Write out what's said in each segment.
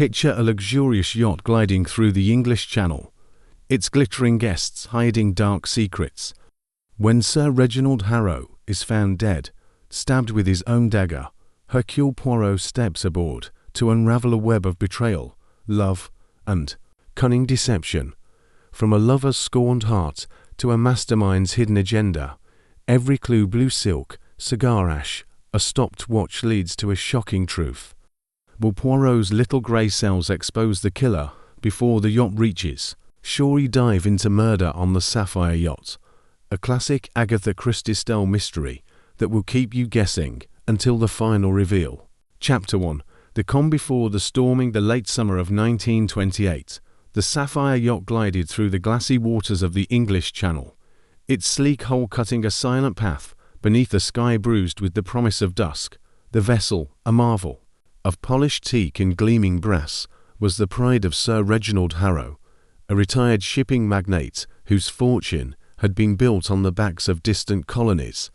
Picture a luxurious yacht gliding through the English Channel, its glittering guests hiding dark secrets. When Sir Reginald Harrow is found dead, stabbed with his own dagger, Hercule Poirot steps aboard to unravel a web of betrayal, love, and cunning deception. From a lover's scorned heart to a mastermind's hidden agenda, every clue, blue silk, cigar ash, a stopped watch leads to a shocking truth. Will Poirot's little grey cells expose the killer before the yacht reaches? Shall he dive into murder on the Sapphire Yacht? A classic Agatha Christie style mystery that will keep you guessing until the final reveal. Chapter 1. The calm before the storming. The late summer of 1928, the Sapphire Yacht glided through the glassy waters of the English Channel, its sleek hull cutting a silent path beneath a sky bruised with the promise of dusk. The vessel, a marvel of polished teak and gleaming brass, was the pride of Sir Reginald Harrow, a retired shipping magnate whose fortune had been built on the backs of distant colonies.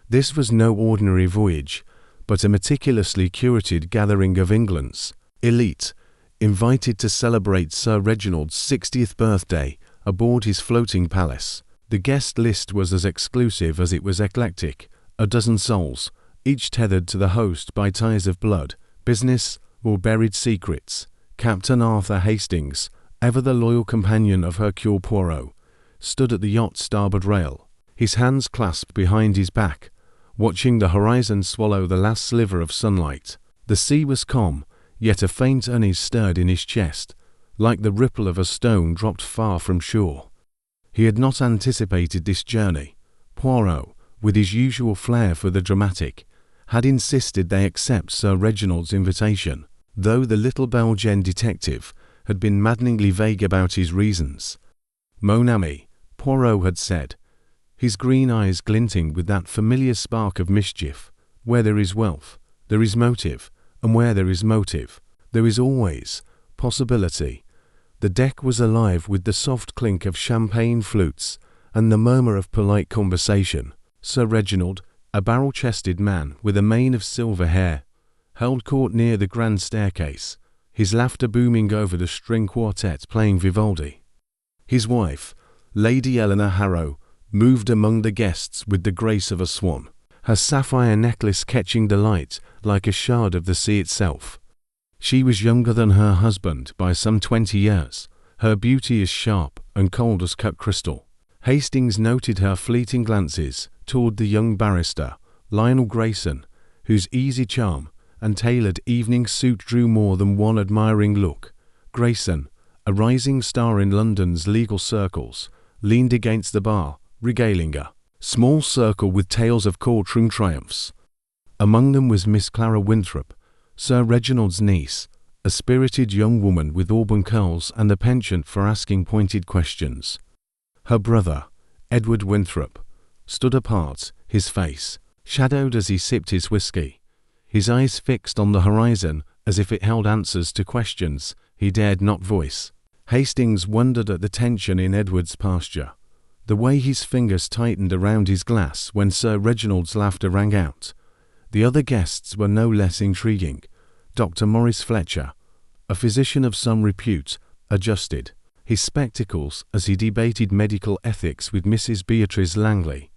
This was no ordinary voyage, but a meticulously curated gathering of England's elite, invited to celebrate Sir Reginald's 60th birthday aboard his floating palace. The guest list was as exclusive as it was eclectic, a dozen souls, each tethered to the host by ties of blood, business, or buried secrets. Captain Arthur Hastings, ever the loyal companion of Hercule Poirot, stood at the yacht's starboard rail, his hands clasped behind his back, watching the horizon swallow the last sliver of sunlight. The sea was calm, yet a faint unease stirred in his chest, like the ripple of a stone dropped far from shore. He had not anticipated this journey. Poirot, with his usual flair for the dramatic, had insisted they accept Sir Reginald's invitation, though the little Belgian detective had been maddeningly vague about his reasons. "Mon ami," Poirot had said, his green eyes glinting with that familiar spark of mischief. "Where there is wealth, there is motive, and where there is motive, there is always possibility." The deck was alive with the soft clink of champagne flutes and the murmur of polite conversation. Sir Reginald, a barrel-chested man with a mane of silver hair, held court near the grand staircase, his laughter booming over the string quartet playing Vivaldi. His wife, Lady Eleanor Harrow, moved among the guests with the grace of a swan, her sapphire necklace catching the light like a shard of the sea itself. She was younger than her husband by some 20 years, her beauty as sharp and cold as cut crystal. Hastings noted her fleeting glances toward the young barrister, Lionel Grayson, whose easy charm and tailored evening suit drew more than one admiring look. Grayson, a rising star in London's legal circles, leaned against the bar, regaling a small circle with tales of courtroom triumphs. Among them was Miss Clara Winthrop, Sir Reginald's niece, a spirited young woman with auburn curls and a penchant for asking pointed questions. Her brother, Edward Winthrop, stood apart, his face shadowed as he sipped his whiskey, his eyes fixed on the horizon as if it held answers to questions he dared not voice. Hastings wondered at the tension in Edward's posture, the way his fingers tightened around his glass when Sir Reginald's laughter rang out. The other guests were no less intriguing. Dr. Maurice Fletcher, a physician of some repute, adjusted his spectacles as he debated medical ethics with Mrs. Beatrice Langley,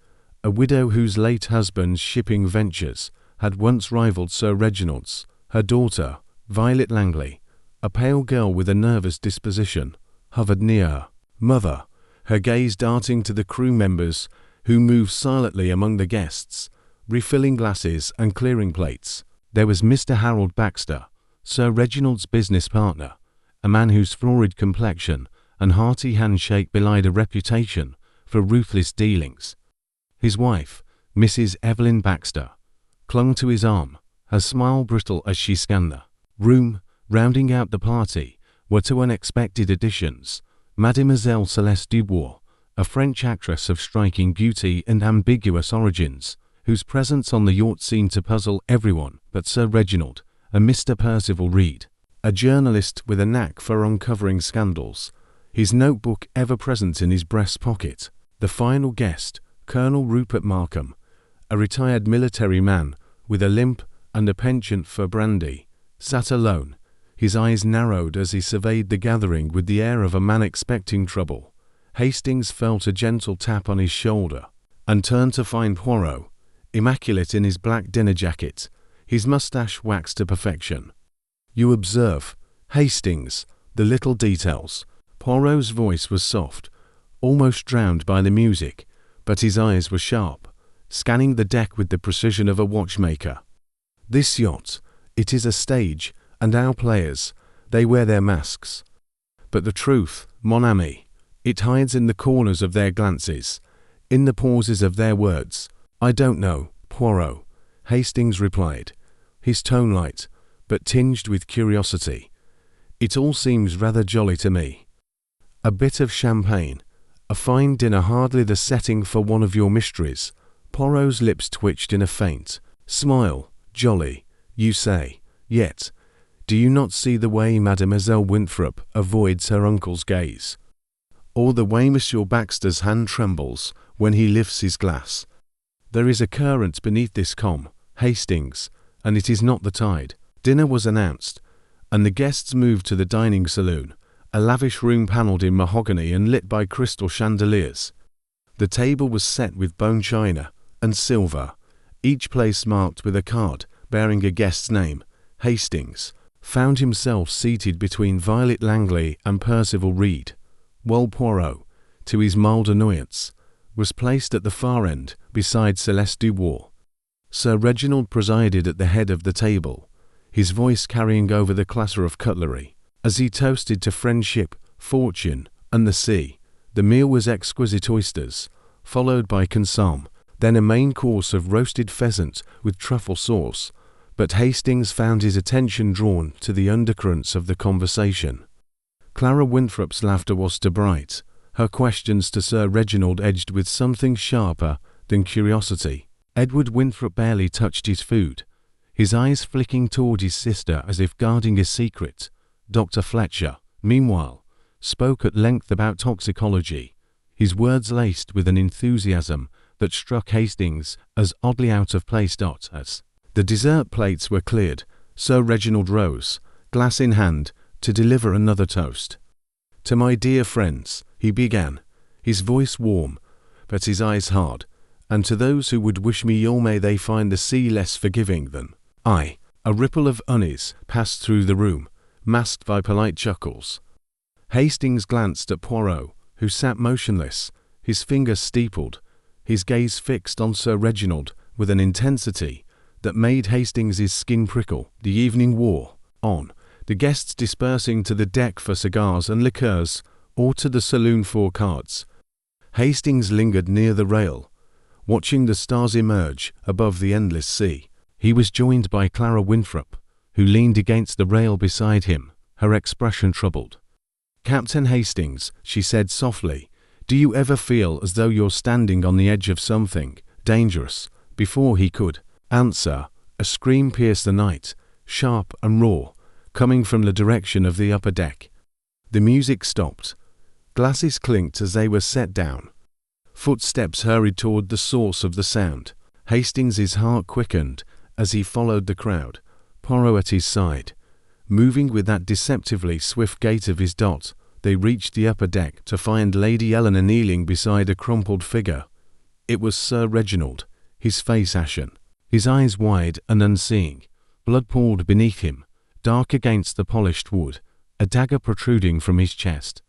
a widow whose late husband's shipping ventures had once rivaled Sir Reginald's. Her daughter, Violet Langley, a pale girl with a nervous disposition, hovered near her mother, her gaze darting to the crew members who moved silently among the guests, refilling glasses and clearing plates. There was Mr. Harold Baxter, Sir Reginald's business partner, a man whose florid complexion and hearty handshake belied a reputation for ruthless dealings. His wife, Mrs. Evelyn Baxter, clung to his arm, her smile brittle as she scanned the room. Rounding out the party were two unexpected additions: Mademoiselle Celeste Dubois, a French actress of striking beauty and ambiguous origins, whose presence on the yacht seemed to puzzle everyone but Sir Reginald, and Mr. Percival Reed, a journalist with a knack for uncovering scandals, his notebook ever present in his breast pocket. The final guest, Colonel Rupert Markham, a retired military man with a limp and a penchant for brandy, sat alone, His eyes narrowed as he surveyed the gathering with the air of a man expecting trouble. Hastings felt a gentle tap on his shoulder and turned to find Poirot, immaculate in his black dinner jacket, his moustache waxed to perfection. "You observe, Hastings, the little details." Poirot's voice was soft, almost drowned by the music, but his eyes were sharp, scanning the deck with the precision of a watchmaker. "This yacht, it is a stage, and our players, they wear their masks. But the truth, mon ami, it hides in the corners of their glances, in the pauses of their words." "I don't know, Poirot," Hastings replied, his tone light, but tinged with curiosity. "It all seems rather jolly to me. A bit of champagne, a fine dinner, hardly the setting for one of your mysteries." Poirot's lips twitched in a faint smile. "Jolly, you say, yet do you not see the way Mademoiselle Winthrop avoids her uncle's gaze? Or the way Monsieur Baxter's hand trembles when he lifts his glass? There is a current beneath this calm, Hastings, and it is not the tide." Dinner was announced, and the guests moved to the dining saloon, a lavish room panelled in mahogany and lit by crystal chandeliers. The table was set with bone china and silver, each place marked with a card bearing a guest's name. Hastings found himself seated between Violet Langley and Percival Reed, while Poirot, to his mild annoyance, was placed at the far end beside Celeste Dubois. Sir Reginald presided at the head of the table, his voice carrying over the clatter of cutlery, as he toasted to friendship, fortune, and the sea. The meal was exquisite oysters, followed by consomme, then a main course of roasted pheasant with truffle sauce, but Hastings found his attention drawn to the undercurrents of the conversation. Clara Winthrop's laughter was too bright, her questions to Sir Reginald edged with something sharper than curiosity. Edward Winthrop barely touched his food, his eyes flicking toward his sister as if guarding a secret. Dr. Fletcher, meanwhile, spoke at length about toxicology, his words laced with an enthusiasm that struck Hastings as oddly out of place. As the dessert plates were cleared, Sir Reginald rose, glass in hand, to deliver another toast. "To my dear friends," he began, his voice warm, but his eyes hard, "and to those who would wish me ill, may they find the sea less forgiving than I." A ripple of unease passed through the room, masked by polite chuckles. Hastings glanced at Poirot, who sat motionless, his fingers steepled, his gaze fixed on Sir Reginald with an intensity that made Hastings's skin prickle. The evening wore on, the guests dispersing to the deck for cigars and liqueurs or to the saloon for cards. Hastings lingered near the rail, watching the stars emerge above the endless sea. He was joined by Clara Winthrop, who leaned against the rail beside him, her expression troubled. "Captain Hastings," she said softly, "do you ever feel as though you're standing on the edge of something dangerous?" Before he could answer, a scream pierced the night, sharp and raw, coming from the direction of the upper deck. The music stopped. Glasses clinked as they were set down. Footsteps hurried toward the source of the sound. Hastings's heart quickened as he followed the crowd, Poirot at his side. Moving with that deceptively swift gait of his dot, they reached the upper deck to find Lady Eleanor kneeling beside a crumpled figure. It was Sir Reginald, his face ashen, his eyes wide and unseeing, blood pooled beneath him, dark against the polished wood, a dagger protruding from his chest.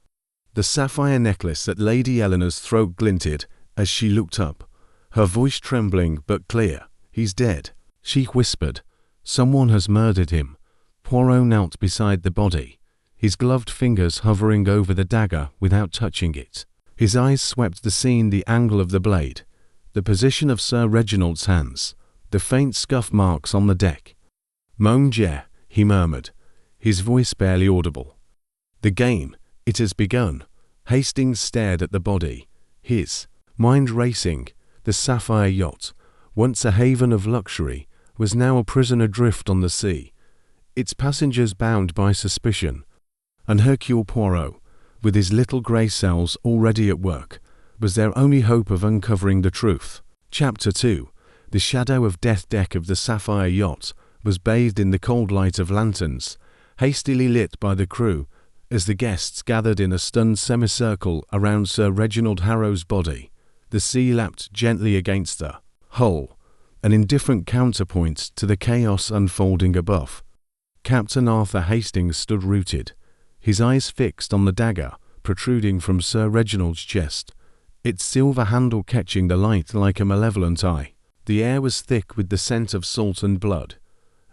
The sapphire necklace at Lady Eleanor's throat glinted as she looked up, her voice trembling but clear. "He's dead," she whispered. "Someone has murdered him." Poirot knelt beside the body, his gloved fingers hovering over the dagger without touching it. His eyes swept the scene, the angle of the blade, the position of Sir Reginald's hands, the faint scuff marks on the deck. "Mon Dieu," he murmured, his voice barely audible. "The game, it has begun." Hastings stared at the body, his mind racing. The sapphire yacht, once a haven of luxury, was now a prison adrift on the sea, its passengers bound by suspicion. And Hercule Poirot, with his little grey cells already at work, was their only hope of uncovering the truth. Chapter 2. The shadow of death deck of the sapphire yacht was bathed in the cold light of lanterns. hastily lit by the crew, as the guests gathered in a stunned semicircle around Sir Reginald Harrow's body. The sea lapped gently against the hull, an indifferent counterpoint to the chaos unfolding above. Captain Arthur Hastings stood rooted, his eyes fixed on the dagger protruding from Sir Reginald's chest, its silver handle catching the light like a malevolent eye. The air was thick with the scent of salt and blood,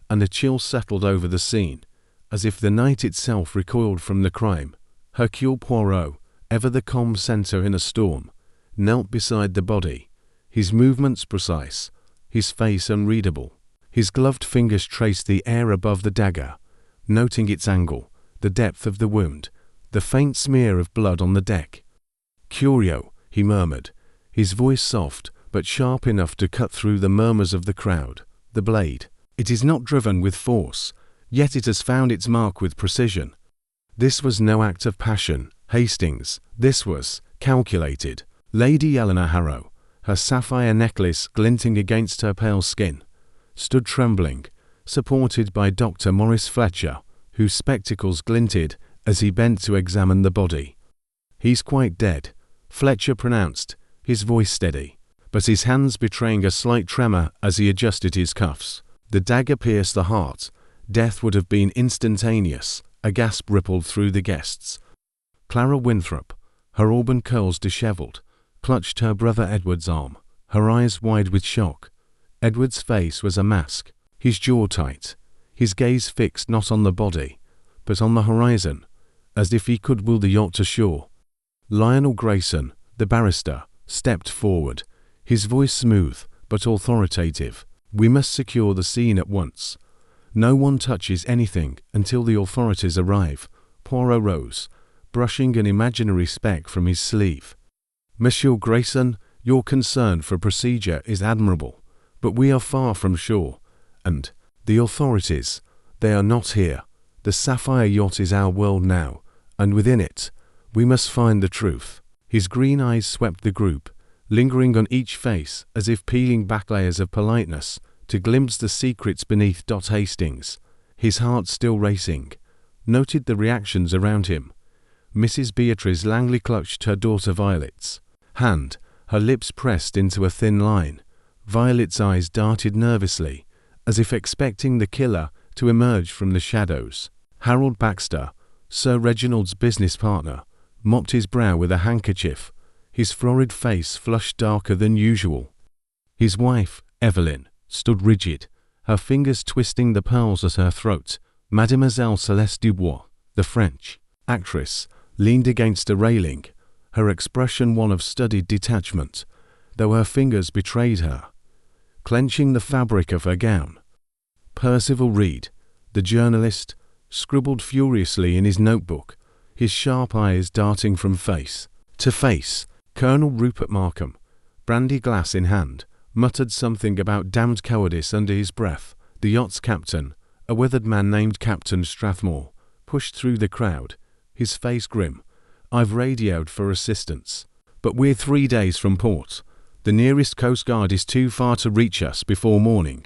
and a chill settled over the scene, as if the night itself recoiled from the crime. Hercule Poirot, ever the calm centre in a storm, knelt beside the body, his movements precise, his face unreadable. His gloved fingers traced the air above the dagger, noting its angle, the depth of the wound, the faint smear of blood on the deck. "Curio," he murmured, his voice soft but sharp enough to cut through the murmurs of the crowd. "The blade. It is not driven with force, yet it has found its mark with precision. This was no act of passion, Hastings. This was calculated." Lady Eleanor Harrow, her sapphire necklace glinting against her pale skin, stood trembling, supported by Dr. Maurice Fletcher, whose spectacles glinted as he bent to examine the body. "He's quite dead," Fletcher pronounced, his voice steady, but his hands betraying a slight tremor as he adjusted his cuffs. The dagger pierced the heart. Death would have been instantaneous. A gasp rippled through the guests. Clara Winthrop, her auburn curls dishevelled, clutched her brother Edward's arm, her eyes wide with shock. Edward's face was a mask, his jaw tight, his gaze fixed not on the body, but on the horizon, as if he could will the yacht to shore. Lionel Grayson, the barrister, stepped forward, his voice smooth but authoritative. "We must secure the scene at once. No one touches anything until the authorities arrive." Poirot rose, brushing an imaginary speck from his sleeve. "Monsieur Grayson, your concern for procedure is admirable, but we are far from shore, and the authorities, they are not here. The sapphire yacht is our world now, and within it, we must find the truth." His green eyes swept the group, lingering on each face as if peeling back layers of politeness to glimpse the secrets beneath. Hastings, his heart still racing, noted the reactions around him. Mrs. Beatrice Langley clutched her daughter Violet's hand, her lips pressed into a thin line. Violet's eyes darted nervously, as if expecting the killer to emerge from the shadows. Harold Baxter, Sir Reginald's business partner, mopped his brow with a handkerchief, his florid face flushed darker than usual. His wife, Evelyn, stood rigid, her fingers twisting the pearls at her throat. Mademoiselle Celeste Dubois, the French actress, leaned against a railing, her expression one of studied detachment, though her fingers betrayed her, clenching the fabric of her gown. Percival Reed, the journalist, scribbled furiously in his notebook, his sharp eyes darting from face to face. Colonel Rupert Markham, brandy glass in hand, muttered something about damned cowardice under his breath. The yacht's captain, a weathered man named Captain Strathmore, pushed through the crowd, his face grim. "I've radioed for assistance, but we're 3 days from port. The nearest Coast Guard is too far to reach us before morning.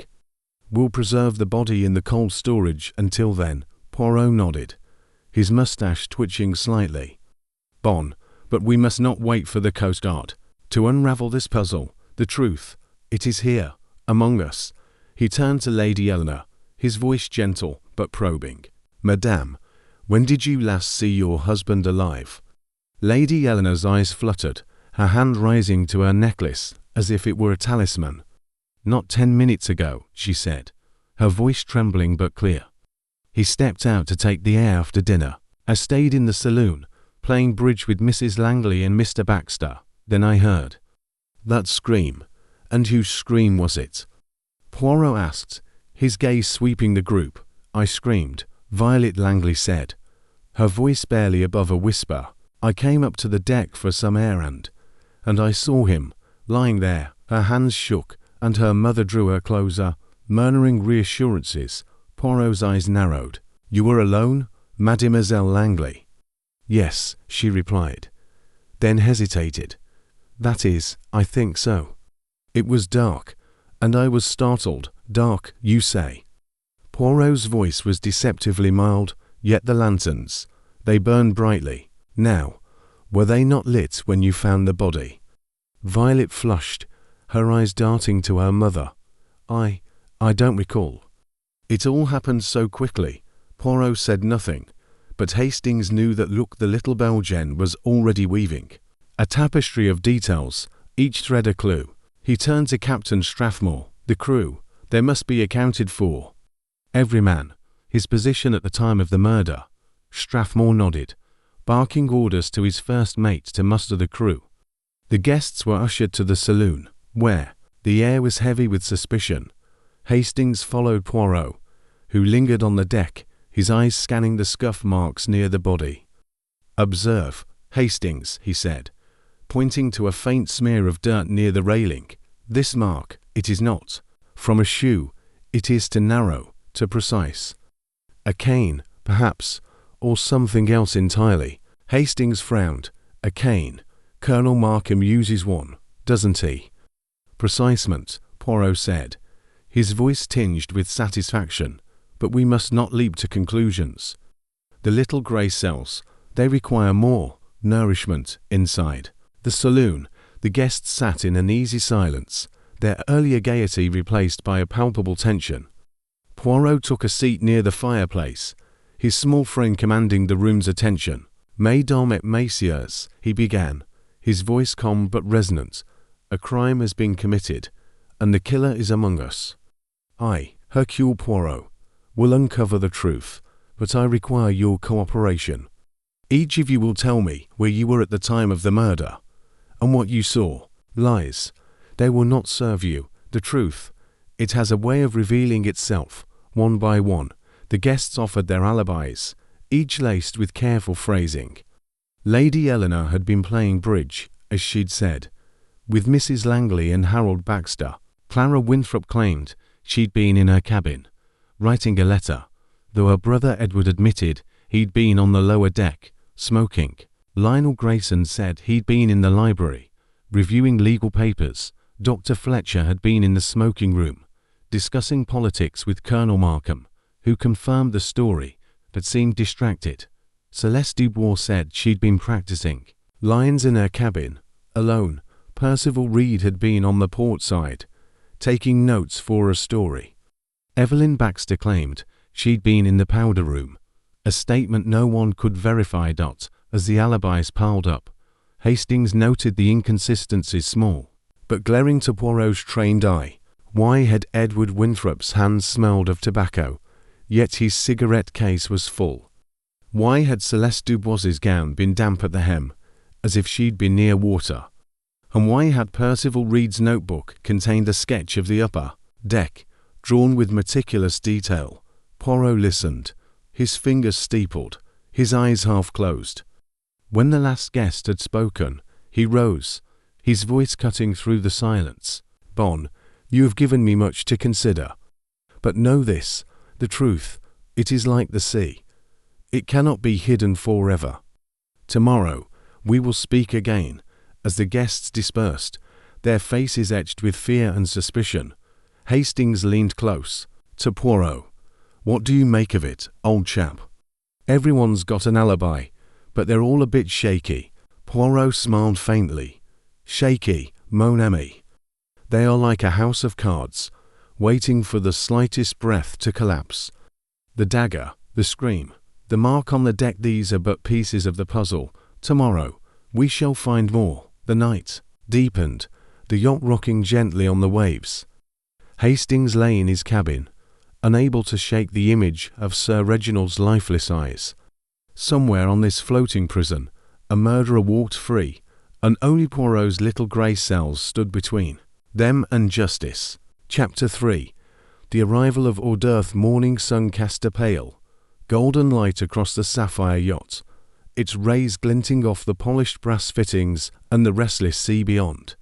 We'll preserve the body in the cold storage until then." Poirot nodded, his mustache twitching slightly. "Bon, but we must not wait for the Coast Guard. To unravel this puzzle, the truth, it is here, among us." He turned to Lady Eleanor, his voice gentle but probing. "Madame, when did you last see your husband alive?" Lady Eleanor's eyes fluttered, her hand rising to her necklace as if it were a talisman. "Not 10 minutes ago," she said, her voice trembling but clear. "He stepped out to take the air after dinner. I stayed in the saloon, playing bridge with Mrs. Langley and Mr. Baxter. Then I heard that scream." "And whose scream was it?" Poirot asked, his gaze sweeping the group. "I screamed," Violet Langley said, her voice barely above a whisper. "I came up to the deck for some air and I saw him, lying there." Her hands shook, and her mother drew her closer, murmuring reassurances. Poirot's eyes narrowed. "You were alone, Mademoiselle Langley?" "Yes," she replied, then hesitated. "That is, I think so. It was dark, and I was startled." "Dark, you say?" Poirot's voice was deceptively mild, Yet the lanterns, they burned brightly. Now, were they not lit when you found the body? Violet flushed, her eyes darting to her mother. I don't recall. It all happened so quickly. Poirot said nothing, but Hastings knew that look the little Belgian was already weaving. A tapestry of details, each thread a clue. He turned to Captain Strathmore. The crew, they must be accounted for. Every man, his position at the time of the murder. Strathmore nodded, barking orders to his first mate to muster the crew. The guests were ushered to the saloon, where the air was heavy with suspicion. Hastings followed Poirot, who lingered on the deck, his eyes scanning the scuff marks near the body. "Observe, Hastings," he said, pointing to a faint smear of dirt near the railing. "This mark, it is not from a shoe, it is too narrow, too precise. A cane, perhaps, or something else entirely." Hastings frowned. "A cane. Colonel Markham uses one, doesn't he?" "Precisement," Poirot said, his voice tinged with satisfaction. "But we must not leap to conclusions. The little grey cells, they require more nourishment inside." The saloon, the guests sat in an easy silence, their earlier gaiety replaced by a palpable tension. Poirot took a seat near the fireplace, his small frame commanding the room's attention. "Mesdames et messieurs," he began, his voice calm but resonant, "a crime has been committed, and the killer is among us. I, Hercule Poirot, will uncover the truth, but I require your cooperation. Each of you will tell me where you were at the time of the murder, and what you saw. Lies, they will not serve you. The truth, it has a way of revealing itself, one by one." The guests offered their alibis, each laced with careful phrasing. Lady Eleanor had been playing bridge, as she'd said, with Mrs. Langley and Harold Baxter. Clara Winthrop claimed she'd been in her cabin, writing a letter, though her brother Edward admitted he'd been on the lower deck, smoking. Lionel Grayson said he'd been in the library, reviewing legal papers. Dr. Fletcher had been in the smoking room, discussing politics with Colonel Markham, who confirmed the story, but seemed distracted. Celeste Dubois said she'd been practicing. Lyons in her cabin, alone. Percival Reed had been on the port side, taking notes for a story. Evelyn Baxter claimed she'd been in the powder room, a statement no one could verify. As the alibis piled up, Hastings noted the inconsistencies small, but glaring to Poirot's trained eye. Why had Edward Winthrop's hands smelled of tobacco, yet his cigarette case was full? Why had Celeste Dubois's gown been damp at the hem, as if she'd been near water? And why had Percival Reed's notebook contained a sketch of the upper deck, drawn with meticulous detail? Poirot listened, his fingers steepled, his eyes half closed. When the last guest had spoken, he rose, his voice cutting through the silence. "Bon, you have given me much to consider. But know this, the truth, it is like the sea. It cannot be hidden forever. Tomorrow, we will speak again." As the guests dispersed, their faces etched with fear and suspicion, Hastings leaned close to Poirot. "What do you make of it, old chap? Everyone's got an alibi, but they're all a bit shaky." Poirot smiled faintly. "Shaky, mon ami. They are like a house of cards, waiting for the slightest breath to collapse. The dagger, the scream, the mark on the deck, these are but pieces of the puzzle. Tomorrow, we shall find more." The night deepened, the yacht rocking gently on the waves. Hastings lay in his cabin, unable to shake the image of Sir Reginald's lifeless eyes. Somewhere on this floating prison, a murderer walked free, and only Poirot's little grey cells stood between them and justice. Chapter 3. The arrival of hors d'oeuvre. Morning sun cast a pale, golden light across the sapphire yacht, its rays glinting off the polished brass fittings and the restless sea beyond.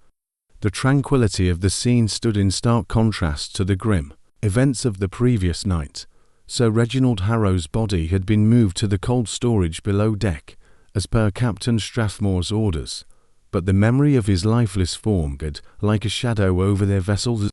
The tranquility of the scene stood in stark contrast to the grim events of the previous night. Sir Reginald Harrow's body had been moved to the cold storage below deck, as per Captain Strathmore's orders, but the memory of his lifeless form lingered like a shadow over their vessels.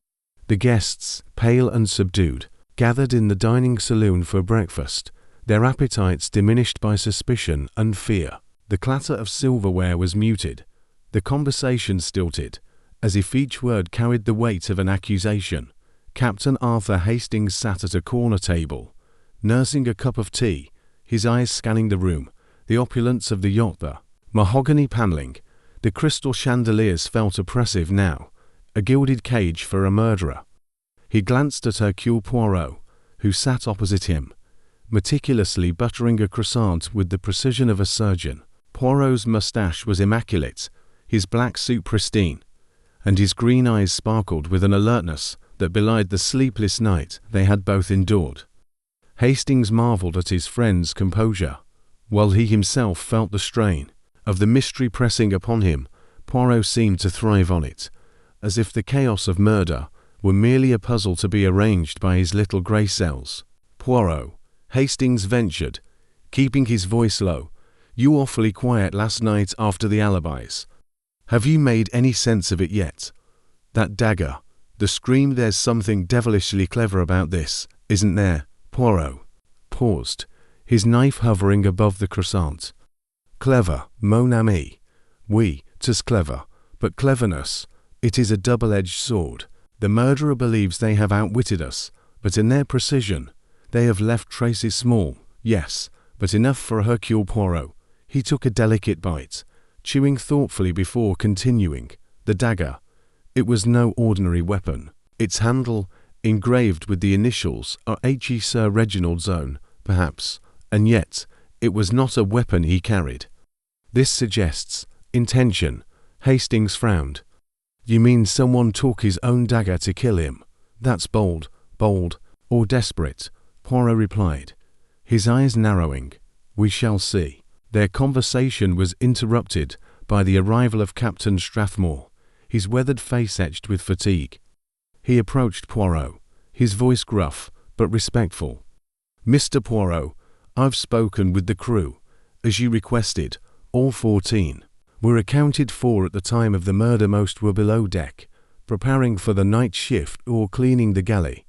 The guests, pale and subdued, gathered in the dining saloon for breakfast, their appetites diminished by suspicion and fear. The clatter of silverware was muted, the conversation stilted, as if each word carried the weight of an accusation. Captain Arthur Hastings sat at a corner table, nursing a cup of tea, his eyes scanning the room, the opulence of the yacht, the mahogany paneling, the crystal chandeliers felt oppressive now, a gilded cage for a murderer. He glanced at Hercule Poirot, who sat opposite him, meticulously buttering a croissant with the precision of a surgeon. Poirot's moustache was immaculate, his black suit pristine, and his green eyes sparkled with an alertness that belied the sleepless night they had both endured. Hastings marveled at his friend's composure, while he himself felt the strain of the mystery pressing upon him. Poirot seemed to thrive on it, as if the chaos of murder were merely a puzzle to be arranged by his little grey cells. "Poirot," Hastings ventured, keeping his voice low, "you awfully quiet last night after the alibis. Have you made any sense of it yet? That dagger, the scream, there's something devilishly clever about this, isn't there?" Poirot paused, his knife hovering above the croissant. "Clever, mon ami. Oui, 'tis clever, but cleverness, it is a double-edged sword. The murderer believes they have outwitted us, but in their precision, they have left traces small, yes, but enough for Hercule Poirot." He took a delicate bite, chewing thoughtfully before continuing. "The dagger. It was no ordinary weapon. Its handle, engraved with the initials, are H.E. Sir Reginald's own, perhaps, and yet it was not a weapon he carried. This suggests intention." Hastings frowned. "You mean someone took his own dagger to kill him? That's bold, or desperate," Poirot replied, his eyes narrowing. "We shall see." Their conversation was interrupted by the arrival of Captain Strathmore, his weathered face etched with fatigue. He approached Poirot, his voice gruff but respectful. "Mr. Poirot, I've spoken with the crew, as you requested. All 14 were accounted for at the time of the murder. Most were below deck, preparing for the night shift or cleaning the galley.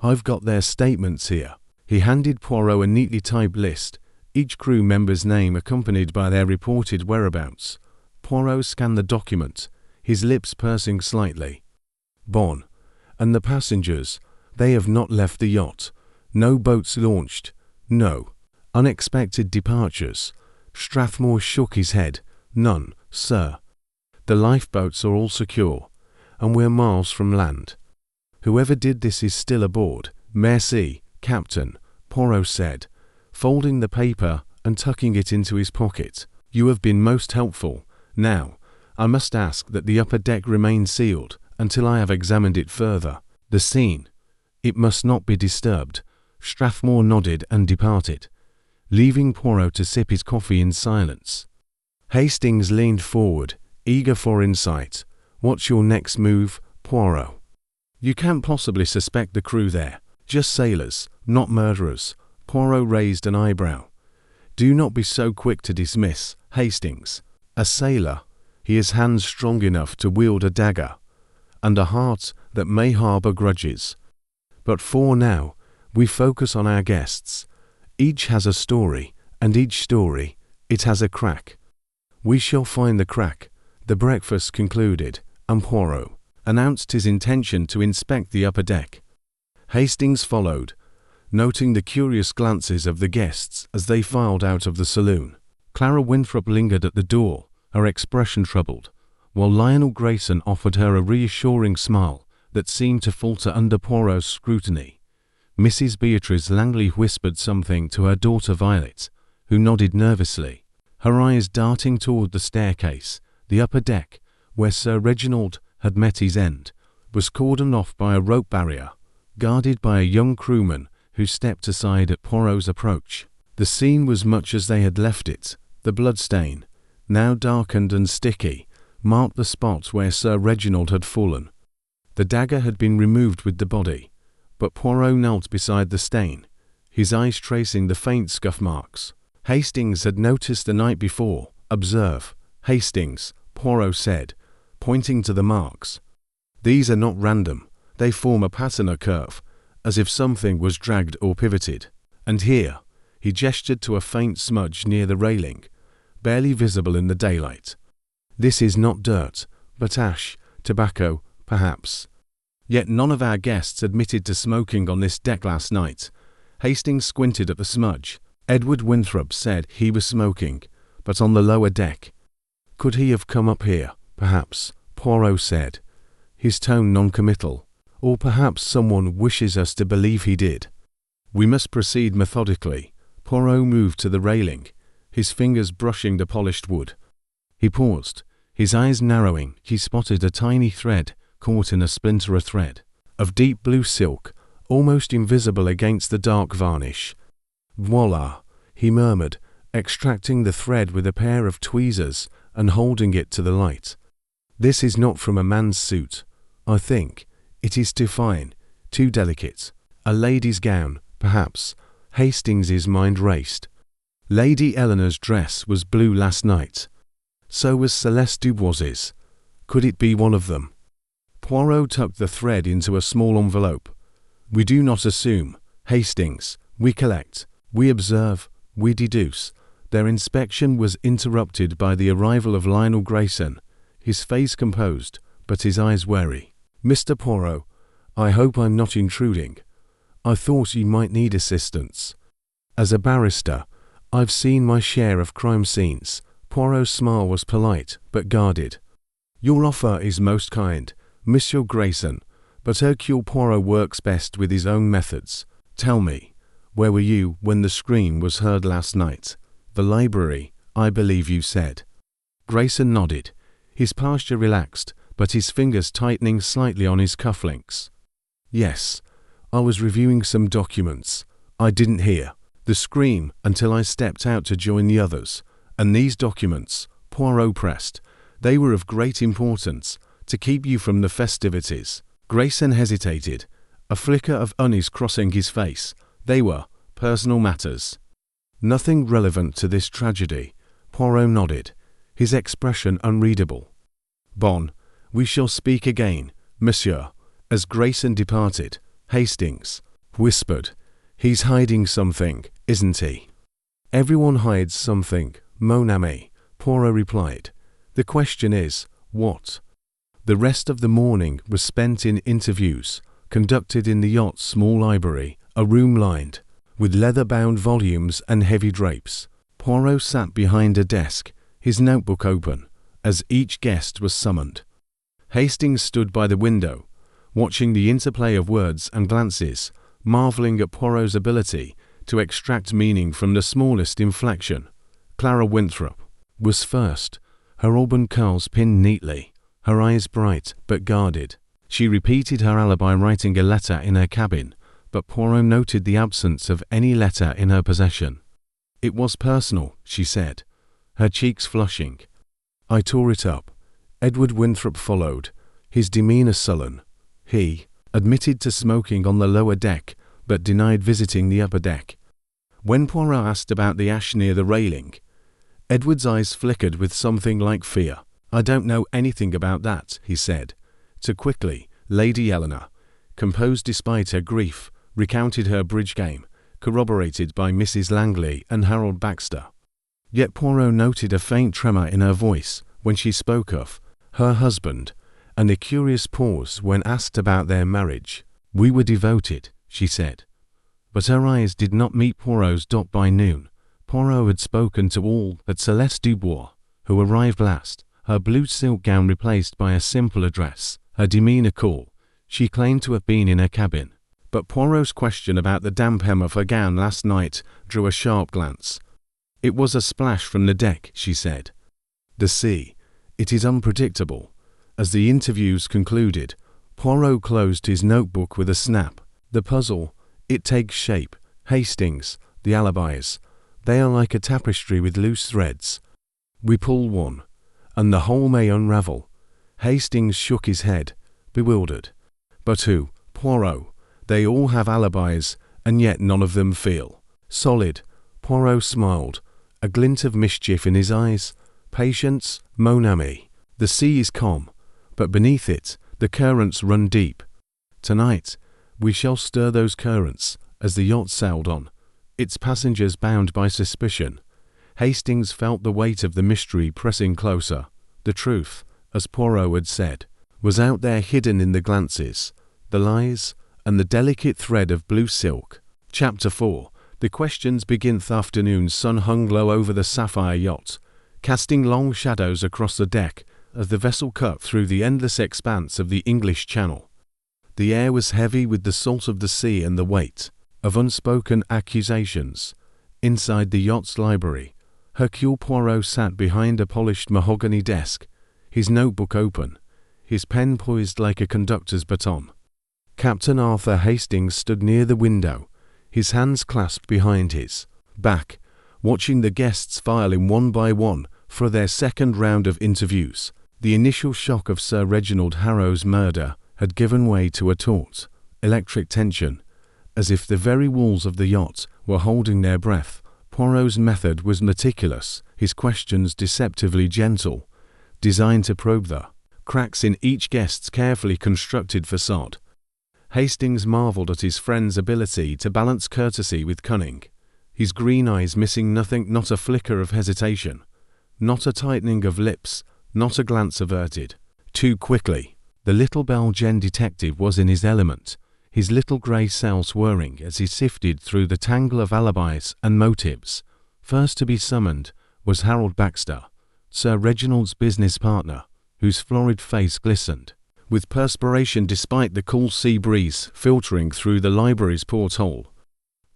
I've got their statements here." He handed Poirot a neatly typed list, each crew member's name accompanied by their reported whereabouts. Poirot scanned the document, his lips pursing slightly. "Bon. And the passengers? They have not left the yacht. No boats launched. No unexpected departures." Strathmore shook his head. "None, sir. The lifeboats are all secure, and we're miles from land. Whoever did this is still aboard." "Merci, Captain," Poirot said, folding the paper and tucking it into his pocket. "You have been most helpful. Now, I must ask that the upper deck remain sealed until I have examined it further. The scene, it must not be disturbed." Strathmore nodded and departed, leaving Poirot to sip his coffee in silence. Hastings leaned forward, eager for insight. "What's your next move, Poirot? You can't possibly suspect the crew there. Just sailors, not murderers." Poirot raised an eyebrow. "Do not be so quick to dismiss, Hastings. A sailor, he has hands strong enough to wield a dagger, and a heart that may harbour grudges. But for now, we focus on our guests. Each has a story, and each story, it has a crack. We shall find the crack." The breakfast concluded, and Poirot announced his intention to inspect the upper deck. Hastings followed, noting the curious glances of the guests as they filed out of the saloon. Clara Winthrop lingered at the door, her expression troubled, while Lionel Grayson offered her a reassuring smile that seemed to falter under Poirot's scrutiny. Mrs. Beatrice Langley whispered something to her daughter Violet, who nodded nervously, her eyes darting toward the staircase. The upper deck, where Sir Reginald had met his end, was cordoned off by a rope barrier, guarded by a young crewman who stepped aside at Poirot's approach. The scene was much as they had left it. The bloodstain, now darkened and sticky, marked the spot where Sir Reginald had fallen. The dagger had been removed with the body, but Poirot knelt beside the stain, his eyes tracing the faint scuff marks Hastings had noticed the night before. "Observe, Hastings," Poirot said, pointing to the marks. "These are not random. They form a pattern or curve, as if something was dragged or pivoted. And here," He gestured to a faint smudge near the railing, barely visible in the daylight. This is not dirt, but ash, tobacco, perhaps. Yet none of our guests admitted to smoking on this deck last night. Hastings squinted at the smudge. Edward Winthrop said he was smoking, but on the lower deck. Could he have come up here, perhaps? Poirot said, his tone non-committal. Or perhaps someone wishes us to believe he did. We must proceed methodically. Poirot moved to the railing, his fingers brushing the polished wood. He paused, his eyes narrowing. He spotted a tiny thread caught in a splinter of thread, of deep blue silk, almost invisible against the dark varnish. Voila, he murmured, extracting the thread with a pair of tweezers and holding it to the light. This is not from a man's suit, I think. It is too fine, too delicate. A lady's gown, perhaps. Hastings's mind raced. Lady Eleanor's dress was blue last night. So was Celeste Dubois's. Could it be one of them? Poirot tucked the thread into a small envelope. We do not assume, Hastings. We collect, we observe, we deduce. Their inspection was interrupted by the arrival of Lionel Grayson, his face composed, but his eyes wary. Mr. Poirot, I hope I'm not intruding. I thought you might need assistance. As a barrister, I've seen my share of crime scenes. Poirot's smile was polite, but guarded. Your offer is most kind, Monsieur Grayson, but Hercule Poirot works best with his own methods. Tell me, where were you when the scream was heard last night? The library, I believe you said. Grayson nodded, his posture relaxed, but his fingers tightening slightly on his cufflinks. Yes, I was reviewing some documents. I didn't hear the scream until I stepped out to join the others. And these documents, Poirot pressed, they were of great importance to keep you from the festivities. Grayson hesitated, a flicker of unease crossing his face. They were personal matters. Nothing relevant to this tragedy. Poirot nodded, his expression unreadable. Bon, we shall speak again, monsieur. As Grayson departed, Hastings whispered, he's hiding something, isn't he? Everyone hides something, mon ami, Poirot replied. The question is, what? The rest of the morning was spent in interviews, conducted in the yacht's small library, a room lined with leather-bound volumes and heavy drapes. Poirot sat behind a desk, his notebook open, as each guest was summoned. Hastings stood by the window, watching the interplay of words and glances, marveling at Poirot's ability to extract meaning from the smallest inflection. Clara Winthrop was first, her auburn curls pinned neatly, her eyes bright but guarded. She repeated her alibi writing a letter in her cabin, but Poirot noted the absence of any letter in her possession. It was personal, she said, her cheeks flushing. I tore it up. Edward Winthrop followed, his demeanor sullen. He admitted to smoking on the lower deck, but denied visiting the upper deck. When Poirot asked about the ash near the railing, Edward's eyes flickered with something like fear. I don't know anything about that, he said. Too quickly, Lady Eleanor, composed despite her grief, recounted her bridge game, corroborated by Mrs. Langley and Harold Baxter. Yet Poirot noted a faint tremor in her voice when she spoke of her husband, and a curious pause when asked about their marriage. We were devoted, she said. But her eyes did not meet Poirot's by noon. Poirot had spoken to all but Celeste Dubois, who arrived last, her blue silk gown replaced by a simpler dress, her demeanor cool. She claimed to have been in her cabin. But Poirot's question about the damp hem of her gown last night drew a sharp glance. It was a splash from the deck, she said. The sea. It is unpredictable. As the interviews concluded, Poirot closed his notebook with a snap. The puzzle, it takes shape. Hastings, the alibis, they are like a tapestry with loose threads. We pull one, and the whole may unravel. Hastings shook his head, bewildered. But who? Poirot. They all have alibis, and yet none of them feel solid. Poirot smiled, a glint of mischief in his eyes. Patience, mon ami. The sea is calm, but beneath it, the currents run deep. Tonight, we shall stir those currents as the yacht sailed on. its passengers bound by suspicion. Hastings felt the weight of the mystery pressing closer. The truth, as Poirot had said, was out there hidden in the glances, the lies, and the delicate thread of blue silk. Chapter 4. The questions begin. The afternoon sun hung low over the sapphire yacht, casting long shadows across the deck as the vessel cut through the endless expanse of the English Channel. The air was heavy with the salt of the sea and the weight of unspoken accusations. Inside the yacht's library, Hercule Poirot sat behind a polished mahogany desk, his notebook open, his pen poised like a conductor's baton. Captain Arthur Hastings stood near the window, his hands clasped behind his back, watching the guests file in one by one for their second round of interviews. The initial shock of Sir Reginald Harrow's murder had given way to a taut, electric tension, as if the very walls of the yacht were holding their breath. Poirot's method was meticulous, his questions deceptively gentle, designed to probe the cracks in each guest's carefully constructed facade. Hastings marveled at his friend's ability to balance courtesy with cunning, his green eyes missing nothing, not a flicker of hesitation, not a tightening of lips, not a glance averted. Too quickly, the little Belgian detective was in his element, his little grey cell whirring as he sifted through the tangle of alibis and motives. First to be summoned was Harold Baxter, Sir Reginald's business partner, whose florid face glistened with perspiration despite the cool sea breeze filtering through the library's porthole.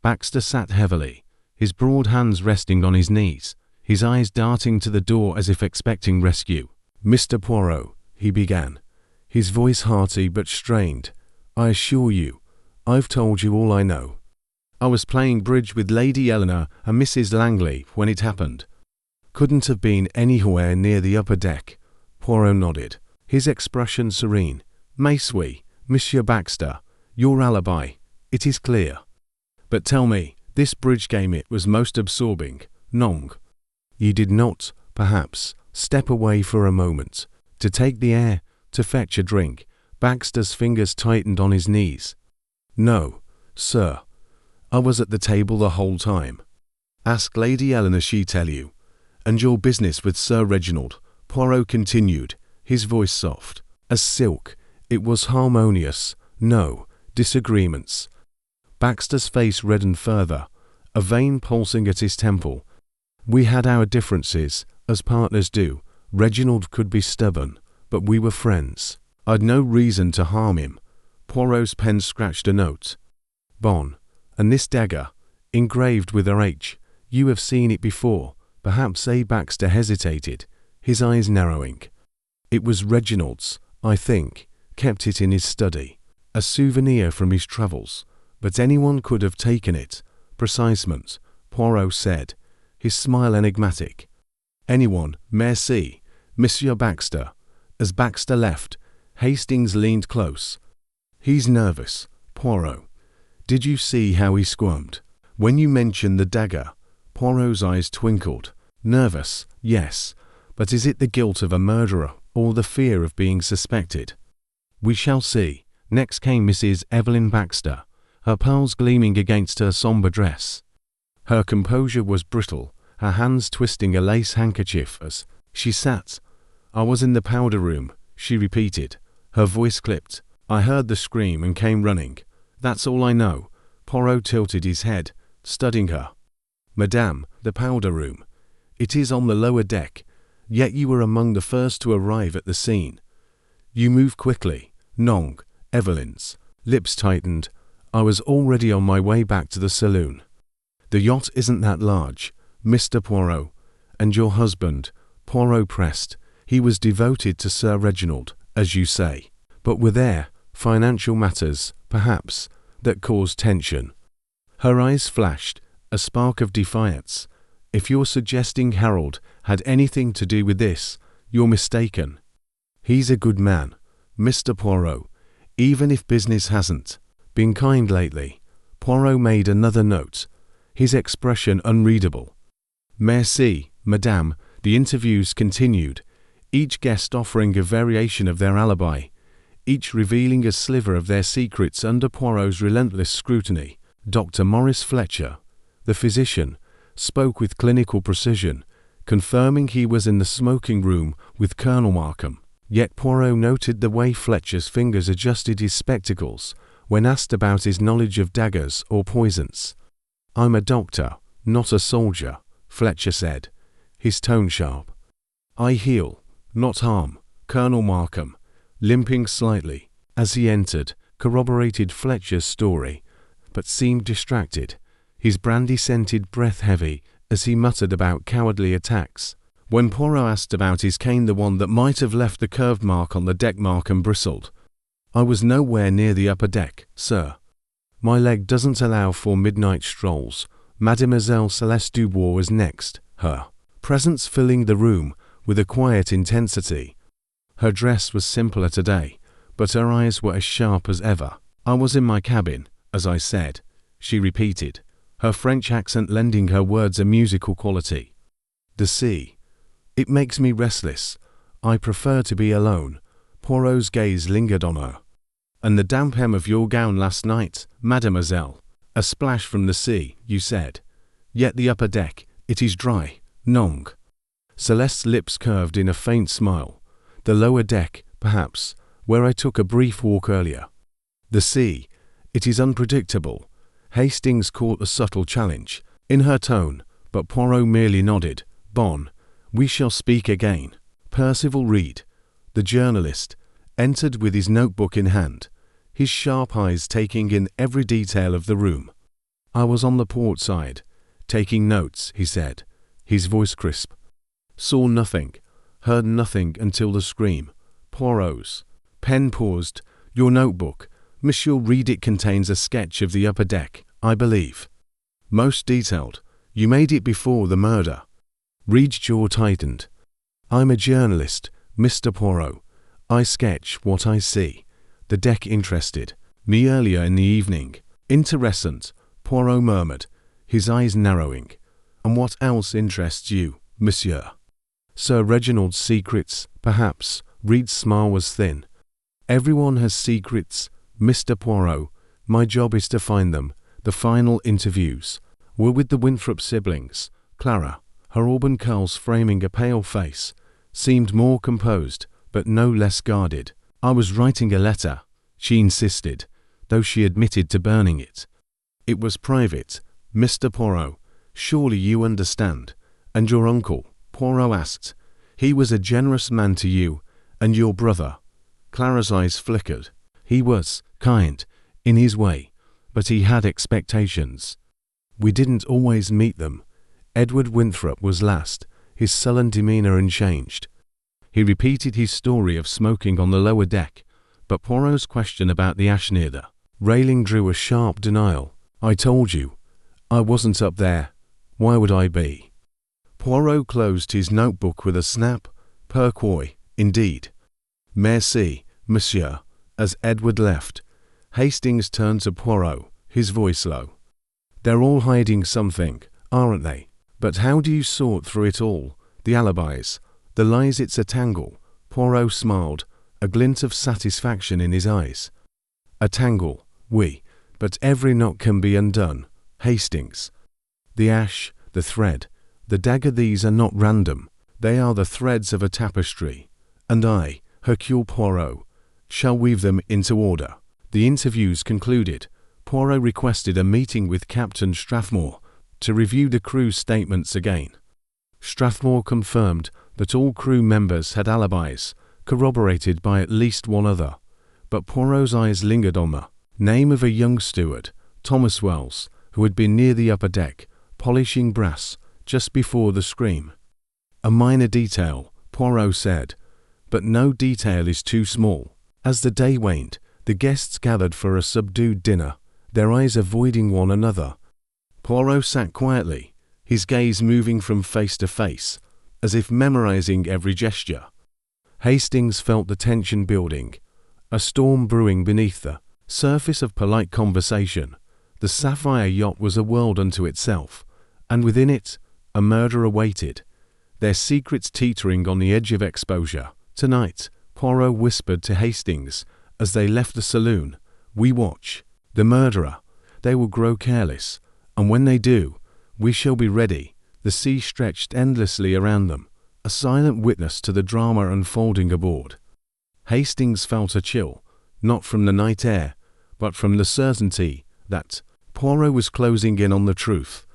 Baxter sat heavily, his broad hands resting on his knees, his eyes darting to the door as if expecting rescue. "Mr. Poirot," he began, his voice hearty but strained, "I assure you, I've told you all I know. I was playing bridge with Lady Eleanor and Mrs. Langley when it happened. Couldn't have been anywhere near the upper deck." Poirot nodded, his expression serene. "Mais oui, Monsieur Baxter, your alibi, it is clear. But tell me, this bridge game, it was most absorbing, non? You did not, perhaps, step away for a moment, to take the air, to fetch a drink?" Baxter's fingers tightened on his knees. "No, sir. I was at the table the whole time." "Ask Lady Eleanor, she tell you. And your business with Sir Reginald," Poirot continued, his voice soft as silk. "It was harmonious. No disagreements." Baxter's face reddened further, a vein pulsing at his temple. "We had our differences, as partners do. Reginald could be stubborn, but we were friends. I'd no reason to harm him." Poirot's pen scratched a note. "Bon. And this dagger, engraved with a H, you have seen it before, perhaps?" Baxter hesitated, his eyes narrowing. "It was Reginald's, I think, kept it in his study. A souvenir from his travels. But anyone could have taken it." "Precisement," Poirot said, his smile enigmatic. "Anyone, merci, Monsieur Baxter." As Baxter left, Hastings leaned close. "He's nervous, Poirot. Did you see how he squirmed when you mentioned the dagger?" Poirot's eyes twinkled. "Nervous, yes, but is it the guilt of a murderer or the fear of being suspected?" "We shall see." Next came Mrs. Evelyn Baxter, her pearls gleaming against her sombre dress. Her composure was brittle, her hands twisting a lace handkerchief as she sat. "I was in the powder room," she repeated, her voice clipped. "I heard the scream and came running. That's all I know." Poirot tilted his head, studying her. "Madame, the powder room. It is on the lower deck, yet you were among the first to arrive at the scene. You move quickly, non?" Evelyn's lips tightened. "I was already on my way back to the saloon." "The yacht isn't that large, Mr. Poirot. And your husband," Poirot pressed. "He was devoted to Sir Reginald, as you say. But were there financial matters, perhaps, that caused tension?" Her eyes flashed, a spark of defiance. "If you're suggesting Harold had anything to do with this, you're mistaken. He's a good man, Mr. Poirot, even if business hasn't been kind lately." Poirot made another note, his expression unreadable. "Merci, madame." The interviews continued, each guest offering a variation of their alibi, each revealing a sliver of their secrets under Poirot's relentless scrutiny. Dr. Maurice Fletcher, The physician spoke with clinical precision, confirming he was in the smoking room with Colonel Markham. Yet Poirot noted the way Fletcher's fingers adjusted his spectacles when asked about his knowledge of daggers or poisons. "I'm a doctor, not a soldier," Fletcher said, his tone sharp. "I heal, not harm," Colonel Markham, limping slightly as he entered, corroborated Fletcher's story, but seemed distracted, his brandy-scented breath heavy as he muttered about cowardly attacks. When Poirot asked about his cane, the one that might have left the curved mark on the deck, Markham bristled. "I was nowhere near the upper deck, sir. My leg doesn't allow for midnight strolls." Mademoiselle Celeste Dubois was next, her presence filling the room with a quiet intensity. Her dress was simpler today, but her eyes were as sharp as ever. "I was in my cabin, as I said," she repeated, her French accent lending her words a musical quality. "The sea. It makes me restless. I prefer to be alone." Poirot's gaze lingered on her. "And the damp hem of your gown last night, mademoiselle. A splash from the sea, you said. Yet the upper deck, it is dry, non." Celeste's lips curved in a faint smile. "The lower deck, perhaps, where I took a brief walk earlier." "The sea, it is unpredictable." Hastings caught a subtle challenge in her tone, but Poirot merely nodded. "Bon, we shall speak again." Percival Reed, the journalist, entered with his notebook in hand, his sharp eyes taking in every detail of the room. "I was on the port side, taking notes," he said, his voice crisp. "Saw nothing, heard nothing until the scream." Poirot's pen paused. "Your notebook, Monsieur Reed, it contains a sketch of the upper deck, I believe. Most detailed. You made it before the murder." Reed's jaw tightened. "I'm a journalist, Mr. Poirot. I sketch what I see." The deck interested me earlier in the evening. "Interessant," Poirot murmured, his eyes narrowing. "And what else interests you, monsieur?" "Sir Reginald's secrets, perhaps." Reed's smile was thin. "Everyone has secrets, Mr. Poirot. My job is to find them." The final interviews were with the Winthrop siblings. Clara, her auburn curls framing a pale face, seemed more composed, but no less guarded. "I was writing a letter," she insisted, though she admitted to burning it. "It was private, Mr. Poirot. Surely you understand." "And your uncle?" Poirot asked. "He was a generous man to you, and your brother." Clara's eyes flickered. "He was kind, in his way, but he had expectations. We didn't always meet them." Edward Winthrop was last, his sullen demeanor unchanged. He repeated his story of smoking on the lower deck, but Poirot's question about the ash near the railing drew a sharp denial. "I told you, I wasn't up there. Why would I be?" Poirot closed his notebook with a snap. "Pourquoi, indeed." "Merci, monsieur." As Edward left, Hastings turned to Poirot, his voice low. "They're all hiding something, aren't they? But how do you sort through it all? The alibis, the lies, it's a tangle." Poirot smiled, a glint of satisfaction in his eyes. "A tangle, oui, but every knot can be undone, Hastings. The ash, the thread, the dagger, these are not random. They are the threads of a tapestry, and I, Hercule Poirot, shall weave them into order." The interviews concluded, Poirot requested a meeting with Captain Strathmore to review the crew's statements again. Strathmore confirmed that all crew members had alibis, corroborated by at least one other, but Poirot's eyes lingered on the name of a young steward, Thomas Wells, who had been near the upper deck, polishing brass, just before the scream. "A minor detail," Poirot said, "but no detail is too small." As the day waned, the guests gathered for a subdued dinner, their eyes avoiding one another. Poirot sat quietly, his gaze moving from face to face, as if memorizing every gesture. Hastings felt the tension building, a storm brewing beneath the surface of polite conversation. The Sapphire yacht was a world unto itself, and within it, a murder awaited, their secrets teetering on the edge of exposure. "Tonight," Poirot whispered to Hastings as they left the saloon, "we watch the murderer. They will grow careless, and when they do, We shall be ready." The sea stretched endlessly around them, a silent witness to the drama unfolding aboard. Hastings felt a chill, not from the night air, but from the certainty that Poirot was closing in on the truth,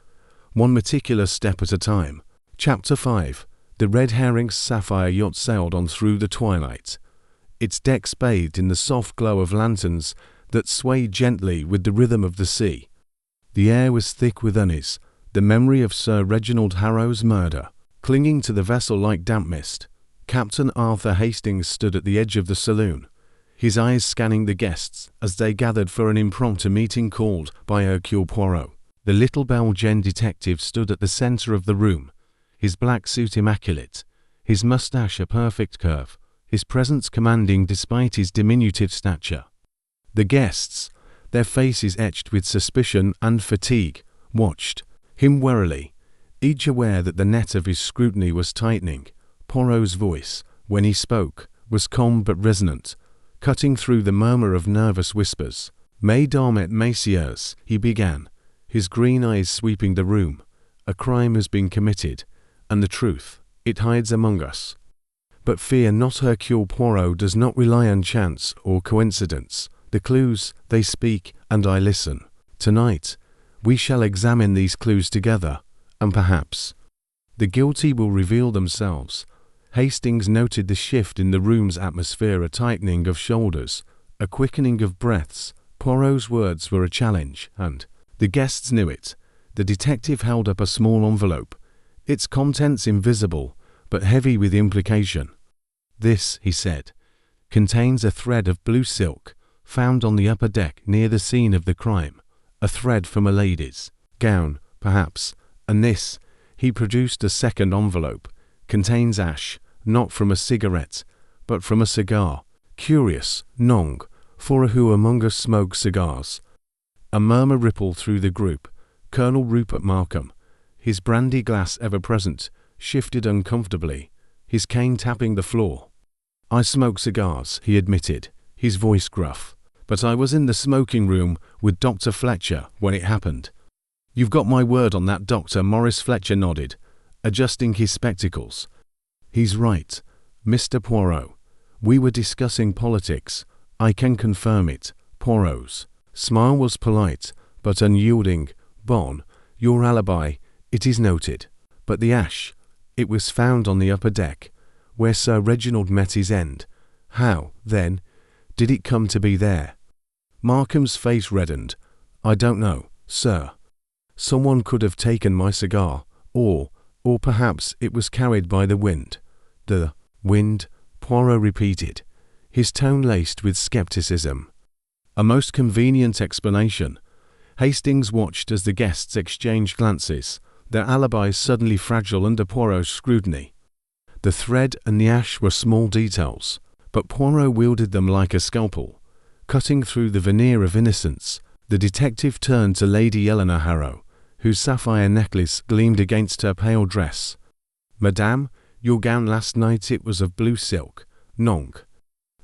one meticulous step at a time. Chapter 5. The Red Herring's sapphire yacht sailed on through the twilight, its decks bathed in the soft glow of lanterns that swayed gently with the rhythm of the sea. The air was thick with unease, the memory of Sir Reginald Harrow's murder, clinging to the vessel like damp mist. Captain Arthur Hastings stood at the edge of the saloon, his eyes scanning the guests as they gathered for an impromptu meeting called by Hercule Poirot. The little Belgian detective stood at the center of the room, his black suit immaculate, his mustache a perfect curve, his presence commanding despite his diminutive stature. The guests, their faces etched with suspicion and fatigue, watched him warily, each aware that the net of his scrutiny was tightening. Poirot's voice, when he spoke, was calm but resonant, cutting through the murmur of nervous whispers. "Mesdames et messieurs," he began, his green eyes sweeping the room, "a crime has been committed, and the truth, it hides among us. But fear not, Hercule Poirot does not rely on chance or coincidence. The clues, they speak, and I listen. Tonight, we shall examine these clues together, and perhaps the guilty will reveal themselves." Hastings noted the shift in the room's atmosphere, a tightening of shoulders, a quickening of breaths. Poirot's words were a challenge, and the guests knew it. The detective held up a small envelope, its contents invisible, but heavy with implication. "This," he said, "contains a thread of blue silk, found on the upper deck near the scene of the crime. A thread from a lady's gown, perhaps. And this," he produced a second envelope, "contains ash, not from a cigarette, but from a cigar. Curious, non, for who among us smokes cigars?" A murmur rippled through the group. Colonel Rupert Markham, his brandy glass ever present, shifted uncomfortably, his cane tapping the floor. "I smoke cigars," he admitted, his voice gruff, "but I was in the smoking room with Dr. Fletcher when it happened." "You've got my word on that, Doctor?" Maurice Fletcher nodded, adjusting his spectacles. "He's right, Mr. Poirot. We were discussing politics. I can confirm it." Poirot's smile was polite, but unyielding. "Bon, your alibi, it is noted. But the ash, it was found on the upper deck, where Sir Reginald met his end. How, then, did it come to be there?" Markham's face reddened. "I don't know, sir. Someone could have taken my cigar, or perhaps it was carried by the wind." "The wind?" Poirot repeated, his tone laced with skepticism. A most convenient explanation. Hastings watched as the guests exchanged glances, their alibis suddenly fragile under Poirot's scrutiny. The thread and the ash were small details, but Poirot wielded them like a scalpel, cutting through the veneer of innocence. The detective turned to Lady Eleanor Harrow, whose sapphire necklace gleamed against her pale dress. "Madame, your gown last night, it was of blue silk, non?"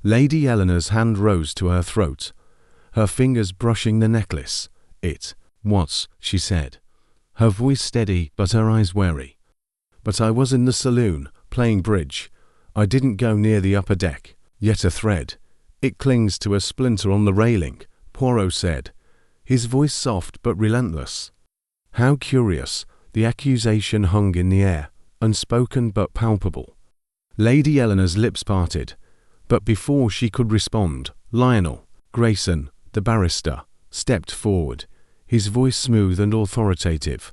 Lady Eleanor's hand rose to her throat, her fingers brushing the necklace. "It was," she said, her voice steady but her eyes wary. "But I was in the saloon, playing bridge. I didn't go near the upper deck." "Yet a thread. It clings to a splinter on the railing," Poirot said, his voice soft but relentless. How curious. The accusation hung in the air, unspoken but palpable. Lady Eleanor's lips parted, but before she could respond, Lionel Grayson, the barrister, stepped forward, his voice smooth and authoritative.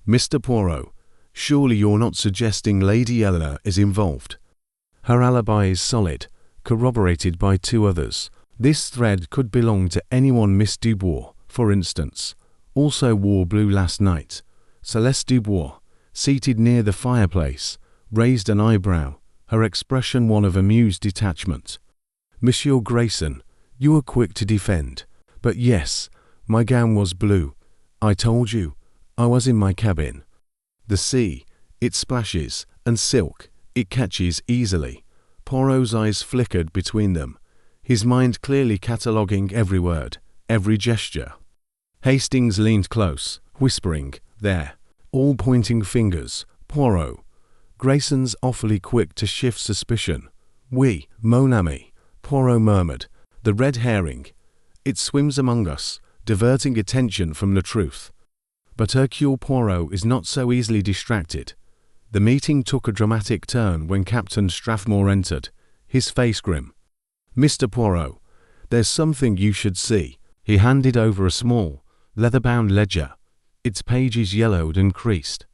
"Mr. Poirot, surely you're not suggesting Lady Eleanor is involved?" "Her alibi is solid, corroborated by 2 others. This thread could belong to anyone Miss Dubois, for instance, also wore blue last night." Celeste Dubois, seated near the fireplace, raised an eyebrow, her expression one of amused detachment. "Monsieur Grayson, you are quick to defend. But yes, my gown was blue. I told you, I was in my cabin. The sea, it splashes, and silk, it catches easily." Poirot's eyes flickered between them, his mind clearly cataloguing every word, every gesture. Hastings leaned close, whispering, "There, all pointing fingers. Poirot. Grayson's awfully quick to shift suspicion. Oui, mon ami, Poirot murmured. The red herring. It swims among us, diverting attention from the truth. But Hercule Poirot is not so easily distracted. The meeting took a dramatic turn when Captain Strathmore entered, his face grim. Mr. Poirot, there's something you should see. He handed over a small, leather-bound ledger, its pages yellowed and creased.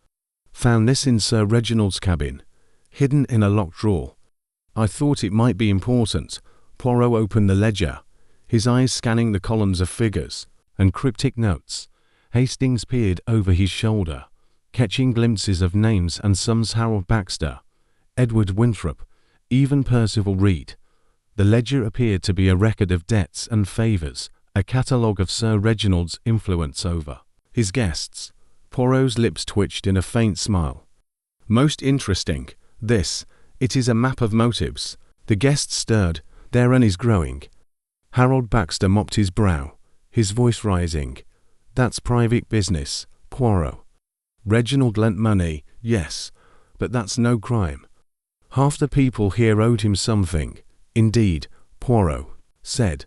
Found this in Sir Reginald's cabin, hidden in a locked drawer. I thought it might be important. Poirot opened the ledger, his eyes scanning the columns of figures and cryptic notes. Hastings peered over his shoulder, catching glimpses of names and sums: Harold Baxter, Edward Winthrop, even Percival Reed. The ledger appeared to be a record of debts and favours, a catalogue of Sir Reginald's influence over his guests. Poirot's lips twitched in a faint smile. Most interesting, this. It is a map of motives. The guests stirred. Their run is growing. Harold Baxter mopped his brow, his voice rising. That's private business, Poirot. Reginald lent money, yes, but that's no crime. Half the people here owed him something. Indeed, Poirot said,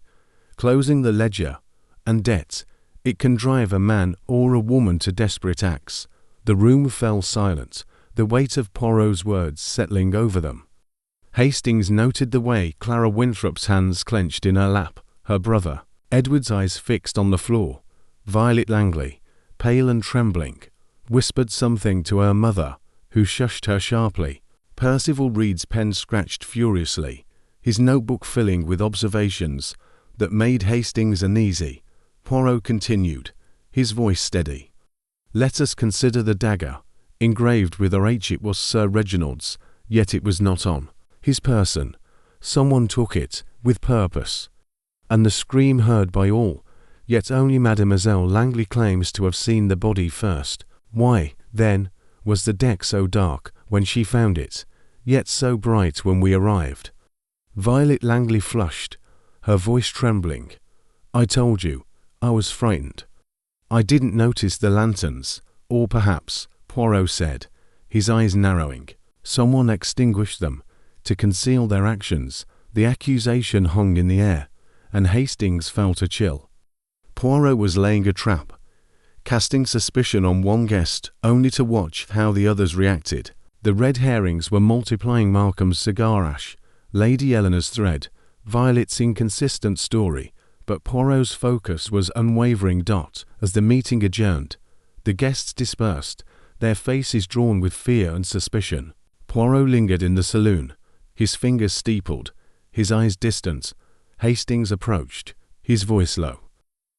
closing the ledger. And debt, it can drive a man or a woman to desperate acts. The room fell silent, the weight of Poirot's words settling over them. Hastings noted the way Clara Winthrop's hands clenched in her lap, her brother, Edward's eyes fixed on the floor. Violet Langley, pale and trembling, whispered something to her mother, who shushed her sharply. Percival Reed's pen scratched furiously, his notebook filling with observations that made Hastings uneasy. Poirot continued, his voice steady. Let us consider the dagger. Engraved with her H. It was Sir Reginald's, yet it was not on his person. Someone took it, with purpose. And the scream heard by all, yet only Mademoiselle Langley claims to have seen the body first. Why, then, was the deck so dark when she found it, yet so bright when we arrived? Violet Langley flushed, her voice trembling. I told you, I was frightened. I didn't notice the lanterns, or perhaps, Poirot said, his eyes narrowing, someone extinguished them, to conceal their actions. The accusation hung in the air, and Hastings felt a chill. Poirot was laying a trap, casting suspicion on one guest, only to watch how the others reacted. The red herrings were multiplying: Malcolm's cigar ash, Lady Eleanor's thread, Violet's inconsistent story, but Poirot's focus was unwavering. As the meeting adjourned, the guests dispersed, their faces drawn with fear and suspicion. Poirot lingered in the saloon, his fingers steepled, his eyes distant. Hastings approached, his voice low.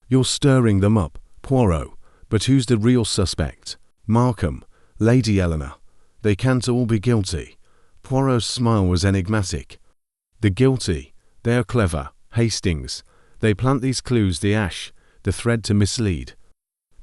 You're stirring them up, Poirot, but who's the real suspect? Malcolm, Lady Eleanor. They can't all be guilty. Poirot's smile was enigmatic. The guilty, they are clever, Hastings. They plant these clues, the ash, the thread to mislead.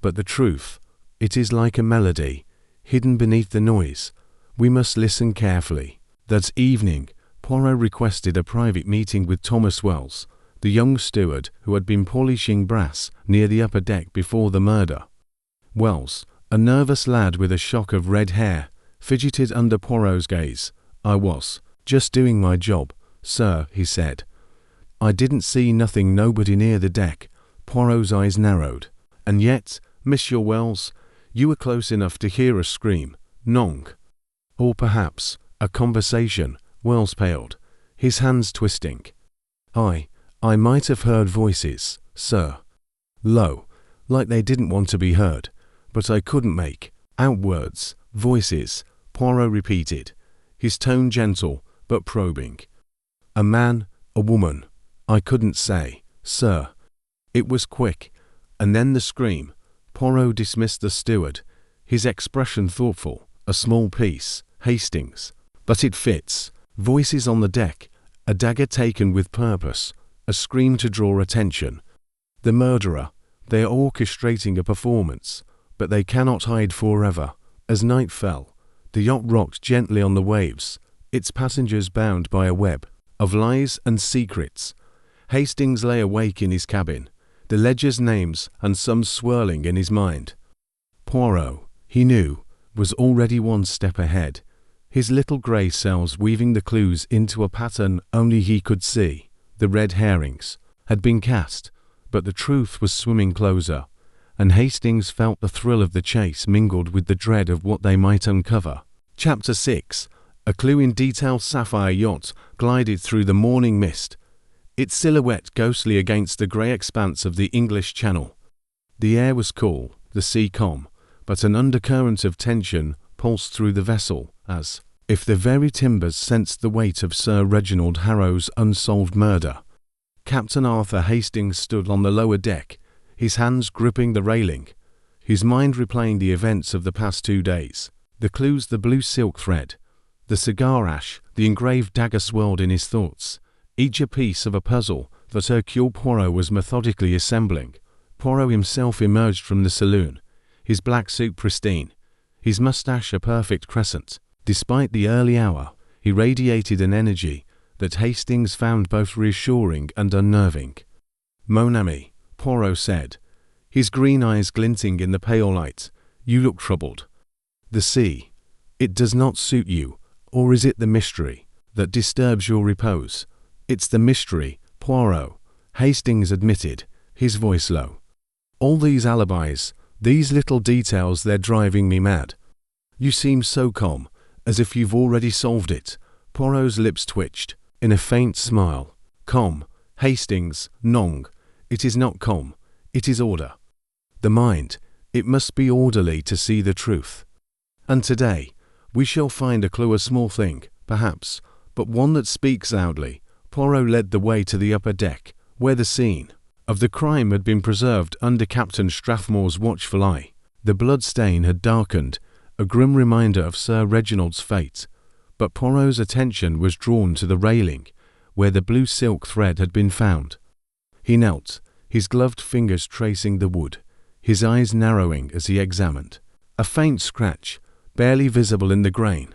But the truth, it is like a melody, hidden beneath the noise. We must listen carefully. That evening, Poirot requested a private meeting with Thomas Wells, the young steward who had been polishing brass near the upper deck before the murder. Wells, a nervous lad with a shock of red hair, fidgeted under Poirot's gaze. I was just doing my job, sir, he said. I didn't see nothing, nobody near the deck. Poirot's eyes narrowed. And yet, Monsieur Wells, you were close enough to hear a scream. Nong. Or perhaps, a conversation. Wells paled, his hands twisting. I might have heard voices, sir. Low, like they didn't want to be heard, but I couldn't make out words. Voices, Poirot repeated, his tone gentle but probing. A man, a woman. I couldn't say, sir. It was quick, and then the scream. Poirot dismissed the steward, his expression thoughtful. A small piece, Hastings. But it fits. Voices on the deck, a dagger taken with purpose, a scream to draw attention. The murderer, they are orchestrating a performance, but they cannot hide forever. As night fell, the yacht rocked gently on the waves, its passengers bound by a web of lies and secrets. Hastings lay awake in his cabin, the ledger's names and sums swirling in his mind. Poirot, he knew, was already one step ahead, his little grey cells weaving the clues into a pattern only he could see. The red herrings had been cast, but the truth was swimming closer, and Hastings felt the thrill of the chase mingled with the dread of what they might uncover. Chapter 6. A clue in detail. Sapphire yacht glided through the morning mist, its silhouette ghostly against the grey expanse of the English Channel. The air was cool, the sea calm, but an undercurrent of tension pulsed through the vessel, as if the very timbers sensed the weight of Sir Reginald Harrow's unsolved murder. Captain Arthur Hastings stood on the lower deck, his hands gripping the railing, his mind replaying the events of the past 2 days. The clues, the blue silk thread, the cigar ash, the engraved dagger swirled in his thoughts, each a piece of a puzzle that Hercule Poirot was methodically assembling. Poirot himself emerged from the saloon, his black suit pristine, his moustache a perfect crescent. Despite the early hour, he radiated an energy that Hastings found both reassuring and unnerving. "Mon ami," Poirot said, his green eyes glinting in the pale light, "you look troubled. The sea, it does not suit you, or is it the mystery that disturbs your repose?" "It's the mystery, Poirot," Hastings admitted, his voice low. "All these alibis, these little details, they're driving me mad." "You seem so calm, as if you've already solved it." Poirot's lips twitched, in a faint smile. "Calm, Hastings, non. It is not calm, it is order. The mind, it must be orderly to see the truth. And today, we shall find a clue, a small thing, perhaps, but one that speaks loudly." Poirot led the way to the upper deck, where the scene of the crime had been preserved under Captain Strathmore's watchful eye. The blood stain had darkened, a grim reminder of Sir Reginald's fate, but Poirot's attention was drawn to the railing, where the blue silk thread had been found. He knelt, his gloved fingers tracing the wood, his eyes narrowing as he examined. A faint scratch, barely visible in the grain.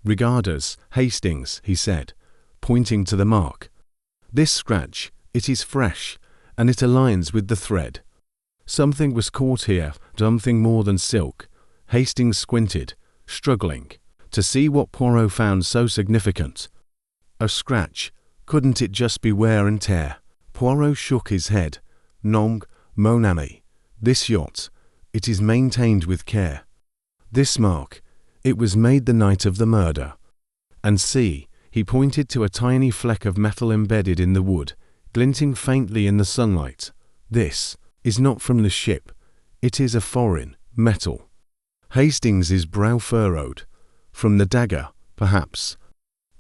"Regard us, Hastings," he said, pointing to the mark. "This scratch, it is fresh, and it aligns with the thread. Something was caught here, something more than silk." Hastings squinted, struggling to see what Poirot found so significant. "A scratch, couldn't it just be wear and tear?" Poirot shook his head. "Non, mon ami. This yacht, it is maintained with care. This mark, it was made the night of the murder. And see," he pointed to a tiny fleck of metal embedded in the wood, glinting faintly in the sunlight. "This is not from the ship. It is a foreign metal." Hastings's brow furrowed. "From the dagger, perhaps."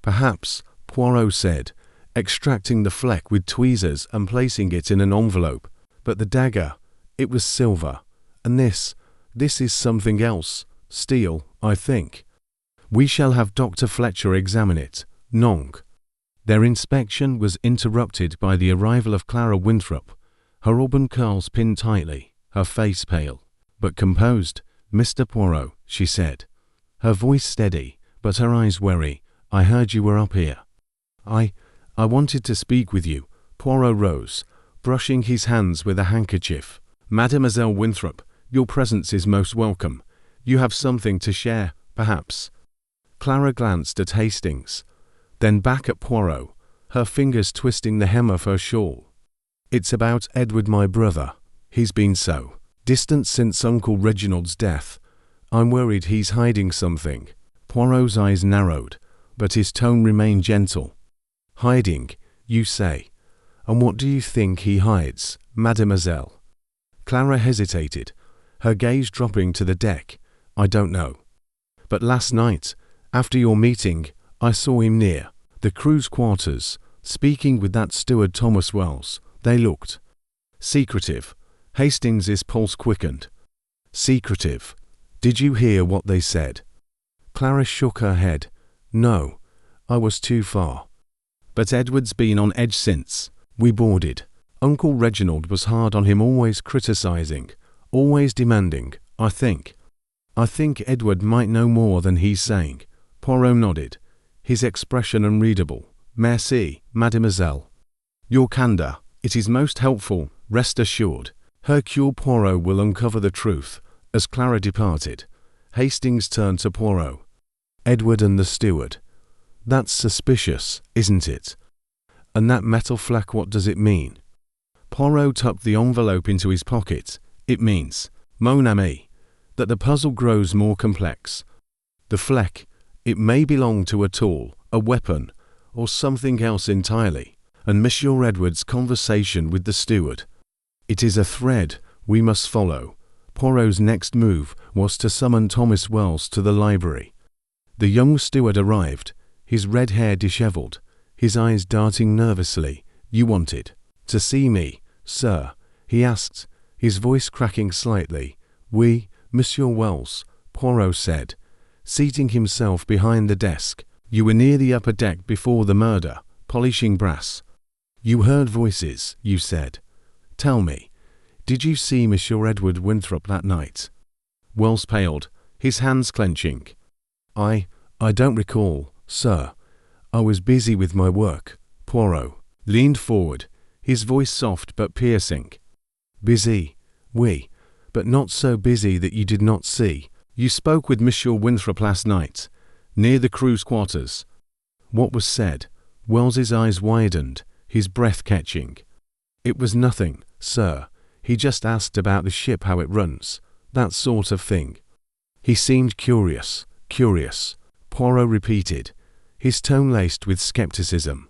"Perhaps," Poirot said, extracting the fleck with tweezers and placing it in an envelope. "But the dagger, it was silver. And this is something else. Steel, I think. We shall have Dr. Fletcher examine it." "Non." Their inspection was interrupted by the arrival of Clara Winthrop, her auburn curls pinned tightly, her face pale, but composed. "Mr. Poirot," she said, her voice steady, but her eyes wary, "I heard you were up here. I wanted to speak with you." Poirot rose, brushing his hands with a handkerchief. "Mademoiselle Winthrop, your presence is most welcome. You have something to share, perhaps." Clara glanced at Hastings, then back at Poirot, her fingers twisting the hem of her shawl. "It's about Edward, my brother. He's been so distant since Uncle Reginald's death. I'm worried he's hiding something." Poirot's eyes narrowed, but his tone remained gentle. "Hiding, you say? And what do you think he hides, mademoiselle?" Clara hesitated, her gaze dropping to the deck. "I don't know. But last night, after your meeting, I saw him near the crew's quarters, speaking with that steward Thomas Wells. They looked secretive." Hastings's pulse quickened. "Secretive? Did you hear what they said?" Clara shook her head. "No, I was too far. But Edward's been on edge since we boarded. Uncle Reginald was hard on him, always criticizing, always demanding. I think Edward might know more than he's saying." Poirot nodded, his expression unreadable. "Merci, mademoiselle. Your candor, it is most helpful, rest assured." Hercule Poirot will uncover the truth. As Clara departed, Hastings turned to Poirot. "Edward and the steward. That's suspicious, isn't it? And that metal fleck, what does it mean?" Poirot tucked the envelope into his pocket. "It means, mon ami, that the puzzle grows more complex. The fleck, it may belong to a tool, a weapon, or something else entirely, and Monsieur Edward's conversation with the steward. It is a thread we must follow." Poirot's next move was to summon Thomas Wells to the library. The young steward arrived, his red hair dishevelled, his eyes darting nervously. "You wanted to see me, sir?" he asked, his voice cracking slightly. "Oui, Monsieur Wells," Poirot said, seating himself behind the desk. "You were near the upper deck before the murder, polishing brass. You heard voices, you said. Tell me, did you see Monsieur Edward Winthrop that night?" Wells paled, his hands clenching. I don't recall, sir. I was busy with my work." Poirot leaned forward, his voice soft but piercing. "Busy, oui, but not so busy that you did not see. You spoke with Monsieur Winthrop last night, near the crew's quarters." What was said? Wells's eyes widened, his breath catching. "It was nothing, sir. He just asked about the ship, how it runs, that sort of thing." "He seemed curious, Poirot repeated, his tone laced with skepticism.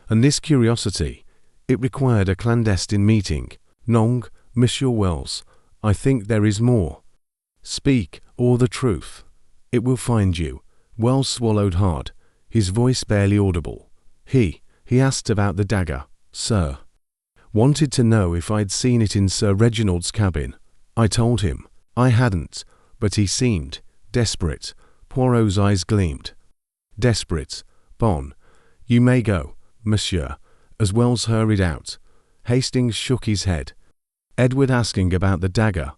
"And this curiosity, it required a clandestine meeting. Non, Monsieur Wells, I think there is more. Speak, or the truth. It will find you." Wells swallowed hard, his voice barely audible. He asked about the dagger, sir. Wanted to know if I'd seen it in Sir Reginald's cabin. I told him I hadn't, but he seemed desperate. Poirot's eyes gleamed. "Desperate. Bon. You may go, monsieur," as Wells hurried out. Hastings shook his head. "Edward asking about the dagger.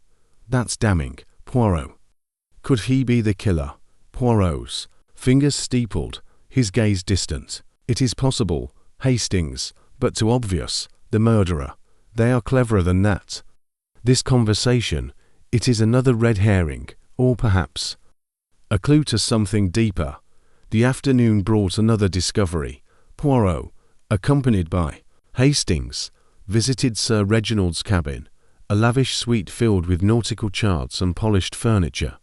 That's damning, Poirot. Could he be the killer?" Poirot's fingers steepled, his gaze distant. "It is possible, Hastings, but too obvious. The murderer. They are cleverer than that. This conversation, it is another red herring, or perhaps a clue to something deeper." The afternoon brought another discovery. Poirot, accompanied by Hastings, visited Sir Reginald's cabin, a lavish suite filled with nautical charts and polished furniture.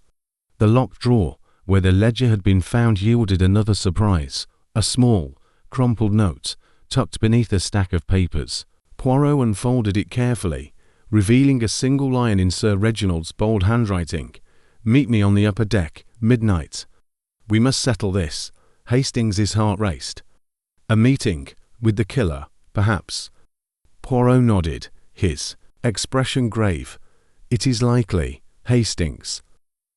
The locked drawer, where the ledger had been found, yielded another surprise, a small, crumpled note, tucked beneath a stack of papers. Poirot unfolded it carefully, revealing a single line in Sir Reginald's bold handwriting. "Meet me on the upper deck, midnight. We must settle this." Hastings' heart raced. "A meeting with the killer, perhaps?" Poirot nodded, his expression grave. "It is likely, Hastings.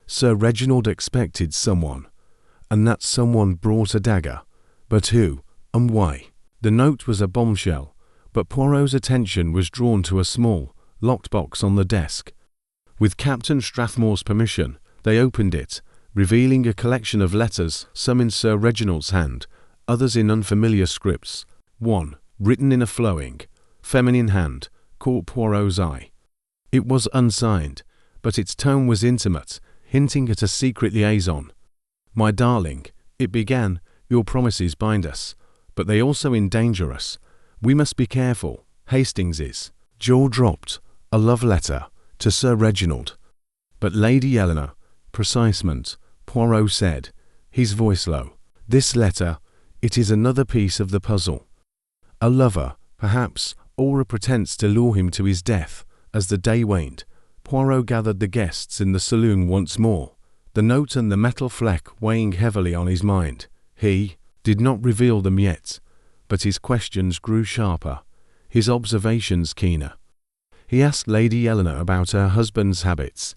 Sir Reginald expected someone, and that someone brought a dagger. But who, and why?" The note was a bombshell, but Poirot's attention was drawn to a small, locked box on the desk. With Captain Strathmore's permission, they opened it, revealing a collection of letters, some in Sir Reginald's hand, others in unfamiliar scripts. One, written in a flowing, feminine hand, caught Poirot's eye. It was unsigned, but its tone was intimate, hinting at a secret liaison. "My darling," it began, "your promises bind us, but they also endanger us. We must be careful." Hastings' jaw dropped. "A love letter to Sir Reginald." "But Lady Eleanor, precisement," Poirot said, his voice low. "This letter, it is another piece of the puzzle. A lover, perhaps, or a pretense to lure him to his death." As the day waned, Poirot gathered the guests in the saloon once more, the note and the metal fleck weighing heavily on his mind. He did not reveal them yet, but his questions grew sharper, his observations keener. He asked Lady Eleanor about her husband's habits,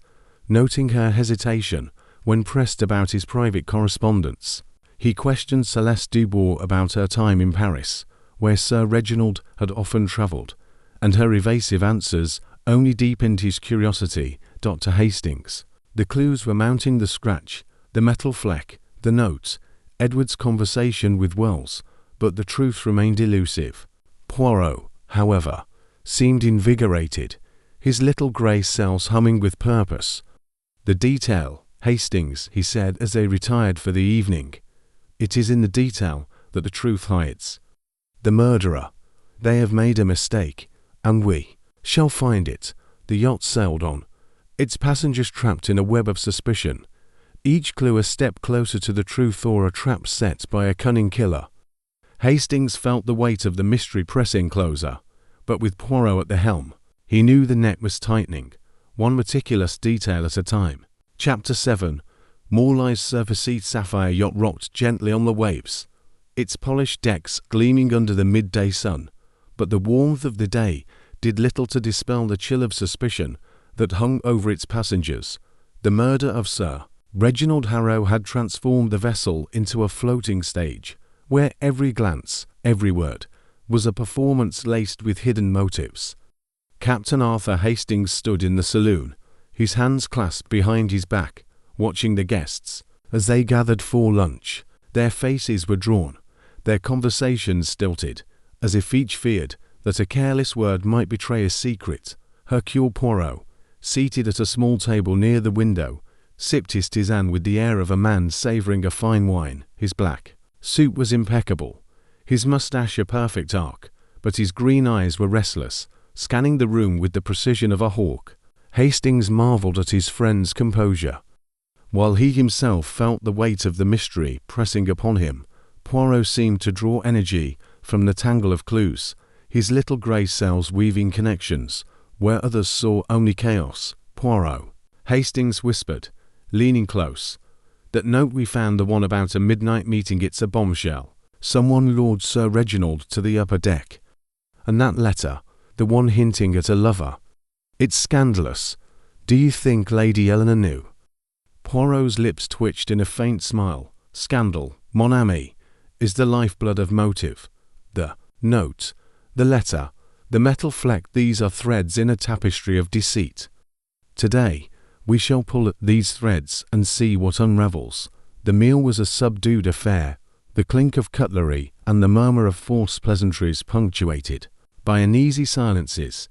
noting her hesitation when pressed about his private correspondence. He questioned Celeste Dubois about her time in Paris, where Sir Reginald had often travelled, and her evasive answers only deepened his curiosity. Dr. Hastings. The clues were mounting: the scratch, the metal fleck, the note, Edward's conversation with Wells, but the truth remained elusive. Poirot, however, seemed invigorated, his little grey cells humming with purpose. The detail Hastings, he said as they retired for the evening. It is in the detail that the truth hides. The murderer. They have made a mistake, and we shall find it. The yacht sailed on, its passengers trapped in a web of suspicion, each clue a step closer to the truth or a trap set by a cunning killer. Hastings felt the weight of the mystery pressing closer, but with Poirot at the helm, he knew the net was tightening, one meticulous detail at a time. Chapter 7. Morley's Surface sapphire yacht rocked gently on the waves, its polished decks gleaming under the midday sun, but the warmth of the day did little to dispel the chill of suspicion that hung over its passengers. The murder of Sir Reginald Harrow had transformed the vessel into a floating stage, where every glance, every word, was a performance laced with hidden motives. Captain Arthur Hastings stood in the saloon, his hands clasped behind his back, watching the guests as they gathered for lunch. Their faces were drawn, their conversations stilted, as if each feared that a careless word might betray a secret. Hercule Poirot, seated at a small table near the window, sipped his tisane with the air of a man savouring a fine wine. His black suit was impeccable, his moustache a perfect arc, but his green eyes were restless, scanning the room with the precision of a hawk. Hastings marvelled at his friend's composure. While he himself felt the weight of the mystery pressing upon him, Poirot seemed to draw energy from the tangle of clues, his little grey cells weaving connections, where others saw only chaos. Poirot, Hastings whispered, leaning close. That note we found, the one about a midnight meeting, it's a bombshell. Someone lured Sir Reginald to the upper deck. And that letter, the one hinting at a lover. It's scandalous. Do you think Lady Eleanor knew? Poirot's lips twitched in a faint smile. Scandal, mon ami, is the lifeblood of motive. The note, the letter, the metal fleck, these are threads in a tapestry of deceit. Today, we shall pull at these threads and see what unravels. The meal was a subdued affair, the clink of cutlery and the murmur of false pleasantries punctuated by uneasy silences.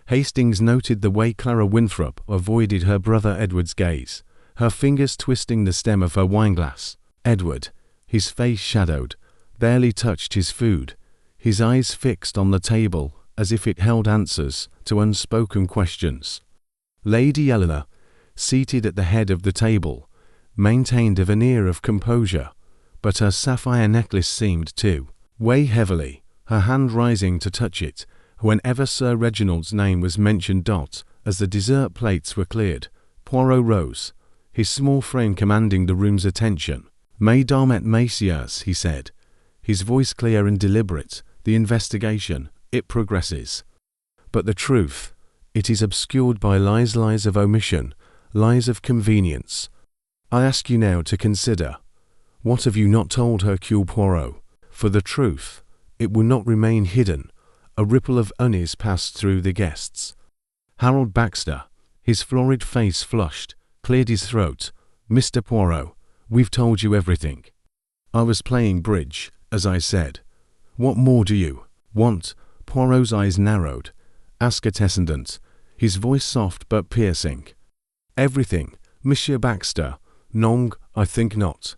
Hastings noted the way Clara Winthrop avoided her brother Edward's gaze, her fingers twisting the stem of her wineglass. Edward, his face shadowed, barely touched his food, his eyes fixed on the table as if it held answers to unspoken questions. Lady Eleanor, seated at the head of the table, maintained a veneer of composure, but her sapphire necklace seemed to weigh heavily, her hand rising to touch it whenever Sir Reginald's name was mentioned. As the dessert plates were cleared, Poirot rose, his small frame commanding the room's attention. Mesdames et messieurs, he said, his voice clear and deliberate, the investigation, it progresses. But the truth, it is obscured by lies of omission, lies of convenience. I ask you now to consider, what have you not told Hercule Poirot? For the truth, it will not remain hidden. A ripple of unease passed through the guests. Harold Baxter, his florid face flushed, cleared his throat. Mr. Poirot, we've told you everything. I was playing bridge, as I said. What more do you want? Poirot's eyes narrowed. Ask attendant, his voice soft but piercing. Everything, Monsieur Baxter. Non, I think not.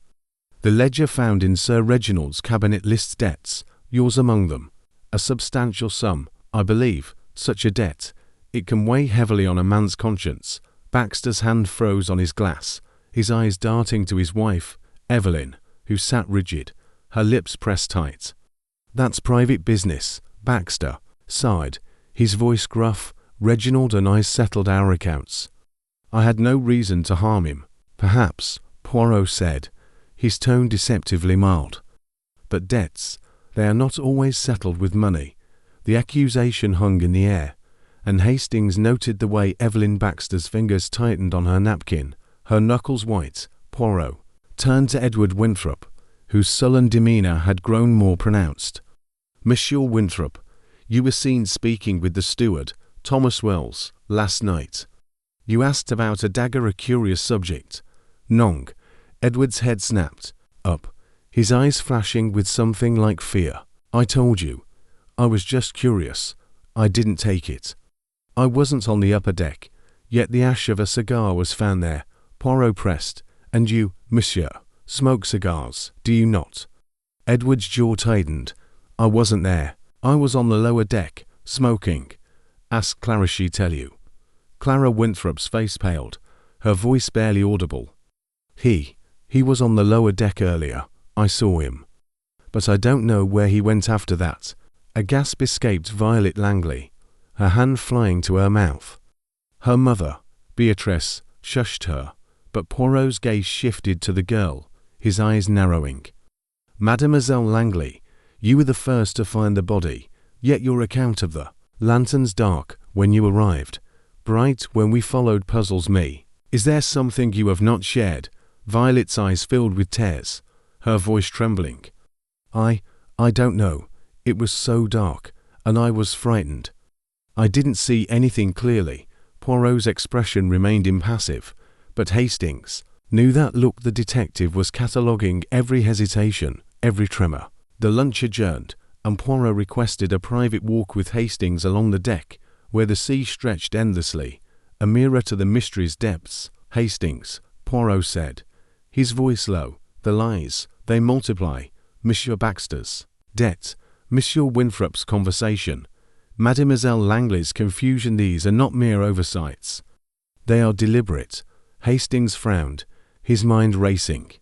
The ledger found in Sir Reginald's cabinet lists debts, yours among them. A substantial sum, I believe. Such a debt, it can weigh heavily on a man's conscience. Baxter's hand froze on his glass, his eyes darting to his wife, Evelyn, who sat rigid, her lips pressed tight. That's private business, Baxter sighed, his voice gruff. Reginald and I settled our accounts. I had no reason to harm him. Perhaps, Poirot said, his tone deceptively mild. But debts, they are not always settled with money. The accusation hung in the air, and Hastings noted the way Evelyn Baxter's fingers tightened on her napkin, her knuckles white. Poirot turned to Edward Winthrop, whose sullen demeanour had grown more pronounced. Monsieur Winthrop, you were seen speaking with the steward, Thomas Wells, last night. You asked about a dagger, a curious subject. Non. Edward's head snapped up, his eyes flashing with something like fear. I told you. I was just curious. I didn't take it. I wasn't on the upper deck, yet the ash of a cigar was found there. Poirot pressed. And you, monsieur, smoke cigars, do you not? Edward's jaw tightened. I wasn't there. I was on the lower deck, smoking. Ask Clara, she tell you. Clara Winthrop's face paled, her voice barely audible. He was on the lower deck earlier. I saw him. But I don't know where he went after that. A gasp escaped Violet Langley, her hand flying to her mouth. Her mother, Beatrice, shushed her, but Poirot's gaze shifted to the girl, his eyes narrowing. Mademoiselle Langley, you were the first to find the body, yet your account of the lanterns dark when you arrived, bright when we followed puzzles me. Is there something you have not shared? Violet's eyes filled with tears, her voice trembling. I don't know. It was so dark, and I was frightened. I didn't see anything clearly. Poirot's expression remained impassive, but Hastings knew that look. The detective was cataloguing every hesitation, every tremor. The lunch adjourned, and Poirot requested a private walk with Hastings along the deck, where the sea stretched endlessly, a mirror to the mystery's depths. Hastings, Poirot said, his voice low, the lies, they multiply. Monsieur Baxter's debt, Monsieur Winthrop's conversation, Mademoiselle Langley's confusion, these are not mere oversights. They are deliberate. Hastings frowned, his mind racing.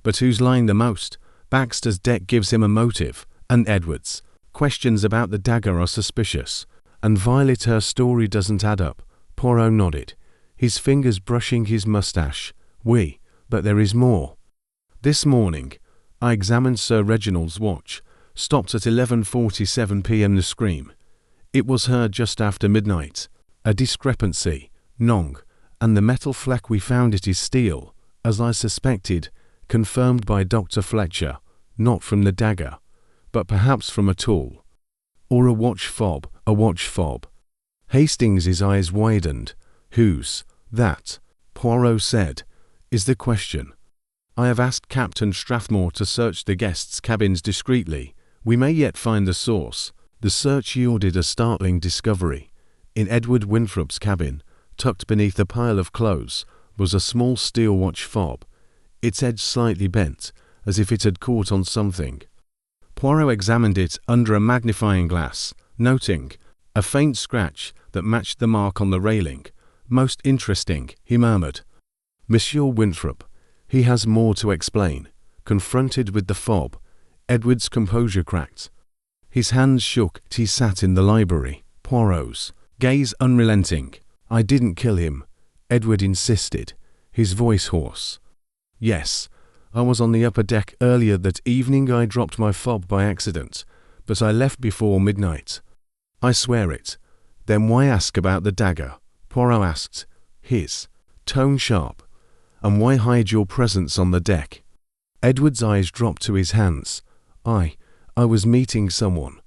But who's lying the most? Baxter's debt gives him a motive, and Edward's questions about the dagger are suspicious, and Violet, her story doesn't add up. Poirot nodded, his fingers brushing his mustache. But there is more. This morning, I examined Sir Reginald's watch, stopped at 11:47 p.m. The scream. It was heard just after midnight. A discrepancy, nong, and the metal fleck we found it is steel, as I suspected, confirmed by Dr. Fletcher, not from the dagger, but perhaps from a tool. Or a watch fob, Hastings' eyes widened. Whose that, Poirot said, is the question. I have asked Captain Strathmore to search the guests' cabins discreetly. We may yet find the source. The search yielded a startling discovery. In Edward Winthrop's cabin, tucked beneath a pile of clothes, was a small steel watch fob, its edge slightly bent, as if it had caught on something. Poirot examined it under a magnifying glass, noting a faint scratch that matched the mark on the railing. Most interesting, he murmured. Monsieur Winthrop, he has more to explain. Confronted with the fob, Edward's composure cracked. His hands shook as he sat in the library. Poirot's gaze unrelenting. I didn't kill him, Edward insisted, his voice hoarse. Yes, I was on the upper deck earlier that evening. I dropped my fob by accident, but I left before midnight. I swear it. Then why ask about the dagger? Poirot asked, his tone sharp. And why hide your presence on the deck? Edward's eyes dropped to his hands. I was meeting someone.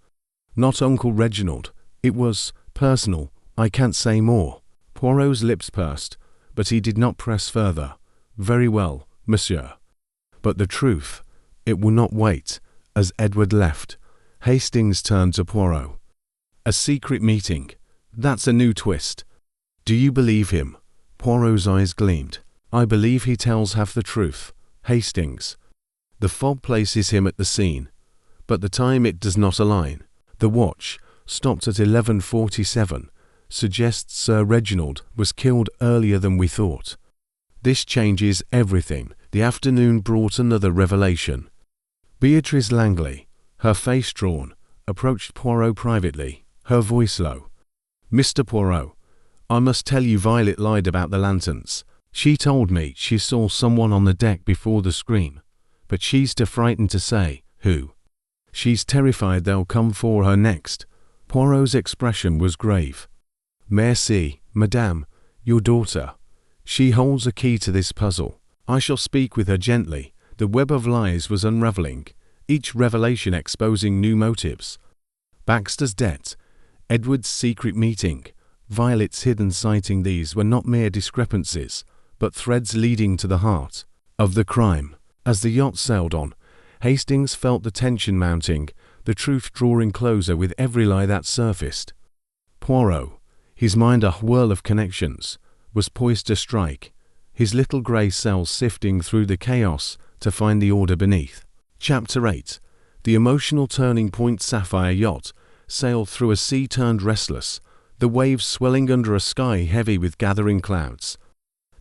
Not Uncle Reginald. It was personal. I can't say more. Poirot's lips pursed, but he did not press further. Very well, monsieur. But the truth, it will not wait. As Edward left, Hastings turned to Poirot. A secret meeting. That's a new twist. Do you believe him? Poirot's eyes gleamed. I believe he tells half the truth. Hastings. The fob places him at the scene, but the time it does not align. The watch, stopped at 11:47, suggests Sir Reginald was killed earlier than we thought. This changes everything. The afternoon brought another revelation. Beatrice Langley, her face drawn, approached Poirot privately, her voice low. Mr. Poirot, I must tell you Violet lied about the lanterns. She told me she saw someone on the deck before the scream, but she's too frightened to say who. She's terrified they'll come for her next. Poirot's expression was grave. Merci, madame, your daughter. She holds a key to this puzzle. I shall speak with her gently. The web of lies was unraveling, each revelation exposing new motives. Baxter's debt, Edward's secret meeting, Violet's hidden sighting, these were not mere discrepancies, but threads leading to the heart of the crime. As the yacht sailed on, Hastings felt the tension mounting, the truth drawing closer with every lie that surfaced. Poirot, his mind a whirl of connections, was poised to strike. his little grey cells sifting through the chaos to find the order beneath. Chapter 8. The emotional turning point. Sapphire yacht sailed through a sea turned restless, the waves swelling under a sky heavy with gathering clouds.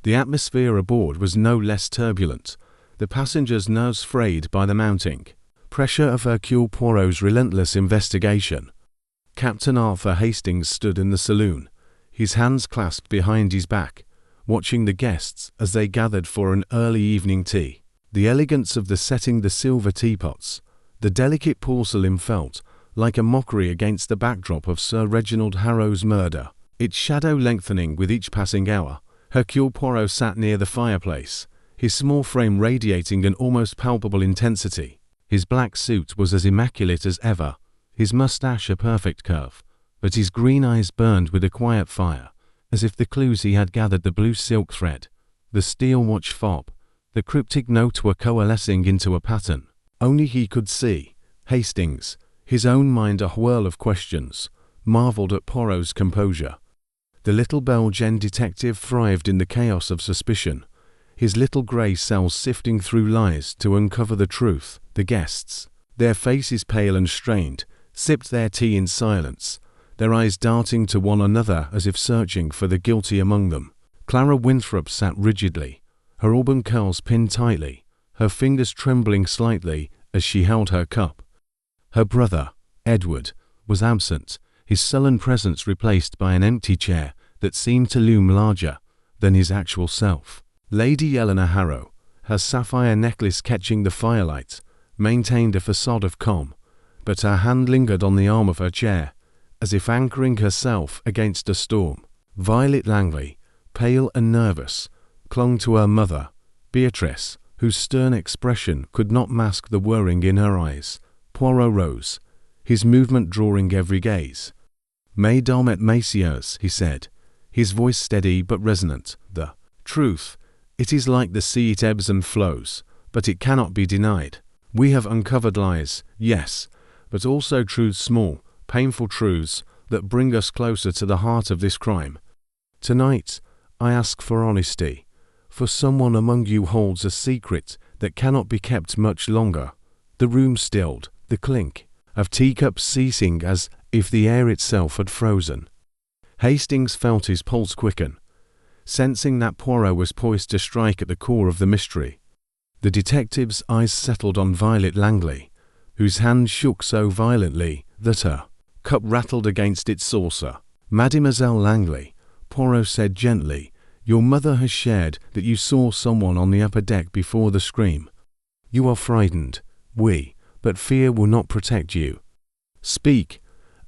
The atmosphere aboard was no less turbulent, the passengers' nerves frayed by the mounting pressure of Hercule Poirot's relentless investigation. Captain Arthur Hastings stood in the saloon, his hands clasped behind his back, watching the guests as they gathered for an early evening tea. The elegance of the setting, the silver teapots, the delicate porcelain felt like a mockery against the backdrop of Sir Reginald Harrow's murder, its shadow lengthening with each passing hour. Hercule Poirot sat near the fireplace, his small frame radiating an almost palpable intensity. His black suit was as immaculate as ever, his moustache a perfect curve, but his green eyes burned with a quiet fire, as if the clues he had gathered, the blue silk thread, the steel watch fob, the cryptic note, were coalescing into a pattern. Only he could see. Hastings, his own mind a whirl of questions, marvelled at Poirot's composure. The little Belgian detective thrived in the chaos of suspicion, his little grey cells sifting through lies to uncover the truth. The guests, their faces pale and strained, sipped their tea in silence, their eyes darting to one another as if searching for the guilty among them. Clara Winthrop sat rigidly, her auburn curls pinned tightly, her fingers trembling slightly as she held her cup. Her brother, Edward, was absent, his sullen presence replaced by an empty chair that seemed to loom larger than his actual self. Lady Eleanor Harrow, her sapphire necklace catching the firelight, maintained a facade of calm, but her hand lingered on the arm of her chair, as if anchoring herself against a storm. Violet Langley, pale and nervous, clung to her mother, Beatrice, whose stern expression could not mask the whirring in her eyes. Poirot rose, his movement drawing every gaze. "Mesdames et messieurs," he said, his voice steady but resonant. "The truth, it is like the sea, it ebbs and flows, but it cannot be denied. We have uncovered lies, yes, but also truths, small, painful truths that bring us closer to the heart of this crime. Tonight, I ask for honesty, for someone among you holds a secret that cannot be kept much longer." The room stilled, the clink of teacups ceasing as if the air itself had frozen. Hastings felt his pulse quicken, sensing that Poirot was poised to strike at the core of the mystery. The detective's eyes settled on Violet Langley, whose hand shook so violently that her cup rattled against its saucer. "Mademoiselle Langley," Poirot said gently, "your mother has shared that you saw someone on the upper deck before the scream. You are frightened, but fear will not protect you. Speak,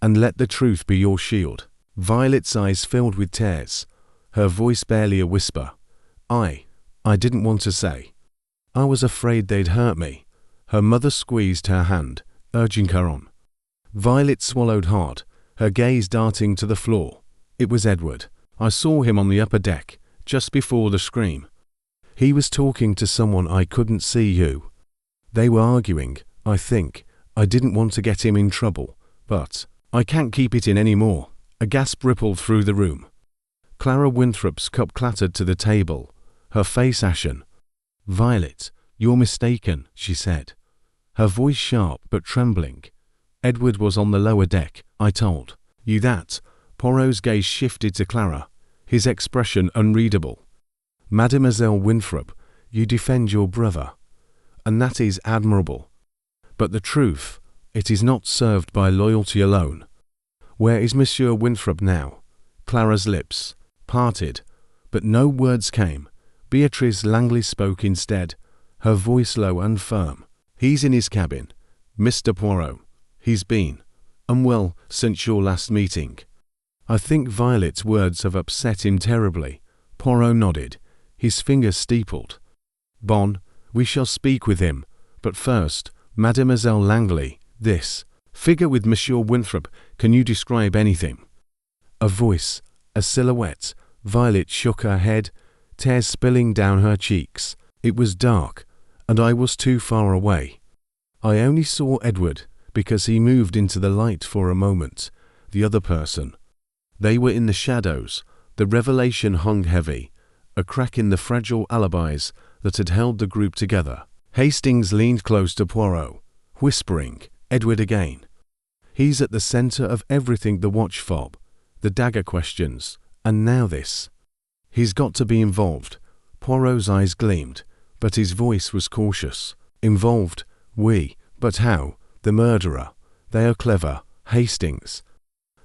and let the truth be your shield." Violet's eyes filled with tears, her voice barely a whisper. I didn't want to say. I was afraid they'd hurt me." Her mother squeezed her hand, urging her on. Violet swallowed hard, her gaze darting to the floor. "It was Edward. I saw him on the upper deck, just before the scream. He was talking to someone I couldn't see who. They were arguing, I think. I didn't want to get him in trouble, but I can't keep it in anymore." A gasp rippled through the room. Clara Winthrop's cup clattered to the table, her face ashen. "Violet, you're mistaken," she said, her voice sharp but trembling. "Edward was on the lower deck. I told you that." Poirot's gaze shifted to Clara, his expression unreadable. "Mademoiselle Winthrop, you defend your brother, and that is admirable. But the truth, it is not served by loyalty alone. Where is Monsieur Winthrop now?" Clara's lips parted, but no words came. Beatrice Langley spoke instead, her voice low and firm. "He's in his cabin, Mr. Poirot. He's been unwell since your last meeting." "I think Violet's words have upset him terribly." Poirot nodded, his fingers steepled. "Bon, we shall speak with him, but first, Mademoiselle Langley, this figure with Monsieur Winthrop, can you describe anything?" A voice, a silhouette. Violet shook her head, tears spilling down her cheeks. "It was dark, and I was too far away. I only saw Edward because he moved into the light for a moment. The other person. They were in the shadows." The revelation hung heavy, a crack in the fragile alibis that had held the group together. Hastings leaned close to Poirot, whispering, "Edward again. He's at the center of everything, the watch fob, the dagger questions, and now this. He's got to be involved." Poirot's eyes gleamed, but his voice was cautious. "Involved? Oui, but how? The murderer. They are clever, Hastings.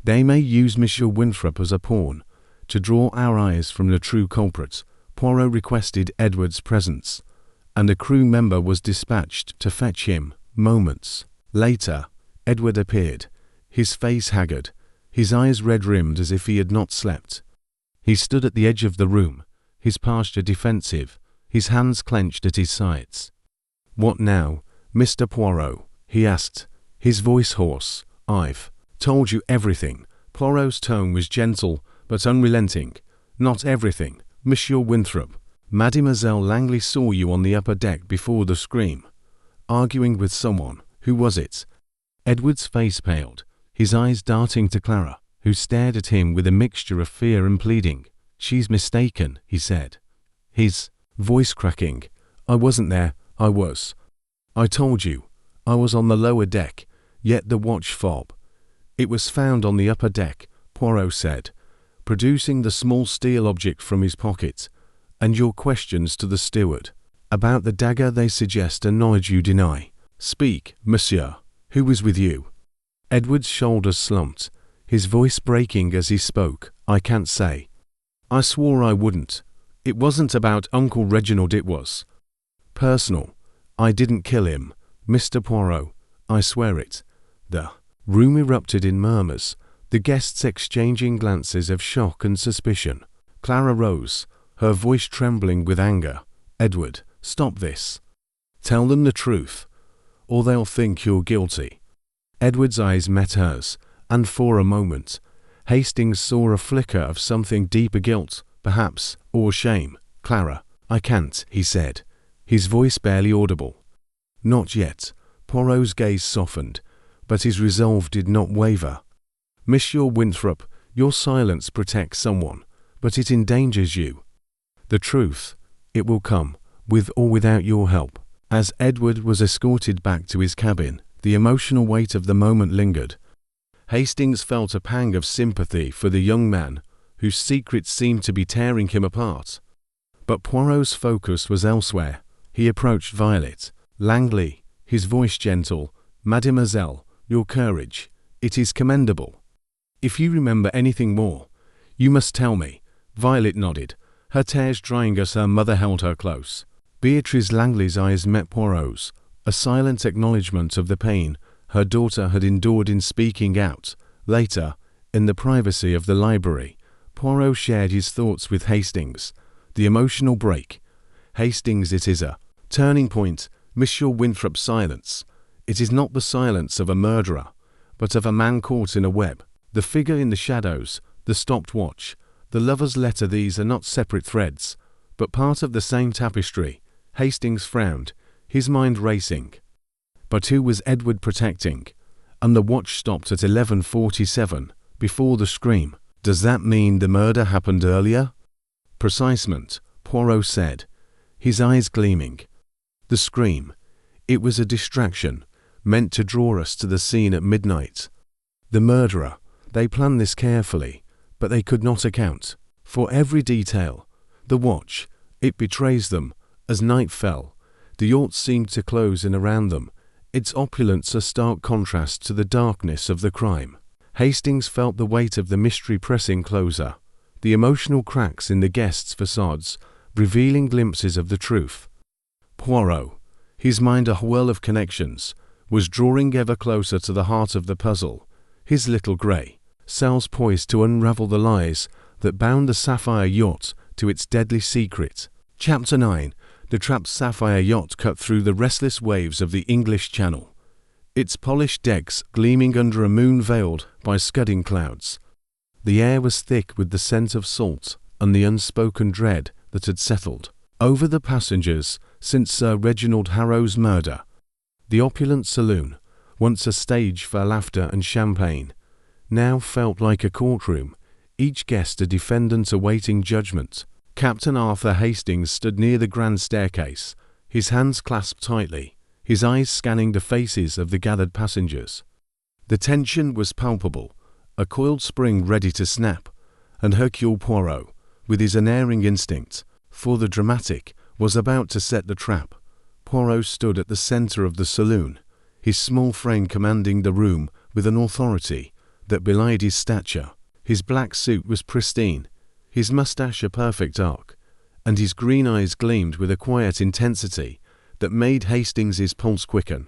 They may use Monsieur Winthrop as a pawn to draw our eyes from the true culprit." Poirot requested Edward's presence, and a crew member was dispatched to fetch him. Moments later, Edward appeared, his face haggard, his eyes red-rimmed as if he had not slept. He stood at the edge of the room, his posture defensive, his hands clenched at his sides. "What now, Mr. Poirot?" he asked, his voice hoarse. "I've told you everything." Poirot's tone was gentle but unrelenting. "Not everything, Monsieur Winthrop. Mademoiselle Langley saw you on the upper deck before the scream, arguing with someone. Who was it?" Edward's face paled, his eyes darting to Clara, who stared at him with a mixture of fear and pleading. "She's mistaken," he said, his voice cracking. "I wasn't there. I told you, I was on the lower deck, yet the watch fob. It was found on the upper deck," Poirot said, producing the small steel object from his pocket. "And your questions to the steward about the dagger they suggest a knowledge you deny. Speak, monsieur. Who was with you?" Edward's shoulders slumped, his voice breaking as he spoke. "I can't say. I swore I wouldn't. It wasn't about Uncle Reginald, it was personal. I didn't kill him, Mr. Poirot. I swear it." The room erupted in murmurs, the guests exchanging glances of shock and suspicion. Clara rose, her voice trembling with anger. "Edward, stop this. Tell them the truth, or they'll think you're guilty." Edward's eyes met hers, and for a moment, Hastings saw a flicker of something deeper, guilt, perhaps, or shame. "Clara, I can't," he said, his voice barely audible. "Not yet." Poirot's gaze softened, but his resolve did not waver. "Monsieur Winthrop, your silence protects someone, but it endangers you. The truth, it will come, with or without your help." As Edward was escorted back to his cabin, the emotional weight of the moment lingered. Hastings felt a pang of sympathy for the young man, whose secrets seemed to be tearing him apart. But Poirot's focus was elsewhere. He approached Violet. "Langley," his voice gentle, "Mademoiselle, your courage, it is commendable. If you remember anything more, you must tell me." Violet nodded, her tears drying as her mother held her close. Beatrice Langley's eyes met Poirot's, a silent acknowledgement of the pain her daughter had endured in speaking out. Later, in the privacy of the library, Poirot shared his thoughts with Hastings. The emotional break. "Hastings, it is a turning point, Monsieur Winthrop's silence. It is not the silence of a murderer, but of a man caught in a web. The figure in the shadows, the stopped watch, the lover's letter, these are not separate threads, but part of the same tapestry." Hastings frowned, his mind racing. But who was Edward protecting? And the watch stopped at 11:47, before the scream. Does that mean the murder happened earlier? "Precisement," Poirot said, his eyes gleaming. "The scream. It was a distraction, meant to draw us to the scene at midnight. The murderer. They planned this carefully, but they could not account for every detail. The watch. It betrays them. As night fell, the yacht seemed to close in around them, its opulence a stark contrast to the darkness of the crime. Hastings felt the weight of the mystery pressing closer, the emotional cracks in the guests' facades revealing glimpses of the truth. Poirot, his mind a whirl of connections, was drawing ever closer to the heart of the puzzle, his little grey cells poised to unravel the lies that bound the sapphire yacht to its deadly secret. Chapter 9. The trapped sapphire yacht cut through the restless waves of the English Channel, its polished decks gleaming under a moon veiled by scudding clouds. The air was thick with the scent of salt and the unspoken dread that had settled over the passengers since Sir Reginald Harrow's murder. The opulent saloon, once a stage for laughter and champagne, now felt like a courtroom, each guest a defendant awaiting judgment. Captain Arthur Hastings stood near the grand staircase, his hands clasped tightly, his eyes scanning the faces of the gathered passengers. The tension was palpable, a coiled spring ready to snap, and Hercule Poirot, with his unerring instinct for the dramatic, was about to set the trap. Poirot stood at the centre of the saloon, his small frame commanding the room with an authority that belied his stature. His black suit was pristine, his moustache a perfect arc, and his green eyes gleamed with a quiet intensity that made Hastings's pulse quicken.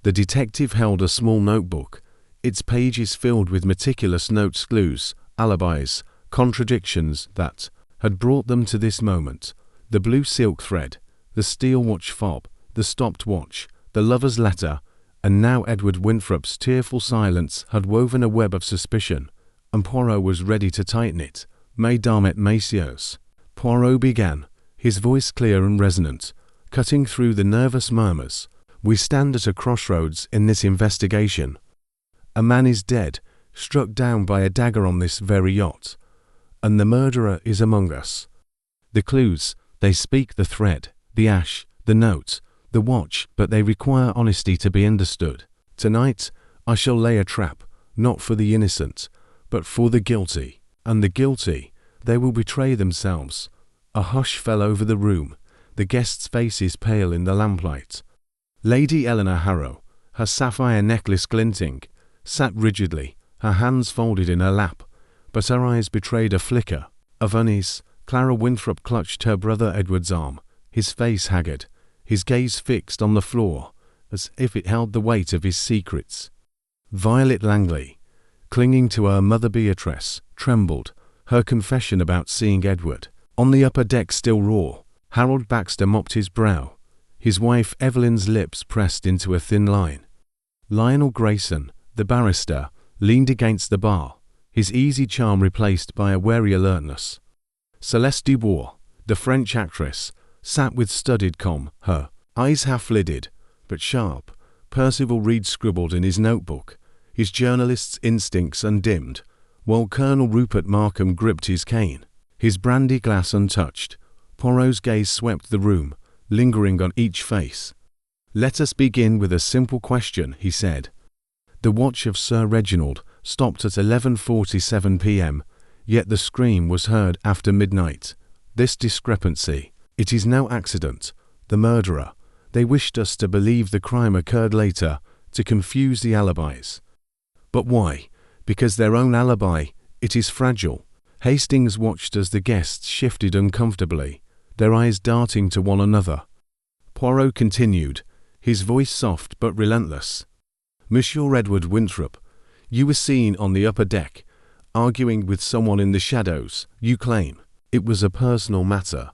The detective held a small notebook, its pages filled with meticulous notes, clues, alibis, contradictions that had brought them to this moment. The blue silk thread, the steel watch fob, the stopped watch, the lover's letter, and now Edward Winthrop's tearful silence had woven a web of suspicion, and Poirot was ready to tighten it. Mesdames et messieurs, Poirot began, his voice clear and resonant, cutting through the nervous murmurs. We stand at a crossroads in this investigation. A man is dead, struck down by a dagger on this very yacht, and the murderer is among us. The clues, they speak the thread, the ash, the note, the watch, but they require honesty to be understood. Tonight, I shall lay a trap, not for the innocent, but for the guilty. And the guilty, they will betray themselves. A hush fell over the room, the guests' faces pale in the lamplight. Lady Eleanor Harrow, her sapphire necklace glinting, sat rigidly, her hands folded in her lap, but her eyes betrayed a flicker of unease. Clara Winthrop clutched her brother Edward's arm, his face haggard, his gaze fixed on the floor, as if it held the weight of his secrets. Violet Langley, clinging to her mother Beatrice, trembled, her confession about seeing Edward on the upper deck still raw. Harold Baxter mopped his brow, his wife Evelyn's lips pressed into a thin line. Lionel Grayson, the barrister, leaned against the bar, his easy charm replaced by a wary alertness. Celeste Dubois, the French actress, sat with studied calm, her eyes half-lidded, but sharp. Percival Reed scribbled in his notebook, his journalist's instincts undimmed, while Colonel Rupert Markham gripped his cane, his brandy glass untouched. Poirot's gaze swept the room, lingering on each face. "Let us begin with a simple question," he said. The watch of Sir Reginald stopped at 11:47 p.m., yet the scream was heard after midnight. This discrepancy, it is no accident. The murderer, they wished us to believe the crime occurred later, to confuse the alibis. But why? Because their own alibi, it is fragile. Hastings watched as the guests shifted uncomfortably, their eyes darting to one another. Poirot continued, his voice soft but relentless. "Monsieur Edward Winthrop, you were seen on the upper deck, arguing with someone in the shadows. You claim it was a personal matter,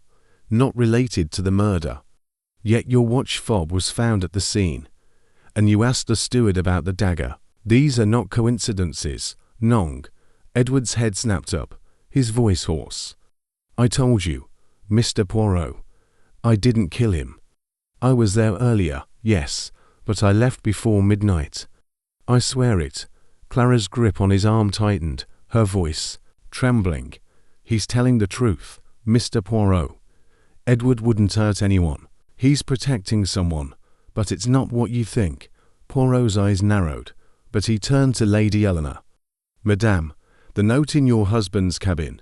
not related to the murder. Yet your watch fob was found at the scene, and you asked the steward about the dagger. These are not coincidences, Nong." Edward's head snapped up, his voice hoarse. "I told you, Mr. Poirot, I didn't kill him. I was there earlier, yes, but I left before midnight. I swear it." Clara's grip on his arm tightened, her voice trembling. "He's telling the truth, Mr. Poirot. Edward wouldn't hurt anyone. He's protecting someone, but it's not what you think." Poirot's eyes narrowed, but he turned to Lady Eleanor. "Madame, the note in your husband's cabin.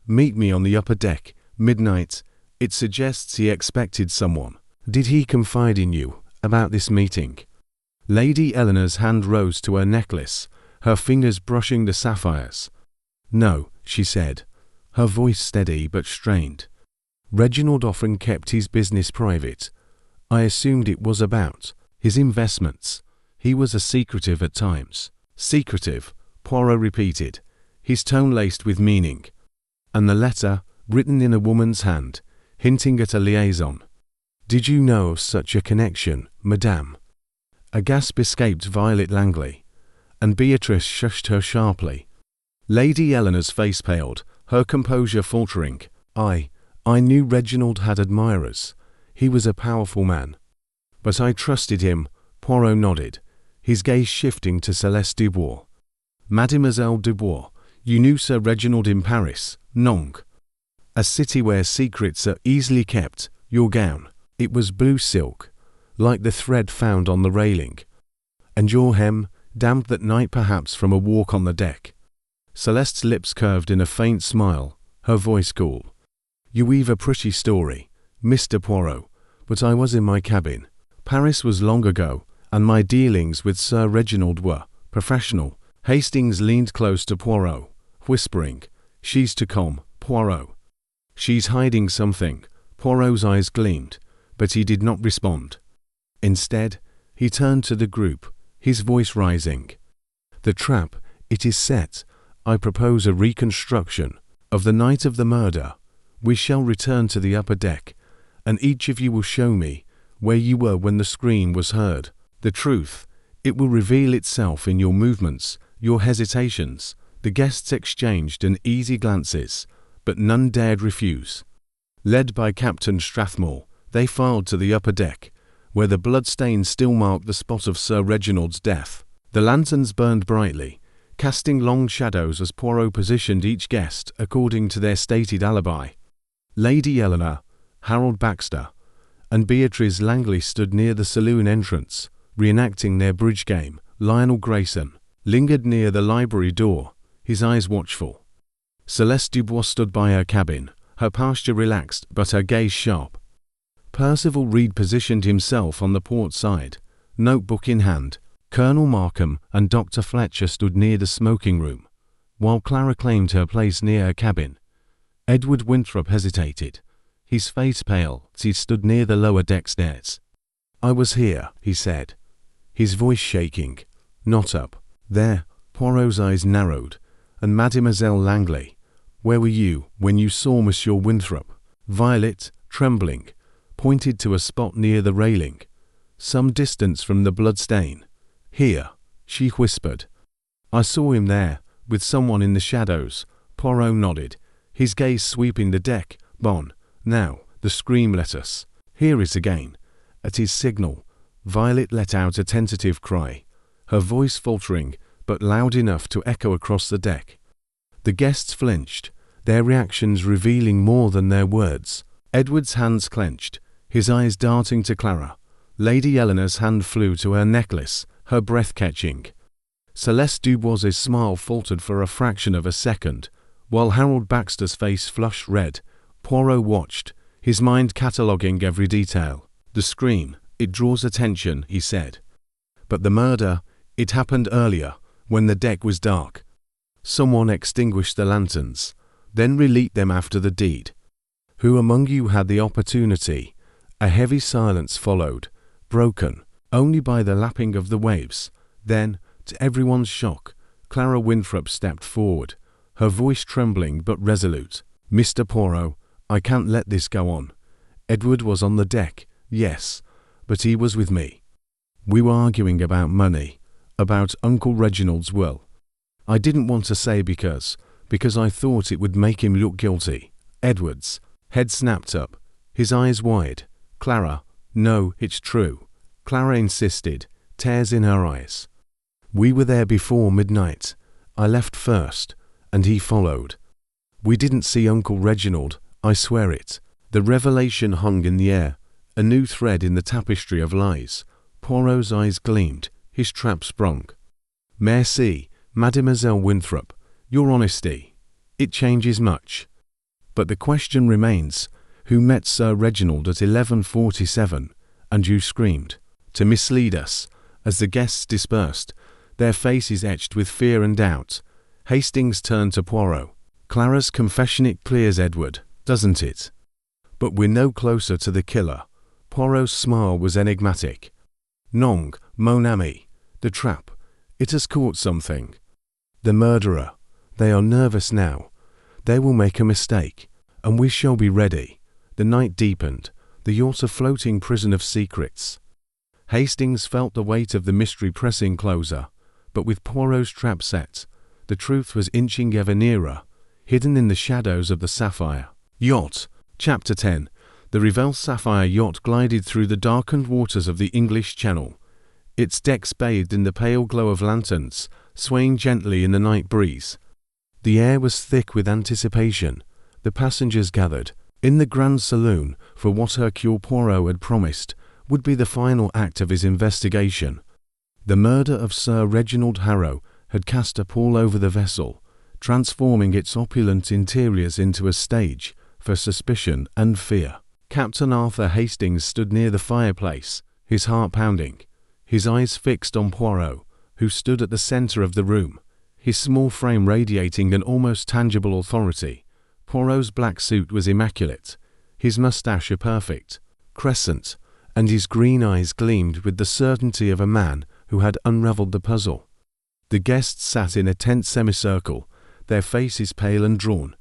Meet me on the upper deck, midnight. It suggests he expected someone. Did he confide in you about this meeting?" Lady Eleanor's hand rose to her necklace, her fingers brushing the sapphires. "No," she said, her voice steady but strained. "Reginald often kept his business private. I assumed it was about his investments. He was secretive at times." "Secretive," Poirot repeated, his tone laced with meaning. "And the letter, written in a woman's hand, hinting at a liaison. Did you know of such a connection, madame?" A gasp escaped Violet Langley, and Beatrice shushed her sharply. Lady Eleanor's face paled, her composure faltering. I knew Reginald had admirers. He was a powerful man. But I trusted him." Poirot nodded, his gaze shifting to Celeste Dubois. "Mademoiselle Dubois, you knew Sir Reginald in Paris, Nong?" A city where secrets are easily kept. Your gown. It was blue silk, like the thread found on the railing. And your hem, damp that night perhaps from a walk on the deck. Celeste's lips curved in a faint smile, her voice cool. You weave a pretty story, Mr. Poirot, but I was in my cabin. Paris was long ago, and my dealings with Sir Reginald were professional. Hastings leaned close to Poirot, whispering, She's to come, Poirot. She's hiding something. Poirot's eyes gleamed, but he did not respond. Instead, he turned to the group, his voice rising. The trap, it is set. I propose a reconstruction of the night of the murder. We shall return to the upper deck, and each of you will show me where you were when the scream was heard. The truth, it will reveal itself in your movements, your hesitations. The guests exchanged uneasy glances, but none dared refuse. Led by Captain Strathmore, they filed to the upper deck, where the bloodstains still marked the spot of Sir Reginald's death. The lanterns burned brightly, casting long shadows as Poirot positioned each guest according to their stated alibi. Lady Eleanor, Harold Baxter, and Beatrice Langley stood near the saloon entrance, reenacting their bridge game. Lionel Grayson lingered near the library door, his eyes watchful. Celeste Dubois stood by her cabin, her posture relaxed but her gaze sharp. Percival Reed positioned himself on the port side, notebook in hand. Colonel Markham and Dr. Fletcher stood near the smoking room, while Clara claimed her place near her cabin. Edward Winthrop hesitated, his face pale as he stood near the lower deck stairs. I was here, he said, his voice shaking. Not up there. Poirot's eyes narrowed. And Mademoiselle Langley, where were you when you saw Monsieur Winthrop? Violet, trembling, pointed to a spot near the railing, some distance from the bloodstain. Here, she whispered. I saw him there, with someone in the shadows. Poirot nodded, his gaze sweeping the deck. Bon, now, the scream let us hear it again. At his signal, Violet let out a tentative cry, her voice faltering, but loud enough to echo across the deck. The guests flinched, their reactions revealing more than their words. Edward's hands clenched, his eyes darting to Clara. Lady Eleanor's hand flew to her necklace, her breath catching. Celeste Dubois's smile faltered for a fraction of a second, while Harold Baxter's face flushed red. Poirot watched, his mind cataloguing every detail. The scream, it draws attention, he said. But the murder, it happened earlier, when the deck was dark. Someone extinguished the lanterns, then relit them after the deed. Who among you had the opportunity? A heavy silence followed, broken only by the lapping of the waves. Then, to everyone's shock, Clara Winthrop stepped forward, her voice trembling but resolute. Mr. Poirot, I can't let this go on. Edward was on the deck, yes, but he was with me. We were arguing about money, about Uncle Reginald's will. I didn't want to say because I thought it would make him look guilty. Edward's head snapped up, his eyes wide. Clara, no, it's true. Clara insisted, tears in her eyes. We were there before midnight. I left first, and he followed. We didn't see Uncle Reginald, I swear it. The revelation hung in the air, a new thread in the tapestry of lies. Poirot's eyes gleamed, his trap sprung. Merci, Mademoiselle Winthrop, your honesty. It changes much. But the question remains, who met Sir Reginald at 11:47, and you screamed? To mislead us, as the guests dispersed, their faces etched with fear and doubt, Hastings turned to Poirot. Clara's confession, it clears Edward, doesn't it? But we're no closer to the killer. Poirot's smile was enigmatic. Non, mon ami, the trap, it has caught something. The murderer, they are nervous now. They will make a mistake, and we shall be ready. The night deepened, the yacht a floating prison of secrets. Hastings felt the weight of the mystery pressing closer, but with Poirot's trap set, the truth was inching ever nearer, hidden in the shadows of the Sapphire. Yacht. Chapter 10. The Revel Sapphire yacht glided through the darkened waters of the English Channel, its decks bathed in the pale glow of lanterns, swaying gently in the night breeze. The air was thick with anticipation, the passengers gathered in the grand saloon for what Hercule Poirot had promised would be the final act of his investigation. The murder of Sir Reginald Harrow had cast a pall over the vessel, transforming its opulent interiors into a stage for suspicion and fear. Captain Arthur Hastings stood near the fireplace, his heart pounding, his eyes fixed on Poirot, who stood at the centre of the room, his small frame radiating an almost tangible authority. Poirot's black suit was immaculate, his moustache a perfect crescent, and his green eyes gleamed with the certainty of a man who had unravelled the puzzle. The guests sat in a tense semicircle, their faces pale and drawn,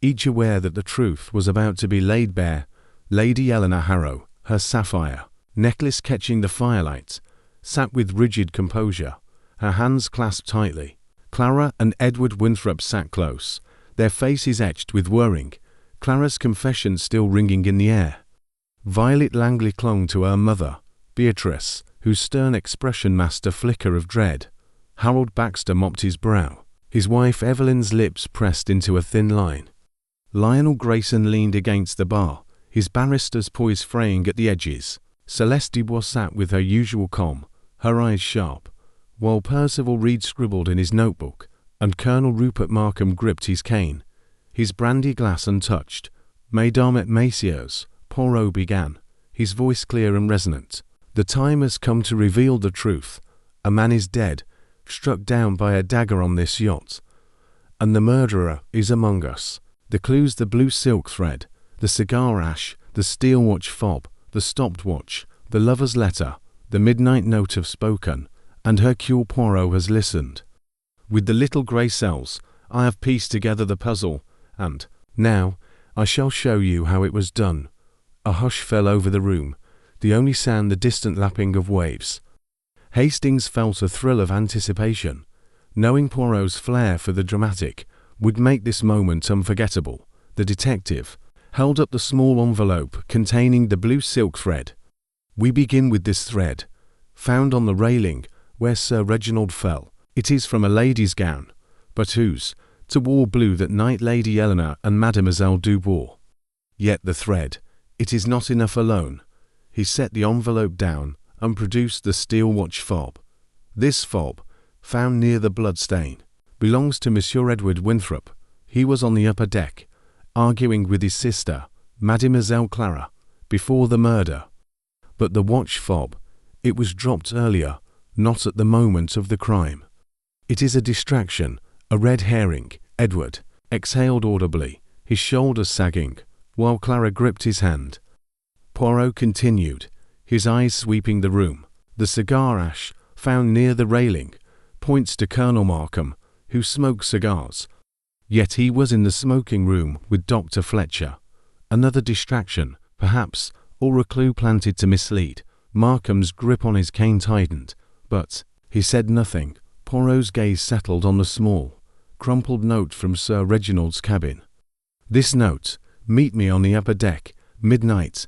each aware that the truth was about to be laid bare. Lady Eleanor Harrow, her sapphire necklace catching the firelight, sat with rigid composure, her hands clasped tightly. Clara and Edward Winthrop sat close, their faces etched with worrying, Clara's confession still ringing in the air. Violet Langley clung to her mother, Beatrice, whose stern expression masked a flicker of dread. Harold Baxter mopped his brow, his wife Evelyn's lips pressed into a thin line. Lionel Grayson leaned against the bar, his barrister's poise fraying at the edges. Celeste Dubois sat with her usual calm, her eyes sharp, while Percival Reed scribbled in his notebook, and Colonel Rupert Markham gripped his cane, his brandy glass untouched. Mesdames et messieurs, Poirot began, his voice clear and resonant. The time has come to reveal the truth. A man is dead, struck down by a dagger on this yacht. And the murderer is among us. The clues: the blue silk thread, the cigar ash, the steel watch fob, the stopped watch, the lover's letter, the midnight note of spoken, and Hercule Poirot has listened. With the little grey cells, I have pieced together the puzzle, and, now, I shall show you how it was done. A hush fell over the room, the only sound the distant lapping of waves. Hastings felt a thrill of anticipation, knowing Poirot's flair for the dramatic would make this moment unforgettable. The detective held up the small envelope containing the blue silk thread. We begin with this thread, found on the railing where Sir Reginald fell. It is from a lady's gown, but whose? To wore blue that night Lady Eleanor and Mademoiselle Dubois. Yet the thread, it is not enough alone. He set the envelope down and produced the steel watch fob. This fob, found near the bloodstain, belongs to Monsieur Edward Winthrop. He was on the upper deck, arguing with his sister, Mademoiselle Clara, before the murder. But the watch fob, it was dropped earlier, not at the moment of the crime. It is a distraction, a red herring. Edward exhaled audibly, his shoulders sagging, while Clara gripped his hand. Poirot continued, his eyes sweeping the room. The cigar ash, found near the railing, points to Colonel Markham, who smoked cigars. Yet he was in the smoking room with Dr. Fletcher. Another distraction, perhaps, or a clue planted to mislead. Markham's grip on his cane tightened, but he said nothing. Poirot's gaze settled on the small, crumpled note from Sir Reginald's cabin. This note, meet me on the upper deck, midnight,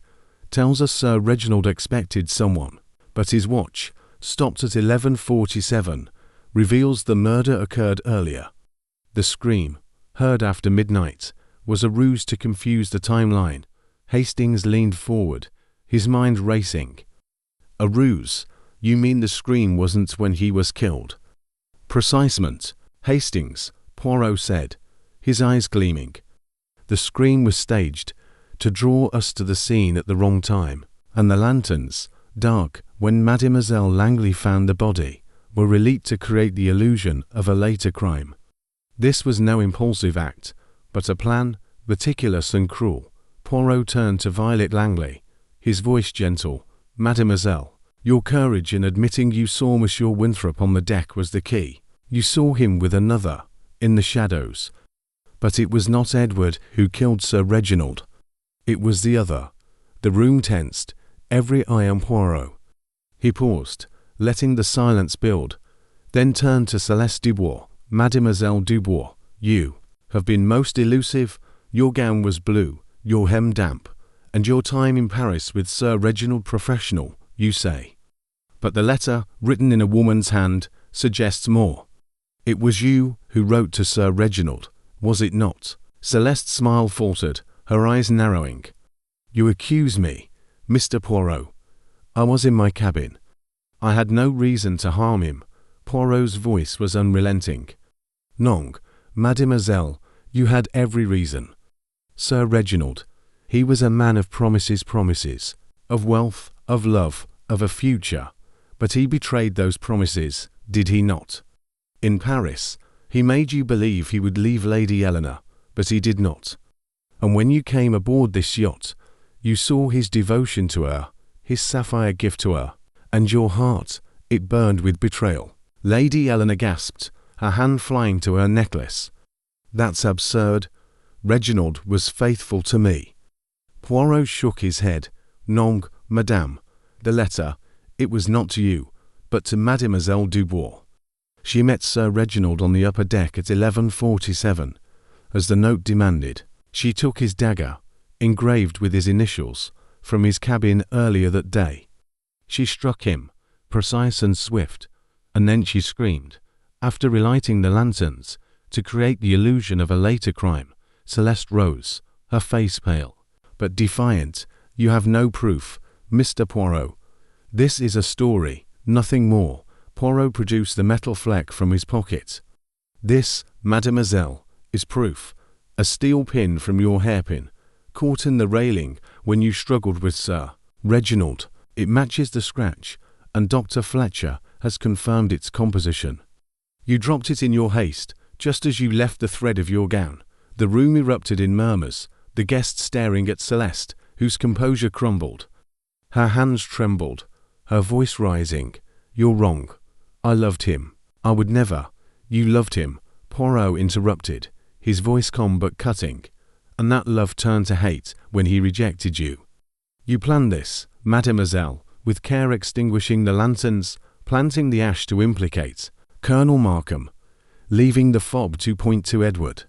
tells us Sir Reginald expected someone, but his watch, stopped at 11:47, reveals the murder occurred earlier. The scream, heard after midnight, was a ruse to confuse the timeline. Hastings leaned forward, his mind racing. A ruse? You mean the scream wasn't when he was killed? Precisement, Hastings, Poirot said, his eyes gleaming. The scream was staged, to draw us to the scene at the wrong time, and the lanterns, dark when Mademoiselle Langley found the body, were relit to create the illusion of a later crime. This was no impulsive act, but a plan, meticulous and cruel. Poirot turned to Violet Langley, his voice gentle. Mademoiselle, your courage in admitting you saw Monsieur Winthrop on the deck was the key. You saw him with another, in the shadows. But it was not Edward who killed Sir Reginald. It was the other. The room tensed, every eye on Poirot. He paused, letting the silence build, then turned to Celeste Dubois. Mademoiselle Dubois, you have been most elusive. Your gown was blue, your hem damp, and your time in Paris with Sir Reginald professional, you say. But the letter, written in a woman's hand, suggests more. It was you who wrote to Sir Reginald, was it not? Celeste's smile faltered, her eyes narrowing. "You accuse me, Mr. Poirot. I was in my cabin. I had no reason to harm him." Poirot's voice was unrelenting. "Non, mademoiselle, you had every reason. Sir Reginald, he was a man of promises, of wealth, of love, of a future, but he betrayed those promises, did he not? In Paris, he made you believe he would leave Lady Eleanor, but he did not. And when you came aboard this yacht, you saw his devotion to her, his sapphire gift to her, and your heart, it burned with betrayal." Lady Eleanor gasped, her hand flying to her necklace. "That's absurd. Reginald was faithful to me." Poirot shook his head. "Non, madame. The letter, it was not to you, but to Mademoiselle Dubois. She met Sir Reginald on the upper deck at 11:47, as the note demanded. She took his dagger, engraved with his initials, from his cabin earlier that day. She struck him, precise and swift, and then she screamed. After relighting the lanterns, to create the illusion of a later crime, Celeste rose, her face pale, but defiant. "You have no proof, Mr. Poirot. This is a story, nothing more." Poirot produced the metal fleck from his pocket. "This, mademoiselle, is proof. A steel pin from your hairpin, caught in the railing when you struggled with Sir Reginald. It matches the scratch, and Dr. Fletcher has confirmed its composition. You dropped it in your haste, just as you left the thread of your gown." The room erupted in murmurs, the guests staring at Celeste, whose composure crumbled. Her hands trembled, her voice rising. "You're wrong. I loved him. I would never." "You loved him," Poirot interrupted, his voice calm but cutting. "And that love turned to hate when he rejected you. You planned this, mademoiselle, with care extinguishing the lanterns, planting the ash to implicate Colonel Markham, leaving the fob to point to Edward.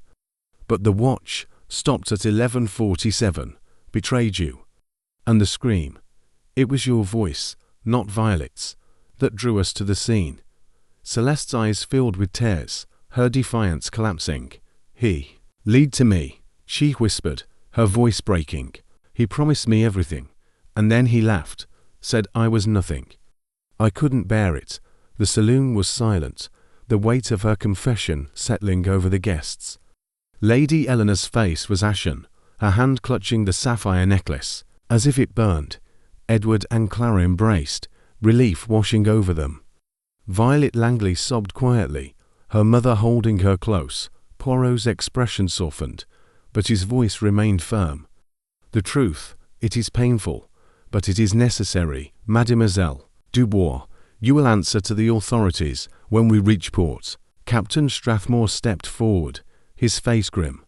But the watch, stopped at 11:47, betrayed you. And the scream, it was your voice, not Violet's, that drew us to the scene." Celeste's eyes filled with tears, her defiance collapsing. "He lied to me," she whispered, her voice breaking. "He promised me everything, and then he laughed, said I was nothing. I couldn't bear it." The saloon was silent, the weight of her confession settling over the guests. Lady Eleanor's face was ashen, her hand clutching the sapphire necklace, as if it burned. Edward and Clara embraced, relief washing over them. Violet Langley sobbed quietly, her mother holding her close. Poirot's expression softened, but his voice remained firm. "The truth, it is painful, but it is necessary, Mademoiselle Dubois. You will answer to the authorities when we reach port." Captain Strathmore stepped forward, his face grim.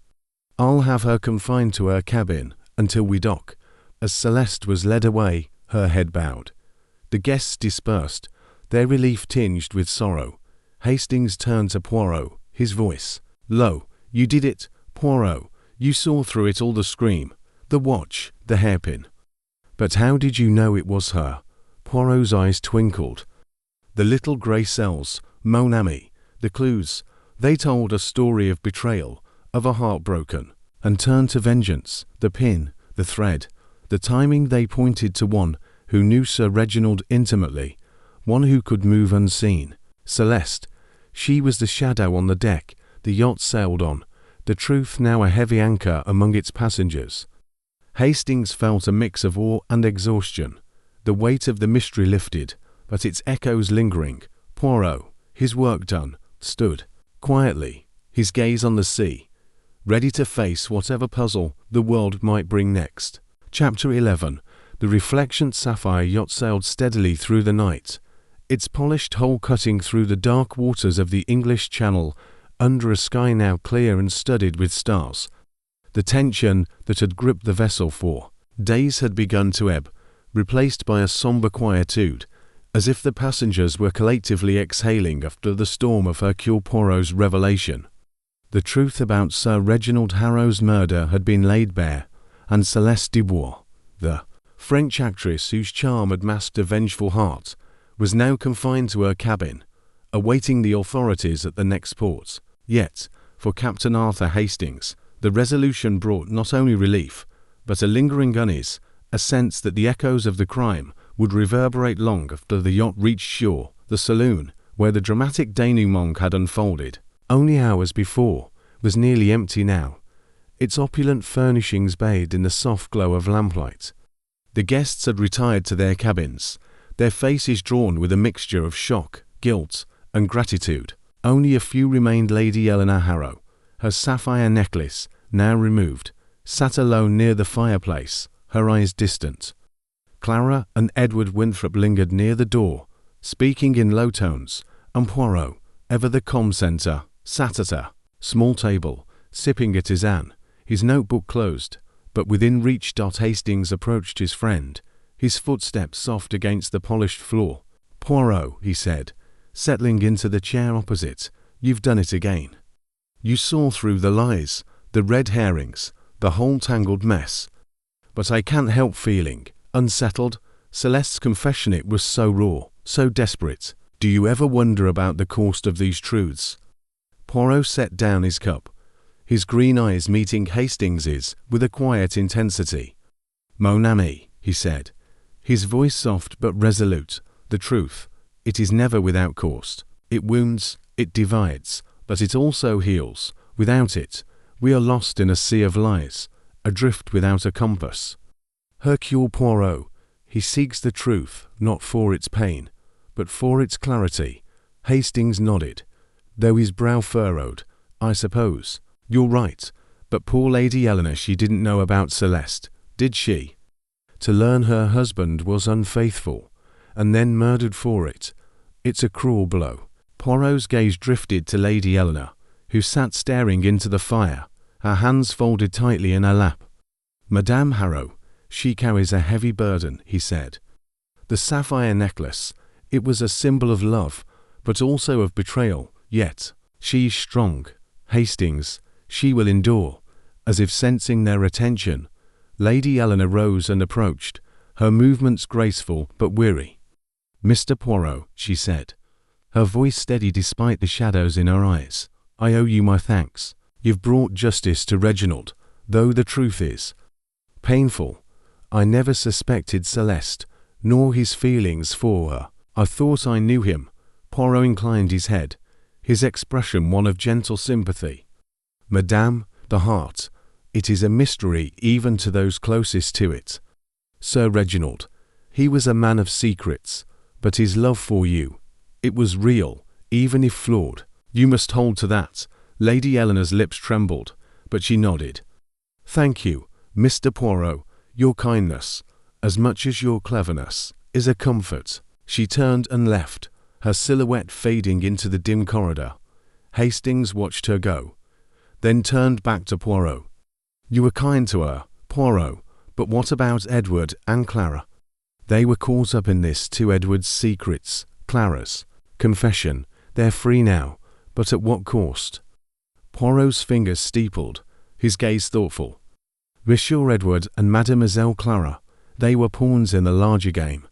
"I'll have her confined to her cabin until we dock." As Celeste was led away, her head bowed. The guests dispersed, their relief tinged with sorrow. Hastings turned to Poirot, his voice low. "You did it, Poirot. You saw through it all, the scream, the watch, the hairpin. But how did you know it was her?" Poirot's eyes twinkled. "The little grey cells, mon ami, the clues, they told a story of betrayal, of a heart broken, and turned to vengeance. The pin, the thread, the timing, they pointed to one who knew Sir Reginald intimately, one who could move unseen. Celeste, she was the shadow on the deck the yacht sailed on, the truth now a heavy anchor among its passengers." Hastings felt a mix of awe and exhaustion. The weight of the mystery lifted, but its echoes lingering. Poirot, his work done, stood quietly, his gaze on the sea, ready to face whatever puzzle the world might bring next. Chapter 11. The reflectant sapphire yacht sailed steadily through the night, its polished hull cutting through the dark waters of the English Channel under a sky now clear and studded with stars. The tension that had gripped the vessel for days had begun to ebb, replaced by a somber quietude, as if the passengers were collectively exhaling after the storm of Hercule Poirot's revelation. The truth about Sir Reginald Harrow's murder had been laid bare, and Celeste Dubois, the French actress whose charm had masked a vengeful heart, was now confined to her cabin, awaiting the authorities at the next port. Yet, for Captain Arthur Hastings, The resolution brought not only relief, but a lingering unease, a sense that the echoes of the crime would reverberate long after the yacht reached shore. The saloon, where the dramatic denouement had unfolded only hours before, was nearly empty now, its opulent furnishings bathed in the soft glow of lamplight. The guests had retired to their cabins, their faces drawn with a mixture of shock, guilt, and gratitude. Only a few remained. Lady Eleanor Harrow, her sapphire necklace now removed, sat alone near the fireplace, her eyes distant. Clara and Edward Winthrop lingered near the door, speaking in low tones, and Poirot, ever the calm centre, sat at a small table, sipping a tisane, his notebook closed, but within reach. Hastings approached his friend, his footsteps soft against the polished floor. "Poirot," he said, settling into the chair opposite, "you've done it again. You saw through the lies, the red herrings, the whole tangled mess. But I can't help feeling unsettled. Celeste's confession, it was so raw, so desperate. Do you ever wonder about the cost of these truths?" Poirot set down his cup, his green eyes meeting Hastings's with a quiet intensity. "Mon ami," he said, his voice soft but resolute, "the truth, it is never without cost. It wounds, it divides, but it also heals. Without it, we are lost in a sea of lies, adrift without a compass. Hercule Poirot, he seeks the truth, not for its pain, but for its clarity." Hastings nodded, though his brow furrowed. "I suppose you're right, but poor Lady Eleanor, she didn't know about Celeste, did she? To learn her husband was unfaithful, and then murdered for it. It's a cruel blow." Poirot's gaze drifted to Lady Eleanor, who sat staring into the fire, her hands folded tightly in her lap. "Madame Harrow, she carries a heavy burden," he said. "The sapphire necklace, it was a symbol of love, but also of betrayal, yet she's strong. Hastings, she will endure." As if sensing their attention, Lady Eleanor rose and approached, her movements graceful but weary. "Mr. Poirot," she said, her voice steady despite the shadows in her eyes, "I owe you my thanks. You've brought justice to Reginald, though the truth is painful. I never suspected Celeste, nor his feelings for her. I thought I knew him." Poirot inclined his head, his expression one of gentle sympathy. "Madame, the heart, it is a mystery even to those closest to it. Sir Reginald, he was a man of secrets, but his love for you, it was real, even if flawed. You must hold to that." Lady Eleanor's lips trembled, but she nodded. "Thank you, Mr. Poirot. Your kindness, as much as your cleverness, is a comfort." She turned and left, her silhouette fading into the dim corridor. Hastings watched her go, then turned back to Poirot. "You were kind to her, Poirot, but what about Edward and Clara?" "They were caught up in this too. Edward's secrets, Clara's confession, they're free now, but at what cost?" Poirot's fingers steepled, his gaze thoughtful. Monsieur Edward and Mademoiselle Clara, they were pawns in the larger game.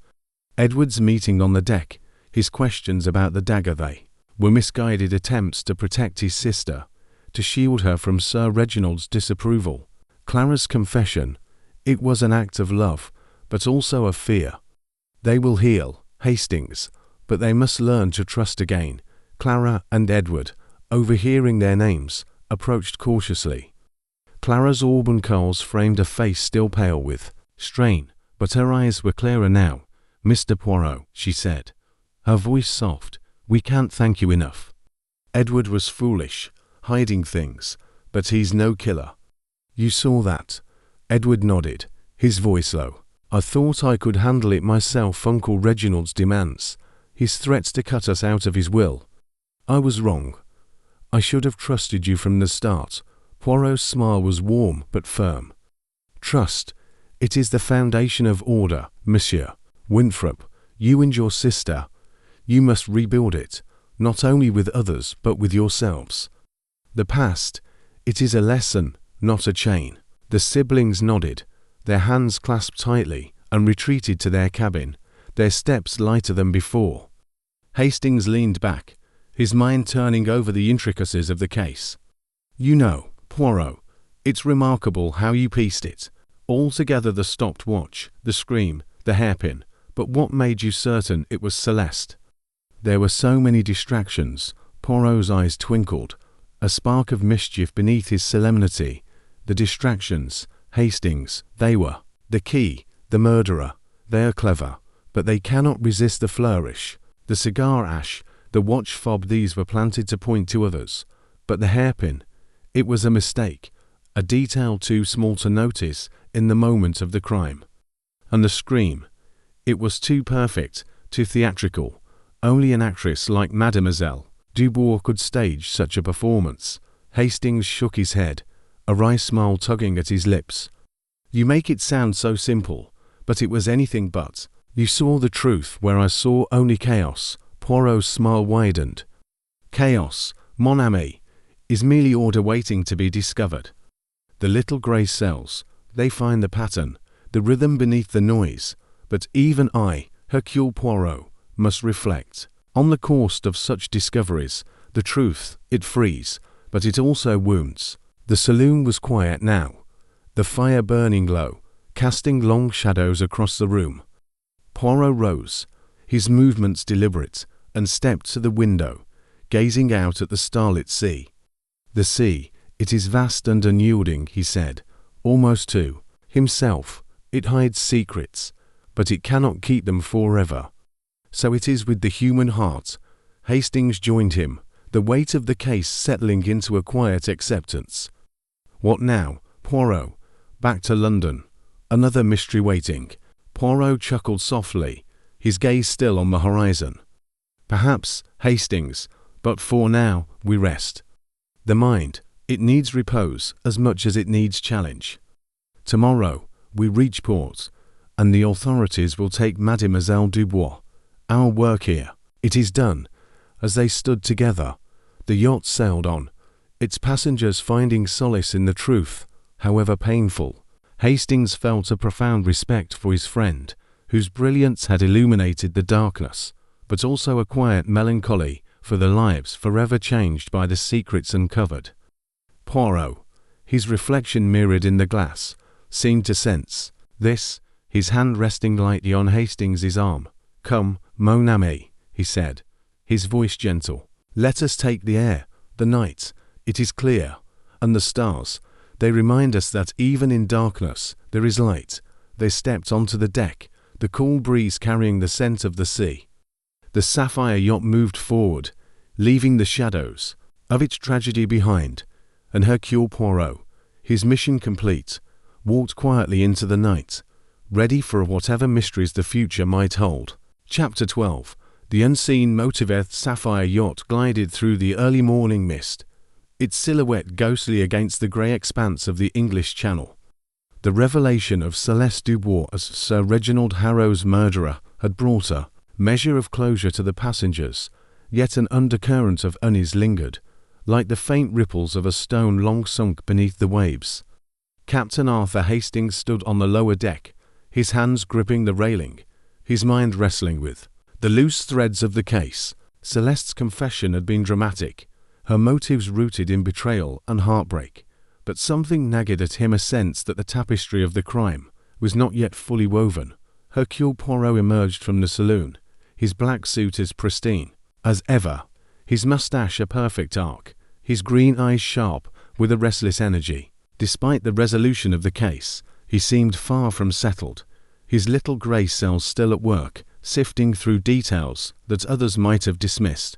Edward's meeting on the deck, his questions about the dagger, they were misguided attempts to protect his sister, to shield her from Sir Reginald's disapproval. Clara's confession, it was an act of love, but also of fear. They will heal, Hastings, but they must learn to trust again. Clara and Edward, overhearing their names, approached cautiously. Clara's auburn curls framed a face still pale with strain, but her eyes were clearer now. "Mr. Poirot," she said, her voice soft, "we can't thank you enough. Edward was foolish, hiding things, but he's no killer. You saw that?" Edward nodded, his voice low. "I thought I could handle it myself. Uncle Reginald's demands, his threats to cut us out of his will. I was wrong. I should have trusted you from the start." Poirot's smile was warm but firm. "Trust, it is the foundation of order, Monsieur Winthrop. You and your sister, you must rebuild it, not only with others but with yourselves. The past, it is a lesson, not a chain." The siblings nodded, their hands clasped tightly, and retreated to their cabin, their steps lighter than before. Hastings leaned back, his mind turning over the intricacies of the case. "You know, Poirot, It's remarkable how you pieced it. Altogether, the stopped watch, the scream, the hairpin, but what made you certain it was Celeste? There were so many distractions. Poirot's eyes twinkled, a spark of mischief beneath his solemnity. The distractions, Hastings, they were. The key, the murderer. They are clever, but they cannot resist the flourish. The cigar ash, the watch fob, these were planted to point to others. But the hairpin, it was a mistake, a detail too small to notice in the moment of the crime. And the scream, it was too perfect, too theatrical. Only an actress like Mademoiselle Dubois could stage such a performance. Hastings shook his head, a wry smile tugging at his lips. You make it sound so simple, but it was anything but. You saw the truth where I saw only chaos. Poirot's smile widened. Chaos, mon ami, is merely order waiting to be discovered. The little grey cells, they find the pattern, the rhythm beneath the noise. But even I, Hercule Poirot, must reflect on the cost of such discoveries. The truth, it frees, but it also wounds. The saloon was quiet now, the fire burning low, casting long shadows across the room. Poirot rose, his movements deliberate, and stepped to the window, gazing out at the starlit sea. The sea, it is vast and unyielding, he said, almost to himself. It hides secrets, but it cannot keep them forever. So it is with the human heart. Hastings joined him, the weight of the case settling into a quiet acceptance. What now, Poirot? Back to London. Another mystery waiting. Poirot chuckled softly, his gaze still on the horizon. Perhaps, Hastings, but for now, we rest. The mind, it needs repose as much as it needs challenge. Tomorrow, we reach port, and the authorities will take Mademoiselle Dubois. Our work here, it is done. As they stood together, the yacht sailed on, its passengers finding solace in the truth, however painful. Hastings felt a profound respect for his friend, whose brilliance had illuminated the darkness, but also a quiet melancholy for the lives forever changed by the secrets uncovered. Poirot, his reflection mirrored in the glass, seemed to sense this, his hand resting lightly on Hastings's arm. Come, mon ami, he said, his voice gentle. Let us take the air. The night, it is clear, and the stars, they remind us that even in darkness there is light. They stepped onto the deck, the cool breeze carrying the scent of the sea. The sapphire yacht moved forward, leaving the shadows of its tragedy behind, and Hercule Poirot, his mission complete, walked quietly into the night, ready for whatever mysteries the future might hold. Chapter 12. The unseen motive-earth sapphire yacht glided through the early morning mist, its silhouette ghostly against the grey expanse of the English Channel. The revelation of Celeste Dubois as Sir Reginald Harrow's murderer had brought a measure of closure to the passengers, yet an undercurrent of unease lingered, like the faint ripples of a stone long sunk beneath the waves. Captain Arthur Hastings stood on the lower deck, his hands gripping the railing, his mind wrestling with the loose threads of the case. Celeste's confession had been dramatic, her motives rooted in betrayal and heartbreak, but something nagged at him, a sense that the tapestry of the crime was not yet fully woven. Hercule Poirot emerged from the saloon, his black suit as pristine as ever, his moustache a perfect arc, his green eyes sharp with a restless energy. Despite the resolution of the case, he seemed far from settled, his little grey cells still at work, sifting through details that others might have dismissed.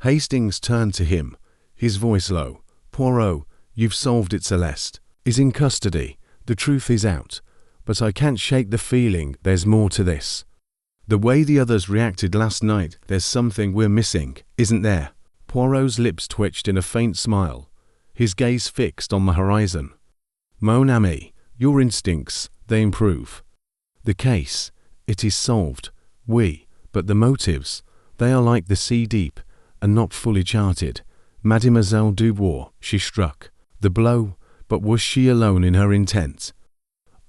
Hastings turned to him, his voice low. Poirot, you've solved it. Celeste is in custody, the truth is out, but I can't shake the feeling there's more to this. The way the others reacted last night, there's something we're missing, isn't there? Poirot's lips twitched in a faint smile, his gaze fixed on the horizon. Mon ami, your instincts, they improve. The case, it is solved. But the motives, they are like the sea deep, and not fully charted. Mademoiselle Dubois, she struck the blow, but was she alone in her intent?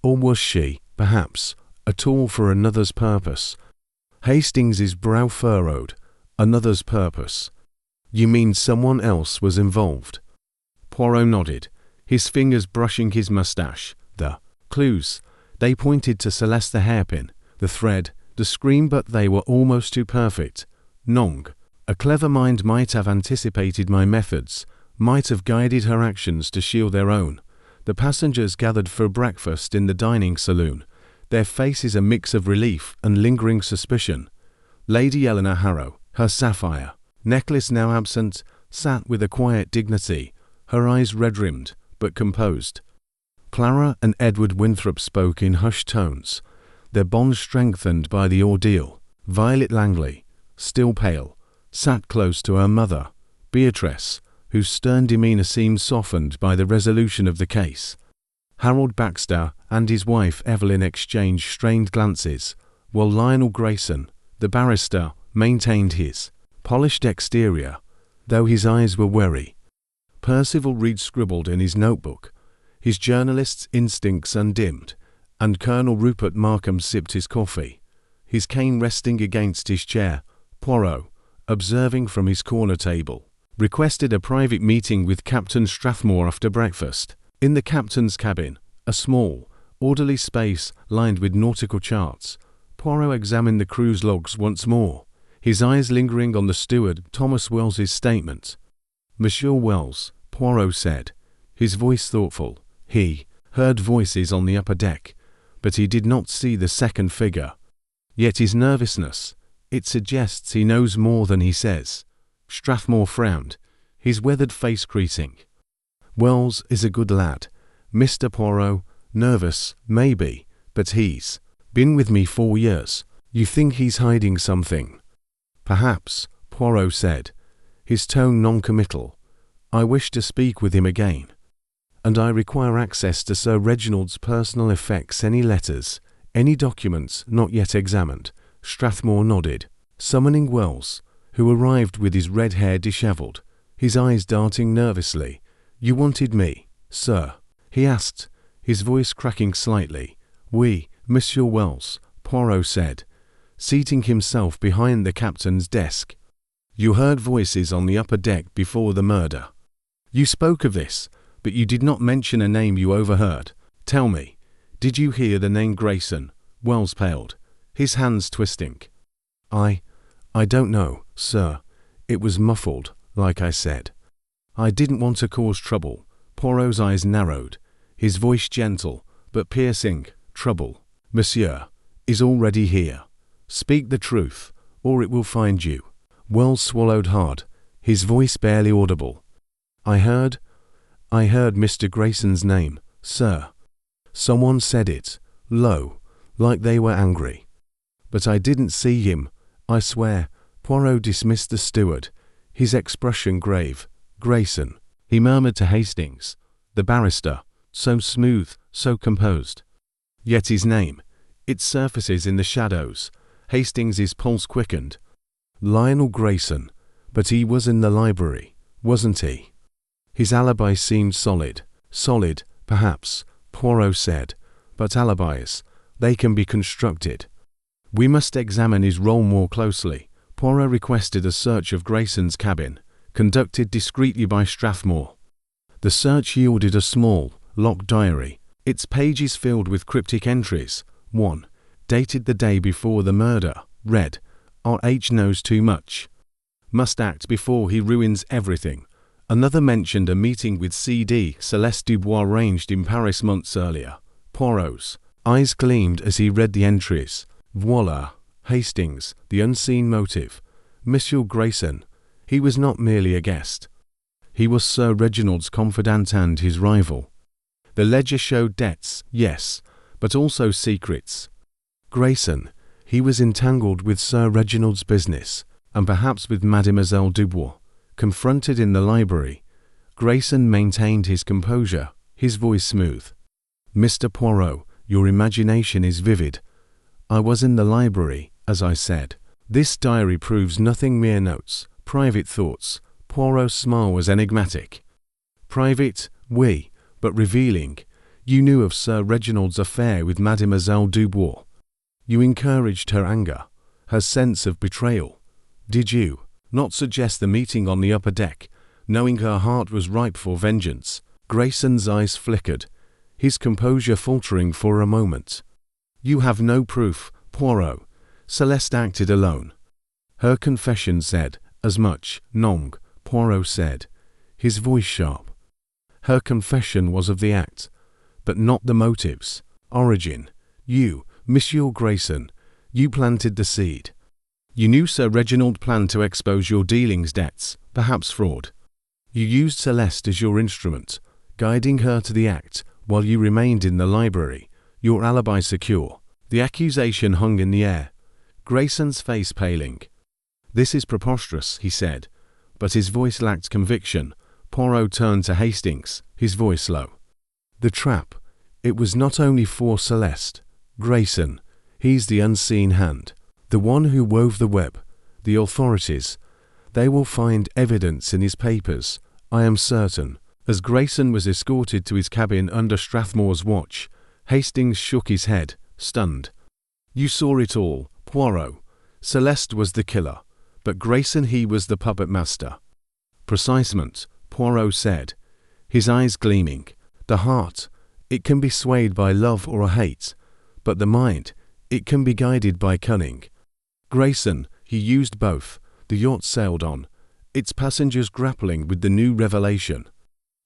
Or was she, perhaps, a tool for another's purpose? Hastings's brow furrowed. Another's purpose? You mean someone else was involved? Poirot nodded, his fingers brushing his mustache. The clues. They pointed to Celeste the hairpin, the thread, the scream, but they were almost too perfect. Nong. A clever mind might have anticipated my methods, might have guided her actions to shield their own. The passengers gathered for breakfast in the dining saloon, their faces a mix of relief and lingering suspicion. Lady Eleanor Harrow, her sapphire necklace now absent, sat with a quiet dignity, her eyes red-rimmed, but composed. Clara and Edward Winthrop spoke in hushed tones, their bond strengthened by the ordeal. Violet Langley, still pale, sat close to her mother, Beatrice, whose stern demeanour seemed softened by the resolution of the case. Harold Baxter and his wife Evelyn exchanged strained glances, while Lionel Grayson, the barrister, maintained his polished exterior, though his eyes were wary. Percival Reed scribbled in his notebook, his journalist's instincts undimmed, and Colonel Rupert Markham sipped his coffee, his cane resting against his chair. Poirot, observing from his corner table, requested a private meeting with Captain Strathmore after breakfast. In the captain's cabin, a small, orderly space lined with nautical charts, Poirot examined the crew's logs once more, his eyes lingering on the steward Thomas Wells's statement. Monsieur Wells, Poirot said, his voice thoughtful. He heard voices on the upper deck, but he did not see the second figure. Yet his nervousness, it suggests he knows more than he says. Strathmore frowned, his weathered face creasing. Wells is a good lad, Mr. Poirot, nervous, maybe, but he's been with me 4 years. You think he's hiding something? Perhaps, Poirot said, his tone non-committal. I wish to speak with him again. And I require access to Sir Reginald's personal effects, any letters, any documents not yet examined. Strathmore nodded, summoning Wells, who arrived with his red hair dishevelled, his eyes darting nervously. You wanted me, sir? He asked, his voice cracking slightly. Oui, Monsieur Wells, Poirot said, seating himself behind the captain's desk. You heard voices on the upper deck before the murder. You spoke of this, but you did not mention a name you overheard. Tell me, did you hear the name Grayson? Wells paled, his hands twisting. I don't know, sir. It was muffled, like I said. I didn't want to cause trouble. Poirot's eyes narrowed, his voice gentle, but piercing. Trouble, monsieur, is already here. Speak the truth, or it will find you. Wells swallowed hard, his voice barely audible. I heard Mr. Grayson's name, sir. Someone said it, low, like they were angry. But I didn't see him, I swear. Poirot dismissed the steward, his expression grave. Grayson, he murmured to Hastings, the barrister, so smooth, so composed. Yet his name, it surfaces in the shadows. Hastings' pulse quickened. Lionel Grayson, but he was in the library, wasn't he? His alibi seemed solid, perhaps, Poirot said, but alibis, they can be constructed. We must examine his role more closely. Poirot requested a search of Grayson's cabin, conducted discreetly by Strathmore. The search yielded a small, locked diary, its pages filled with cryptic entries. One, dated the day before the murder, read, R.H. knows too much. Must act before he ruins everything. Another mentioned a meeting with C.D. Celeste Dubois arranged in Paris months earlier. Poirot's eyes gleamed as he read the entries. Voila, Hastings, the unseen motive. Monsieur Grayson, he was not merely a guest. He was Sir Reginald's confidant and his rival. The ledger showed debts, yes, but also secrets. Grayson, he was entangled with Sir Reginald's business, and perhaps with Mademoiselle Dubois. Confronted in the library, Grayson maintained his composure, his voice smooth. Mr. Poirot, your imagination is vivid. I was in the library, as I said. This diary proves nothing, mere notes, private thoughts. Poirot's smile was enigmatic. Private, oui, but revealing. You knew of Sir Reginald's affair with Mademoiselle Dubois. You encouraged her anger, her sense of betrayal. Did you not suggest the meeting on the upper deck, knowing her heart was ripe for vengeance? Grayson's eyes flickered, his composure faltering for a moment. "You have no proof, Poirot." Celeste acted alone. "Her confession said as much, non," Poirot said, his voice sharp. "Her confession was of the act, but not the motives, origin. You, Monsieur Grayson, you planted the seed. You knew Sir Reginald planned to expose your dealings, debts, perhaps fraud. You used Celeste as your instrument, guiding her to the act while you remained in the library, your alibi secure." The accusation hung in the air, Grayson's face paling. "This is preposterous," he said, but his voice lacked conviction. Poirot turned to Hastings, his voice low. "The trap, it was not only for Celeste. Grayson, he's the unseen hand, the one who wove the web. The authorities, they will find evidence in his papers, I am certain." As Grayson was escorted to his cabin under Strathmore's watch, Hastings shook his head, stunned. "You saw it all, Poirot. Celeste was the killer, but Grayson, he was the puppet master." "Precisement," Poirot said, his eyes gleaming. "The heart, it can be swayed by love or hate, but the mind, it can be guided by cunning. Grayson, he used both. The yacht sailed on, its passengers grappling with the new revelation."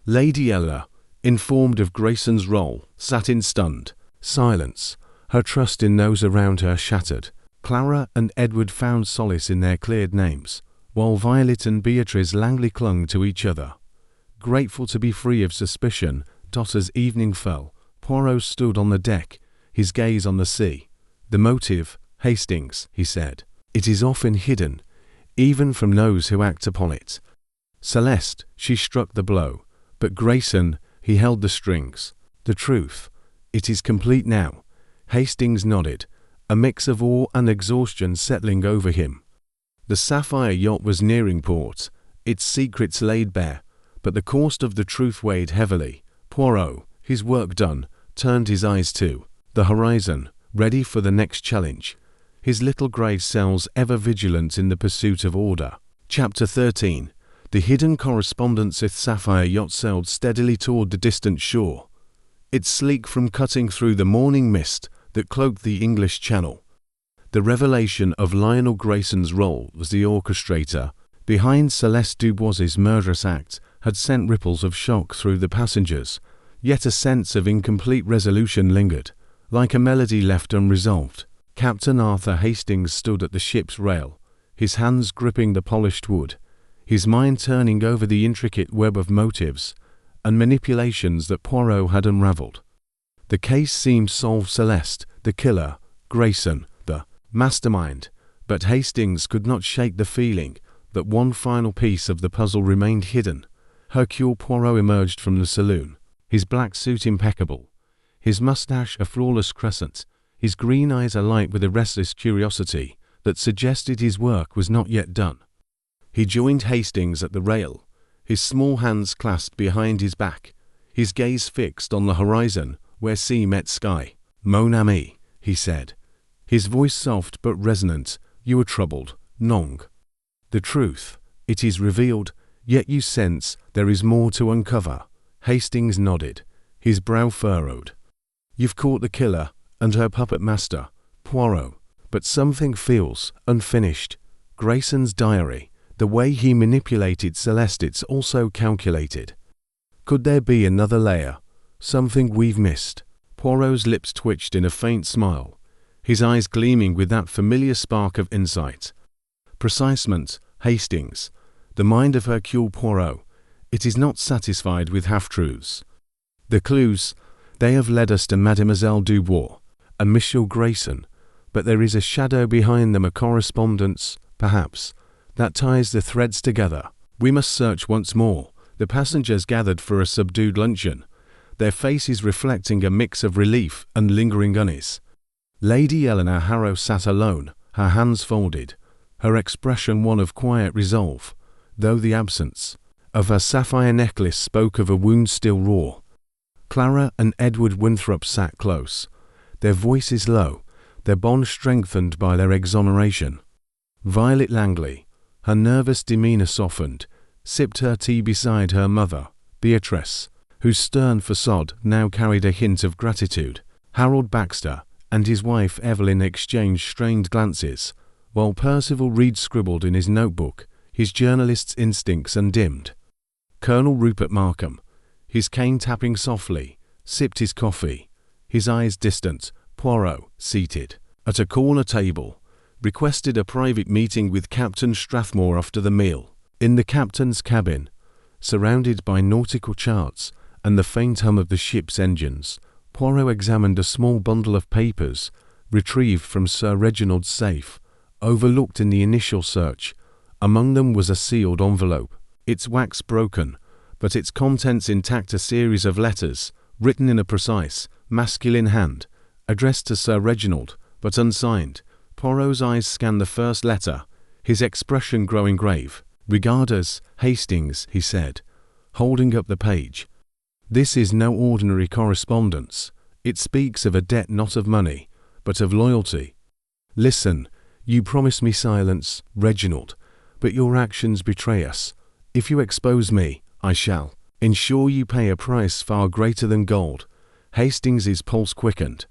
Lady Eleanor, informed of Grayson's role, sat in stunned silence, her trust in those around her shattered. Clara and Edward found solace in their cleared names, while Violet and Beatrice Langley clung to each other. Grateful to be free of suspicion, as evening fell, Poirot stood on the deck, his gaze on the sea. "The motive, Hastings," he said, "it is often hidden, even from those who act upon it. Celeste, she struck the blow, but Grayson, he held the strings. The truth, it is complete now." Hastings nodded, a mix of awe and exhaustion settling over him. The Sapphire yacht was nearing port, its secrets laid bare, but the cost of the truth weighed heavily. Poirot, his work done, turned his eyes to the horizon, ready for the next challenge, his little grey cells ever vigilant in the pursuit of order. Chapter 13. The hidden correspondence. Sapphire yacht sailed steadily toward the distant shore, its sleek from cutting through the morning mist that cloaked the English Channel. The revelation of Lionel Grayson's role as the orchestrator behind Celeste Dubois's murderous act had sent ripples of shock through the passengers, yet a sense of incomplete resolution lingered, like a melody left unresolved. Captain Arthur Hastings stood at the ship's rail, his hands gripping the polished wood, his mind turning over the intricate web of motives and manipulations that Poirot had unraveled. The case seemed solved. Celeste, the killer; Grayson, the mastermind. But Hastings could not shake the feeling that one final piece of the puzzle remained hidden. Hercule Poirot emerged from the saloon, his black suit impeccable, his mustache a flawless crescent, his green eyes alight with a restless curiosity that suggested his work was not yet done. He joined Hastings at the rail, his small hands clasped behind his back, his gaze fixed on the horizon where sea met sky. "Mon ami," he said, his voice soft but resonant, "you are troubled, non? The truth, it is revealed, yet you sense there is more to uncover." Hastings nodded, his brow furrowed. "You've caught the killer and her puppet master, Poirot, but something feels unfinished. Grayson's diary, the way he manipulated Celeste, it's also calculated. Could there be another layer, something we've missed?" Poirot's lips twitched in a faint smile, his eyes gleaming with that familiar spark of insight. "Precisement, Hastings, the mind of Hercule Poirot, it is not satisfied with half-truths. The clues, they have led us to Mademoiselle Dubois and Monsieur Grayson, but there is a shadow behind them, a correspondence, perhaps, that ties the threads together. We must search once more." The passengers gathered for a subdued luncheon, their faces reflecting a mix of relief and lingering unease. Lady Eleanor Harrow sat alone, her hands folded, her expression one of quiet resolve, though the absence of her sapphire necklace spoke of a wound still raw. Clara and Edward Winthrop sat close, their voices low, their bond strengthened by their exoneration. Violet Langley, her nervous demeanour softened, sipped her tea beside her mother, Beatrice, whose stern facade now carried a hint of gratitude. Harold Baxter and his wife Evelyn exchanged strained glances, while Percival Reed scribbled in his notebook, his journalist's instincts undimmed. Colonel Rupert Markham, his cane tapping softly, sipped his coffee, his eyes distant. Poirot, seated at a corner table, requested a private meeting with Captain Strathmore after the meal. In the captain's cabin, surrounded by nautical charts and the faint hum of the ship's engines, Poirot examined a small bundle of papers retrieved from Sir Reginald's safe, overlooked in the initial search. Among them was a sealed envelope, its wax broken, but its contents intact: a series of letters, written in a precise, masculine hand, addressed to Sir Reginald, but unsigned. Poirot's eyes scanned the first letter, his expression growing grave. "Regard us, Hastings," he said, holding up the page. "This is no ordinary correspondence. It speaks of a debt not of money, but of loyalty. Listen, you promised me silence, Reginald, but your actions betray us. If you expose me, I shall ensure you pay a price far greater than gold." Hastings's pulse quickened.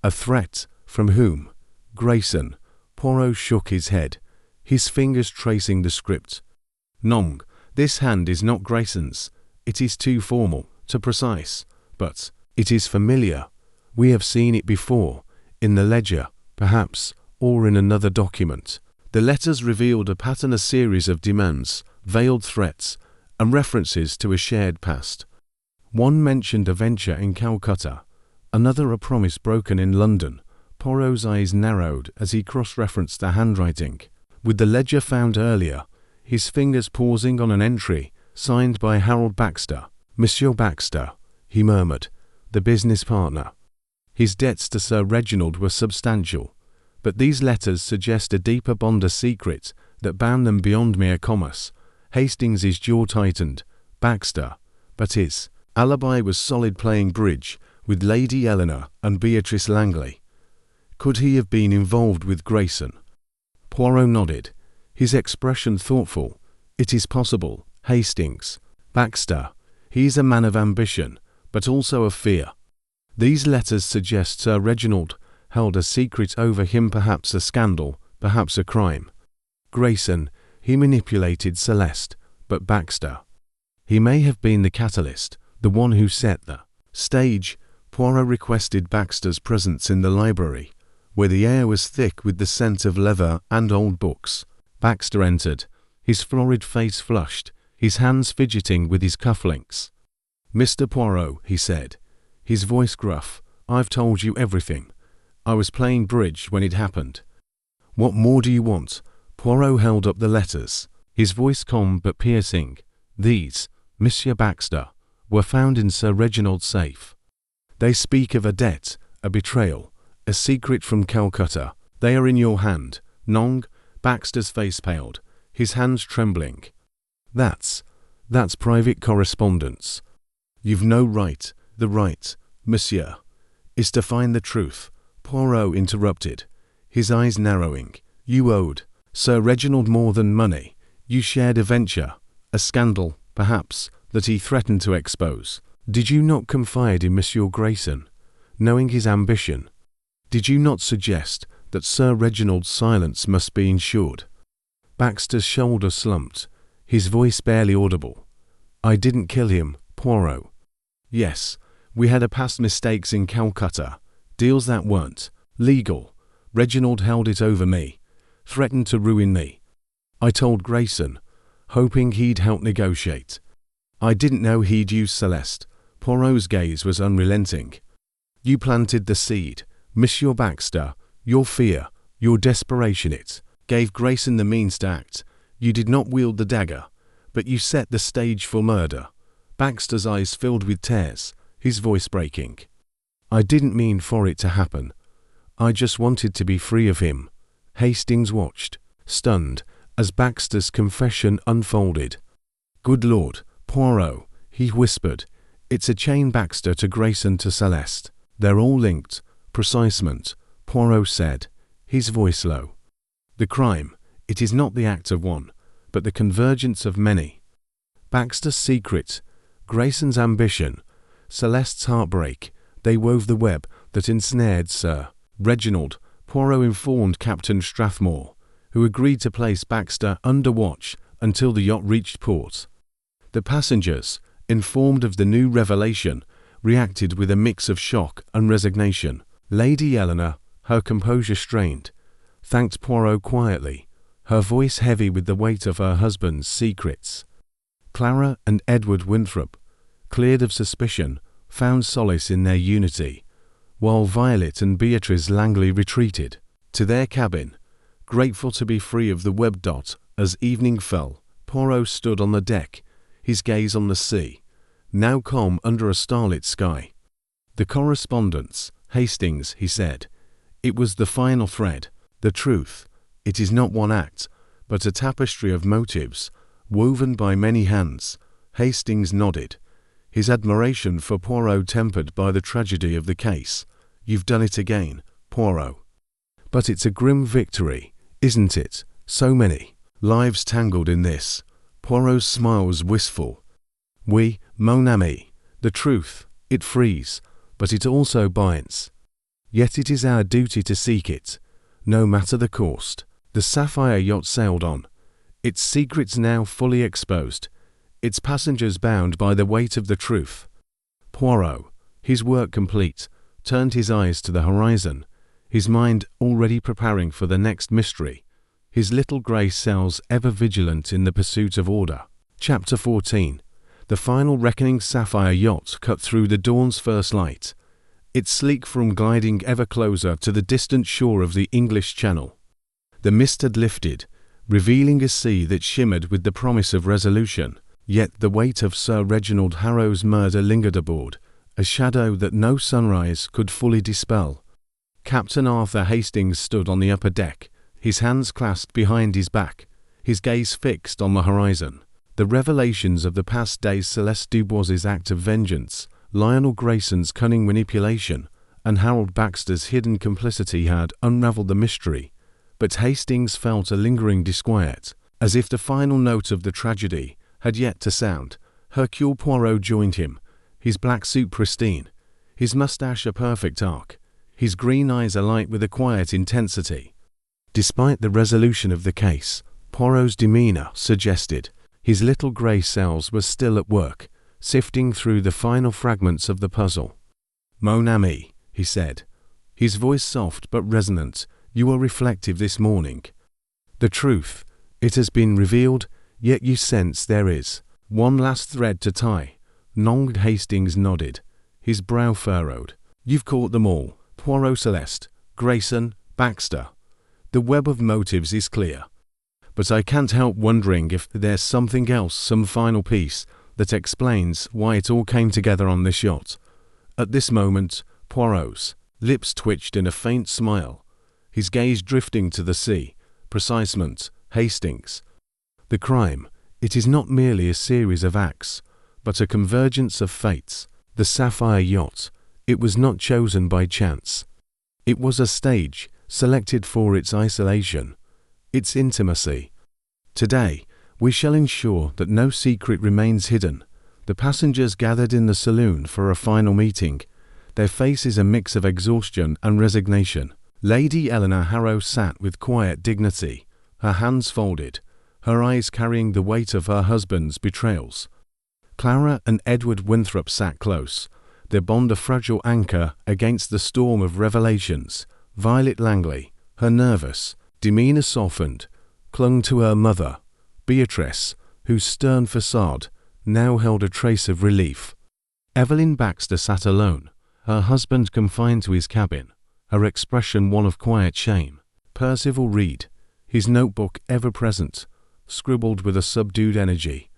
A threat? From whom? Grayson. Poirot shook his head, his fingers tracing the script. "Non, this hand is not Grayson's. It is too formal, too precise, but it is familiar. We have seen it before, in the ledger, perhaps, or in another document." The letters revealed a pattern, a series of demands, veiled threats, and references to a shared past. One mentioned a venture in Calcutta, another a promise broken in London. Poirot's eyes narrowed as he cross-referenced the handwriting, with the ledger found earlier, his fingers pausing on an entry signed by Harold Baxter. "Monsieur Baxter," he murmured, "the business partner." His debts to Sir Reginald were substantial, but these letters suggest a deeper bond, a secret that bound them beyond mere commerce. Hastings's jaw tightened. Baxter, but his alibi was solid: playing bridge with Lady Eleanor and Beatrice Langley. Could he have been involved with Grayson? Poirot nodded, his expression thoughtful. "It is possible, Hastings. Baxter, he is a man of ambition, but also of fear. These letters suggest Sir Reginald held a secret over him, perhaps a scandal, perhaps a crime. Grayson, he manipulated Celeste, but Baxter, he may have been the catalyst, the one who set the stage." Poirot requested Baxter's presence in the library, where the air was thick with the scent of leather and old books. Baxter entered, his florid face flushed, his hands fidgeting with his cufflinks. "Mr. Poirot," he said, his voice gruff, "I've told you everything. I was playing bridge when it happened. What more do you want?" Poirot held up the letters, his voice calm but piercing. "These, Monsieur Baxter, were found in Sir Reginald's safe. They speak of a debt, a betrayal, a secret from Calcutta. They are in your hand, Nong." Baxter's face paled, his hands trembling. That's private correspondence. "You've no right." "The right, monsieur, is to find the truth," Poirot interrupted, his eyes narrowing. "You owed Sir Reginald more than money. You shared a venture, a scandal, perhaps, that he threatened to expose. Did you not confide in Monsieur Grayson, knowing his ambition? Did you not suggest that Sir Reginald's silence must be ensured?" Baxter's shoulder slumped, his voice barely audible. "I didn't kill him, Poirot. Yes, we had a past mistakes in Calcutta, deals that weren't legal. Reginald held it over me, threatened to ruin me. I told Grayson, hoping he'd help negotiate. I didn't know he'd use Celeste." Poirot's gaze was unrelenting. "You planted the seed, Monsieur Baxter. Your fear, your desperation, it gave Grayson the means to act. You did not wield the dagger, but you set the stage for murder." Baxter's eyes filled with tears, his voice breaking. "I didn't mean for it to happen. I just wanted to be free of him." Hastings watched, stunned, as Baxter's confession unfolded. "Good Lord, Poirot," he whispered. "It's a chain, Baxter to Grayson to Celeste. They're all linked." "Precisement," Poirot said, his voice low. "The crime, it is not the act of one, but the convergence of many. Baxter's secret, Grayson's ambition, Celeste's heartbreak, they wove the web that ensnared Sir Reginald. Poirot informed Captain Strathmore, who agreed to place Baxter under watch until the yacht reached port. The passengers, informed of the new revelation, reacted with a mix of shock and resignation. Lady Eleanor, her composure strained, thanked Poirot quietly, her voice heavy with the weight of her husband's secrets. Clara and Edward Winthrop, cleared of suspicion, found solace in their unity, while Violet and Beatrice Langley retreated to their cabin, grateful to be free of the web. As evening fell, Poirot stood on the deck, his gaze on the sea, now calm under a starlit sky. The correspondence, Hastings, he said. It was the final thread, the truth. It is not one act, but a tapestry of motives, woven by many hands. Hastings nodded, his admiration for Poirot tempered by the tragedy of the case. You've done it again, Poirot. But it's a grim victory, isn't it? So many lives tangled in this. Poirot's smile was wistful. Oui, mon ami. The truth, it frees, but it also binds. Yet it is our duty to seek it, no matter the cost. The Sapphire yacht sailed on, its secrets now fully exposed, its passengers bound by the weight of the truth. Poirot, his work complete, turned his eyes to the horizon, his mind already preparing for the next mystery, his little grey cells ever vigilant in the pursuit of order. Chapter 14. The final reckoning. Sapphire yacht cut through the dawn's first light, its sleek form gliding ever closer to the distant shore of the English Channel. The mist had lifted, revealing a sea that shimmered with the promise of resolution, yet the weight of Sir Reginald Harrow's murder lingered aboard, a shadow that no sunrise could fully dispel. Captain Arthur Hastings stood on the upper deck, his hands clasped behind his back, his gaze fixed on the horizon. The revelations of the past days, Celeste Dubois's act of vengeance, Lionel Grayson's cunning manipulation, and Harold Baxter's hidden complicity had unraveled the mystery. But Hastings felt a lingering disquiet, as if the final note of the tragedy had yet to sound. Hercule Poirot joined him, his black suit pristine, his moustache a perfect arc, his green eyes alight with a quiet intensity. Despite the resolution of the case, Poirot's demeanour suggested his little grey cells were still at work, sifting through the final fragments of the puzzle. Mon ami, he said, his voice soft but resonant, you are reflective this morning. The truth, it has been revealed, yet you sense there is one last thread to tie. Nonged. Hastings nodded, his brow furrowed. You've caught them all, Poirot. Celeste, Grayson, Baxter. The web of motives is clear. But I can't help wondering if there's something else, some final piece, that explains why it all came together on this yacht. At this moment, Poirot's lips twitched in a faint smile, his gaze drifting to the sea. Precisement, Hastings. The crime, it is not merely a series of acts, but a convergence of fates. The Sapphire yacht, it was not chosen by chance. It was a stage, selected for its isolation, its intimacy. Today, we shall ensure that no secret remains hidden. The passengers gathered in the saloon for a final meeting, their faces a mix of exhaustion and resignation. Lady Eleanor Harrow sat with quiet dignity, her hands folded, her eyes carrying the weight of her husband's betrayals. Clara and Edward Winthrop sat close, their bond a fragile anchor against the storm of revelations. Violet Langley, her nervous demeanour softened, clung to her mother, Beatrice, whose stern facade now held a trace of relief. Evelyn Baxter sat alone, her husband confined to his cabin, her expression one of quiet shame. Percival Reed, his notebook ever present, scribbled with a subdued energy,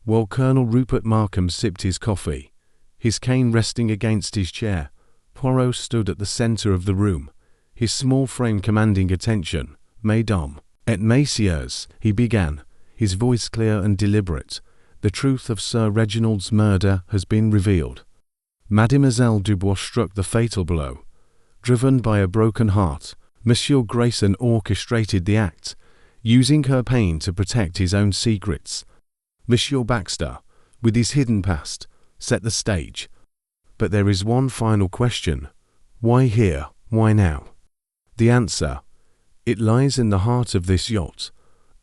while Colonel Rupert Markham sipped his coffee, his cane resting against his chair. Poirot stood at the centre of the room, his small frame commanding attention. Mesdames et messieurs, he began, his voice clear and deliberate, the truth of Sir Reginald's murder has been revealed. Mademoiselle Dubois struck the fatal blow. Driven by a broken heart, Monsieur Grayson orchestrated the act, using her pain to protect his own secrets. Monsieur Baxter, with his hidden past, set the stage. But there is one final question. Why here? Why now? The answer. It lies in the heart of this yacht.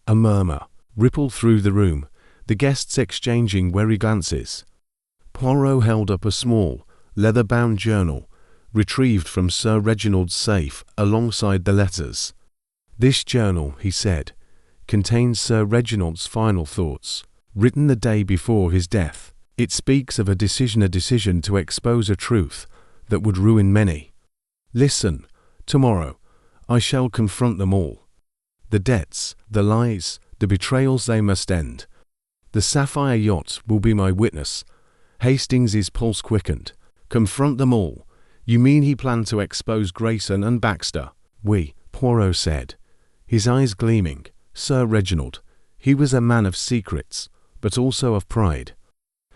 A murmur rippled through the room, the guests exchanging wary glances. Poirot held up a small, leather-bound journal, retrieved from Sir Reginald's safe alongside the letters. This journal, he said, contains Sir Reginald's final thoughts, written the day before his death. It speaks of a decision to expose a truth that would ruin many. Listen, tomorrow, I shall confront them all. The debts, the lies, the betrayals, they must end. The sapphire yacht will be my witness. Hastings' pulse quickened. Confront them all. You mean he planned to expose Grayson and Baxter? Oui, Poirot said, his eyes gleaming. Sir Reginald, he was a man of secrets, but also of pride.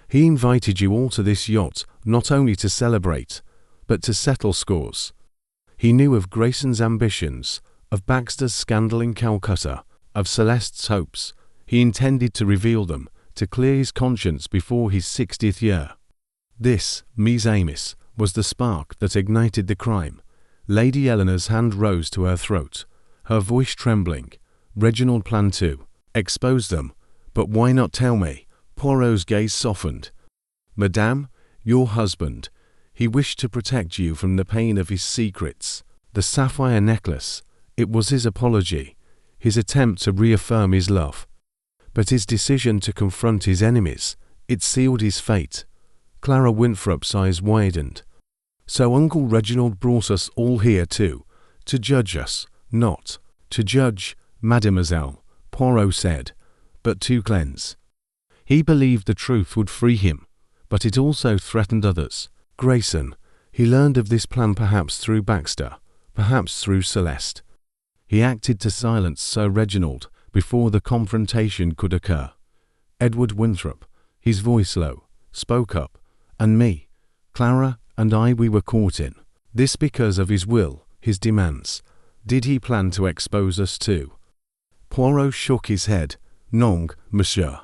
He invited you all to this yacht not only to celebrate, but to settle scores. He knew of Grayson's ambitions, of Baxter's scandal in Calcutta, of Celeste's hopes. He intended to reveal them, to clear his conscience before his 60th year. This, Ms. Amis, was the spark that ignited the crime. Lady Eleanor's hand rose to her throat, her voice trembling. Reginald planned to expose them, but why not tell me? Poirot's gaze softened. Madame, your husband, he wished to protect you from the pain of his secrets. The sapphire necklace, it was his apology, his attempt to reaffirm his love. But his decision to confront his enemies, it sealed his fate. Clara Winthrop's eyes widened. So Uncle Reginald brought us all here to judge us, not to judge, Mademoiselle, Poirot said, but to cleanse. He believed the truth would free him, but it also threatened others. Grayson, he learned of this plan perhaps through Baxter, perhaps through Celeste. He acted to silence Sir Reginald before the confrontation could occur. Edward Winthrop, his voice low, spoke up, and me, Clara and I, we were caught in this because of his will, his demands. Did he plan to expose us too? Poirot shook his head. Non, monsieur.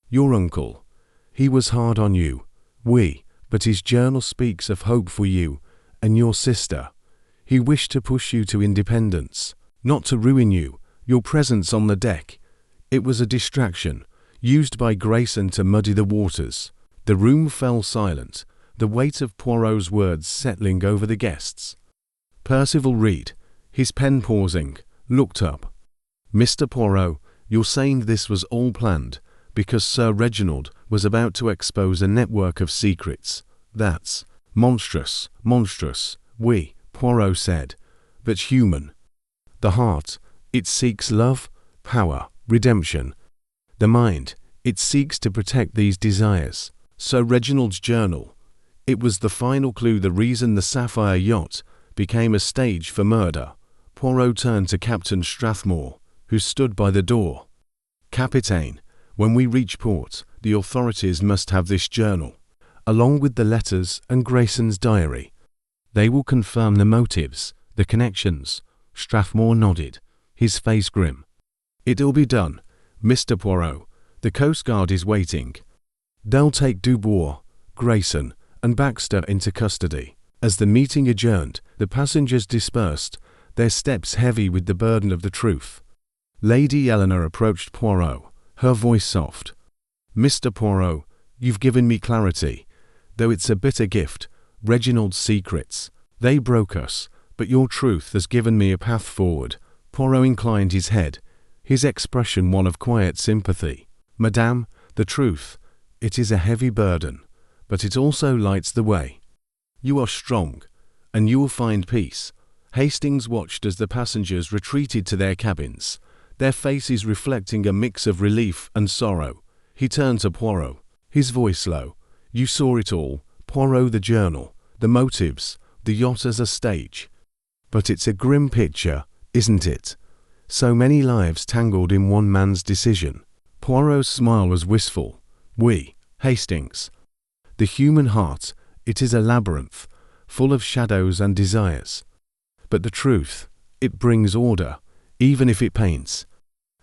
Your uncle, he was hard on you. Oui, but his journal speaks of hope for you and your sister. He wished to push you to independence, not to ruin you. Your presence on the deck, it was a distraction, used by Grayson to muddy the waters. The room fell silent, the weight of Poirot's words settling over the guests. Percival Reed, his pen pausing, looked up. Mr. Poirot, you're saying this was all planned, because Sir Reginald was about to expose a network of secrets. That's monstrous, monstrous, oui, Poirot said, but human. The heart, it seeks love, power, redemption. The mind, it seeks to protect these desires. Sir Reginald's journal, it was the final clue, the reason the sapphire yacht became a stage for murder. Poirot turned to Captain Strathmore, who stood by the door. Capitaine, when we reach port, the authorities must have this journal, along with the letters and Grayson's diary. They will confirm the motives, the connections. Strathmore nodded, his face grim. It'll be done, Mr. Poirot. The Coast Guard is waiting. They'll take Dubois, Grayson, and Baxter into custody. As the meeting adjourned, the passengers dispersed, their steps heavy with the burden of the truth. Lady Eleanor approached Poirot, her voice soft. Mr. Poirot, you've given me clarity, though it's a bitter gift. Reginald's secrets, they broke us, but your truth has given me a path forward. Poirot inclined his head, his expression one of quiet sympathy. Madame, the truth, it is a heavy burden, but it also lights the way. You are strong, and you will find peace. Hastings watched as the passengers retreated to their cabins, their faces reflecting a mix of relief and sorrow. He turned to Poirot, his voice low. You saw it all, Poirot, the journal, the motives, the yacht as a stage. But it's a grim picture, isn't it? So many lives tangled in one man's decision. Poirot's smile was wistful. Oui, Hastings. The human heart, it is a labyrinth, full of shadows and desires. But the truth, it brings order, even if it pains.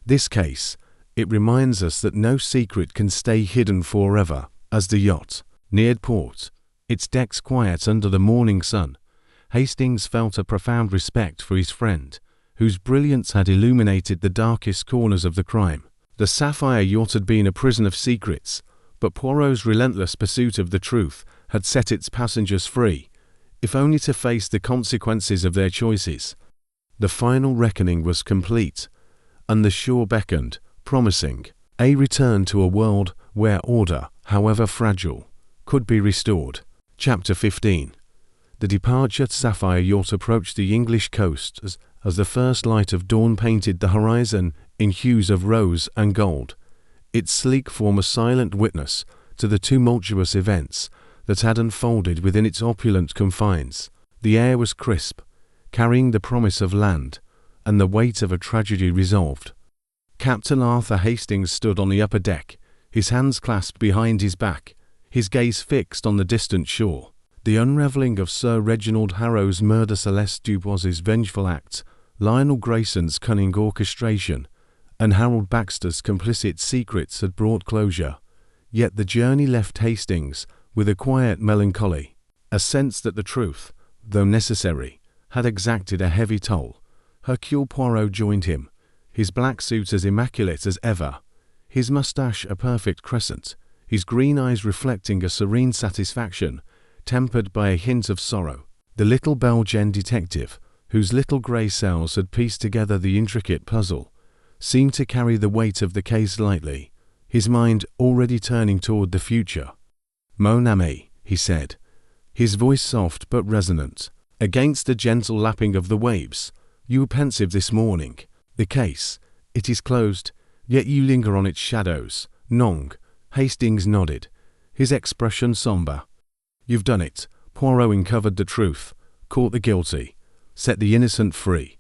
This case, it reminds us that no secret can stay hidden forever, as the yacht. neared port, its decks quiet under the morning sun. Hastings felt a profound respect for his friend, whose brilliance had illuminated the darkest corners of the crime. The Sapphire yacht had been a prison of secrets, but Poirot's relentless pursuit of the truth had set its passengers free, if only to face the consequences of their choices. The final reckoning was complete, and the shore beckoned, promising a return to a world where order, however fragile, could be restored. Chapter 15. The departed Sapphire yacht approached the English coast as the first light of dawn painted the horizon in hues of rose and gold, its sleek form a silent witness to the tumultuous events that had unfolded within its opulent confines. The air was crisp, carrying the promise of land and the weight of a tragedy resolved. Captain Arthur Hastings stood on the upper deck, his hands clasped behind his back, his gaze fixed on the distant shore. The unraveling of Sir Reginald Harrow's murder, Celeste Dubois's vengeful act, Lionel Grayson's cunning orchestration, and Harold Baxter's complicit secrets had brought closure. Yet the journey left Hastings with a quiet melancholy, a sense that the truth, though necessary, had exacted a heavy toll. Hercule Poirot joined him, his black suit as immaculate as ever, his moustache a perfect crescent, his green eyes reflecting a serene satisfaction, tempered by a hint of sorrow. The little Belgian detective, whose little grey cells had pieced together the intricate puzzle, seemed to carry the weight of the case lightly, his mind already turning toward the future. "Mon ami," he said, his voice soft but resonant, against the gentle lapping of the waves, "you were pensive this morning. The case, it is closed, yet you linger on its shadows." "Non." Hastings nodded, his expression sombre. "You've done it." Poirot uncovered the truth, caught the guilty, set the innocent free.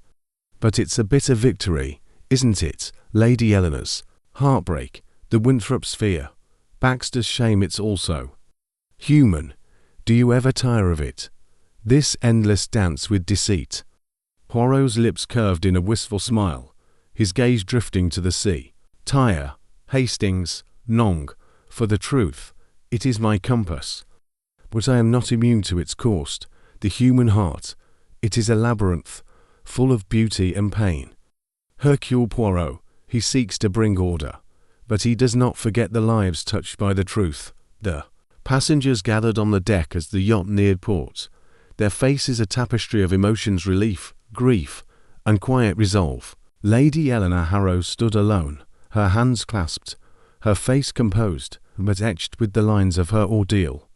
"But it's a bitter victory, isn't it? Lady Eleanor's heartbreak, the Winthrop's fear, Baxter's shame, it's also human. Do you ever tire of it? This endless dance with deceit?" Poirot's lips curved in a wistful smile, his gaze drifting to the sea. "Tire, Hastings, non. For the truth, it is my compass. But I am not immune to its course. The human heart, it is a labyrinth, full of beauty and pain. Hercule Poirot, he seeks to bring order, but he does not forget the lives touched by the truth." The passengers gathered on the deck as the yacht neared port, their faces a tapestry of emotions: relief, grief, and quiet resolve. Lady Eleanor Harrow stood alone, her hands clasped, her face composed, but etched with the lines of her ordeal.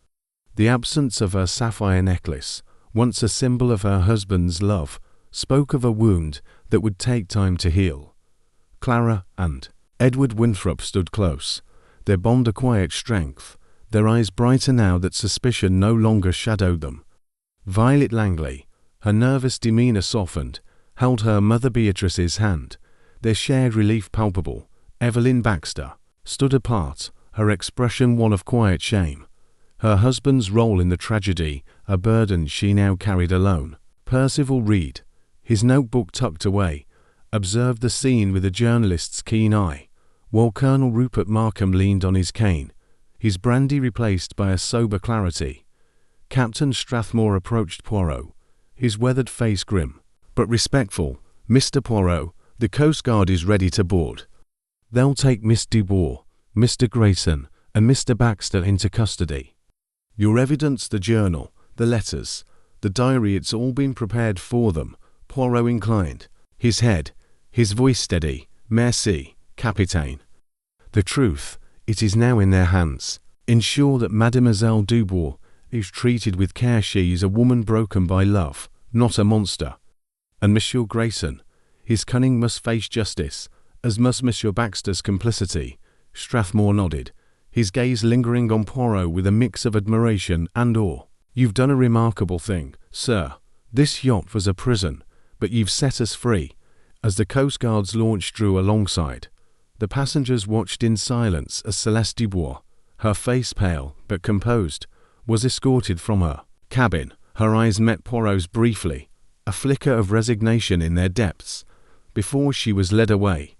The absence of her sapphire necklace, once a symbol of her husband's love, spoke of a wound that would take time to heal. Clara and Edward Winthrop stood close, their bond a quiet strength, their eyes brighter now that suspicion no longer shadowed them. Violet Langley, her nervous demeanour softened, held her mother Beatrice's hand, their shared relief palpable. Evelyn Baxter stood apart, her expression one of quiet shame, her husband's role in the tragedy a burden she now carried alone. Percival Reed, his notebook tucked away, observed the scene with a journalist's keen eye, while Colonel Rupert Markham leaned on his cane, his brandy replaced by a sober clarity. Captain Strathmore approached Poirot, his weathered face grim, but respectful. "Mr. Poirot, the Coast Guard is ready to board. They'll take Miss Dubois, Mr. Grayson, and Mr. Baxter into custody. Your evidence, the journal, the letters, the diary, it's all been prepared for them." Poirot inclined his head, his voice steady. "Merci, Capitaine. The truth, it is now in their hands. Ensure that Mademoiselle Dubois is treated with care. She is a woman broken by love, not a monster. And Monsieur Grayson, his cunning must face justice, as must Monsieur Baxter's complicity." Strathmore nodded, his gaze lingering on Poirot with a mix of admiration and awe. "You've done a remarkable thing, sir. This yacht was a prison, but you've set us free." As the Coast Guard's launch drew alongside, the passengers watched in silence as Celeste Dubois, her face pale but composed, was escorted from her cabin. Her eyes met Poirot's briefly, a flicker of resignation in their depths, before she was led away.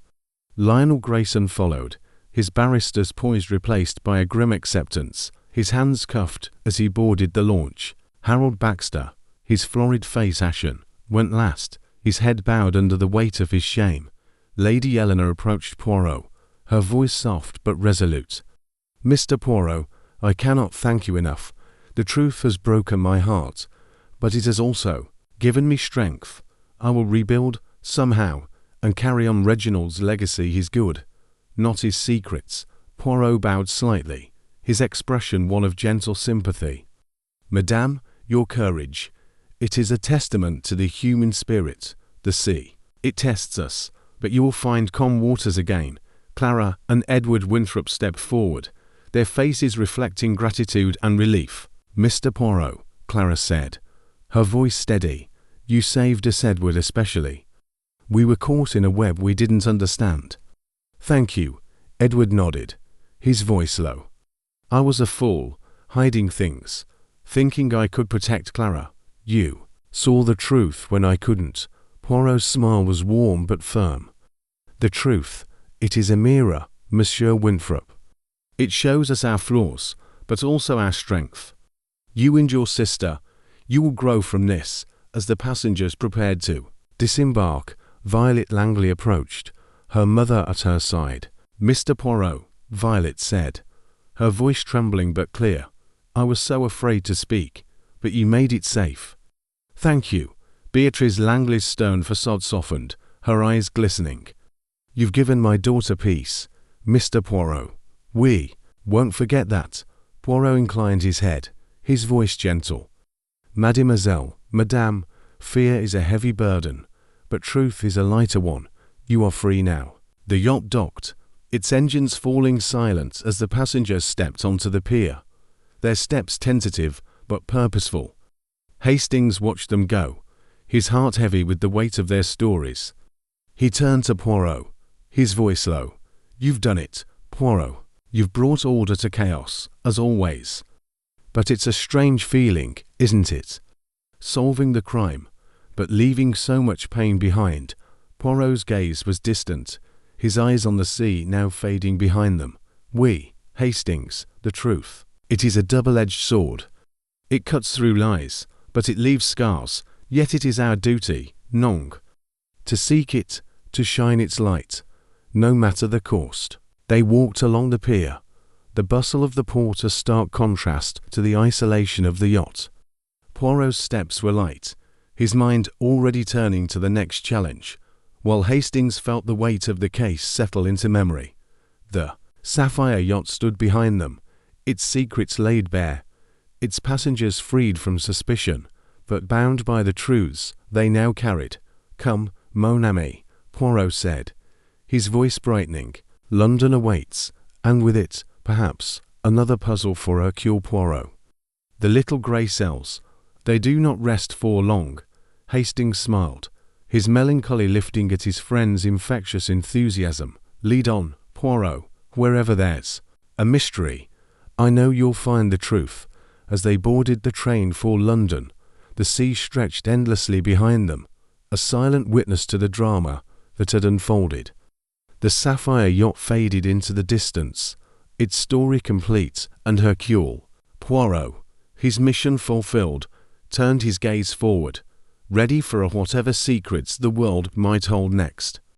Lionel Grayson followed, his barrister's poise replaced by a grim acceptance. his hands cuffed as he boarded the launch. Harold Baxter, his florid face ashen, went last, his head bowed under the weight of his shame. Lady Eleanor approached Poirot, her voice soft but resolute. "Mr. Poirot, I cannot thank you enough. The truth has broken my heart, but it has also given me strength. I will rebuild, somehow, and carry on Reginald's legacy, his good, not his secrets." Poirot bowed slightly, his expression one of gentle sympathy. "Madame, your courage. It is a testament to the human spirit. The sea, it tests us, but you will find calm waters again." Clara and Edward Winthrop stepped forward, their faces reflecting gratitude and relief. "Mr. Poirot," Clara said, her voice steady, "you saved us, Edward especially. We were caught in a web we didn't understand." "Thank you," Edward nodded, his voice low. "I was a fool, hiding things, thinking I could protect Clara. You saw the truth when I couldn't." Poirot's smile was warm but firm. "The truth, it is a mirror, Monsieur Winthrop. It shows us our flaws, but also our strength. You and your sister, you will grow from this." As the passengers prepared to disembark, Violet Langley approached, her mother at her side. "Mr. Poirot," Violet said, her voice trembling but clear, "I was so afraid to speak, but you made it safe." "Thank you." Beatrice Langley's stone facade softened, her eyes glistening. "You've given my daughter peace, Mr. Poirot. We won't forget that." Poirot inclined his head, his voice gentle. "Mademoiselle, Madame, fear is a heavy burden, but truth is a lighter one. You are free now." The yacht docked, its engines falling silent as the passengers stepped onto the pier, their steps tentative but purposeful. Hastings watched them go, his heart heavy with the weight of their stories. He turned to Poirot, his voice low. "You've done it, Poirot. You've brought order to chaos, as always. But it's a strange feeling, isn't it? Solving the crime, but leaving so much pain behind." Poirot's gaze was distant, his eyes on the sea now fading behind them. "We, Hastings, the truth. It is a double-edged sword. It cuts through lies, but it leaves scars, yet it is our duty, non, to seek it, to shine its light, no matter the cost." They walked along the pier, the bustle of the port a stark contrast to the isolation of the yacht. Poirot's steps were light, his mind already turning to the next challenge, while Hastings felt the weight of the case settle into memory. The sapphire yacht stood behind them, its secrets laid bare, its passengers freed from suspicion, but bound by the truths they now carried. "Come, mon ami," Poirot said, his voice brightening. "London awaits, and with it, perhaps, another puzzle for Hercule Poirot. The little grey cells, they do not rest for long." Hastings smiled, his melancholy lifting at his friend's infectious enthusiasm. "Lead on, Poirot, wherever there's a mystery. I know you'll find the truth." As they boarded the train for London, the sea stretched endlessly behind them, a silent witness to the drama that had unfolded. The sapphire yacht faded into the distance, its story complete, and Hercule Poirot, his mission fulfilled, turned his gaze forward, ready for whatever secrets the world might hold next.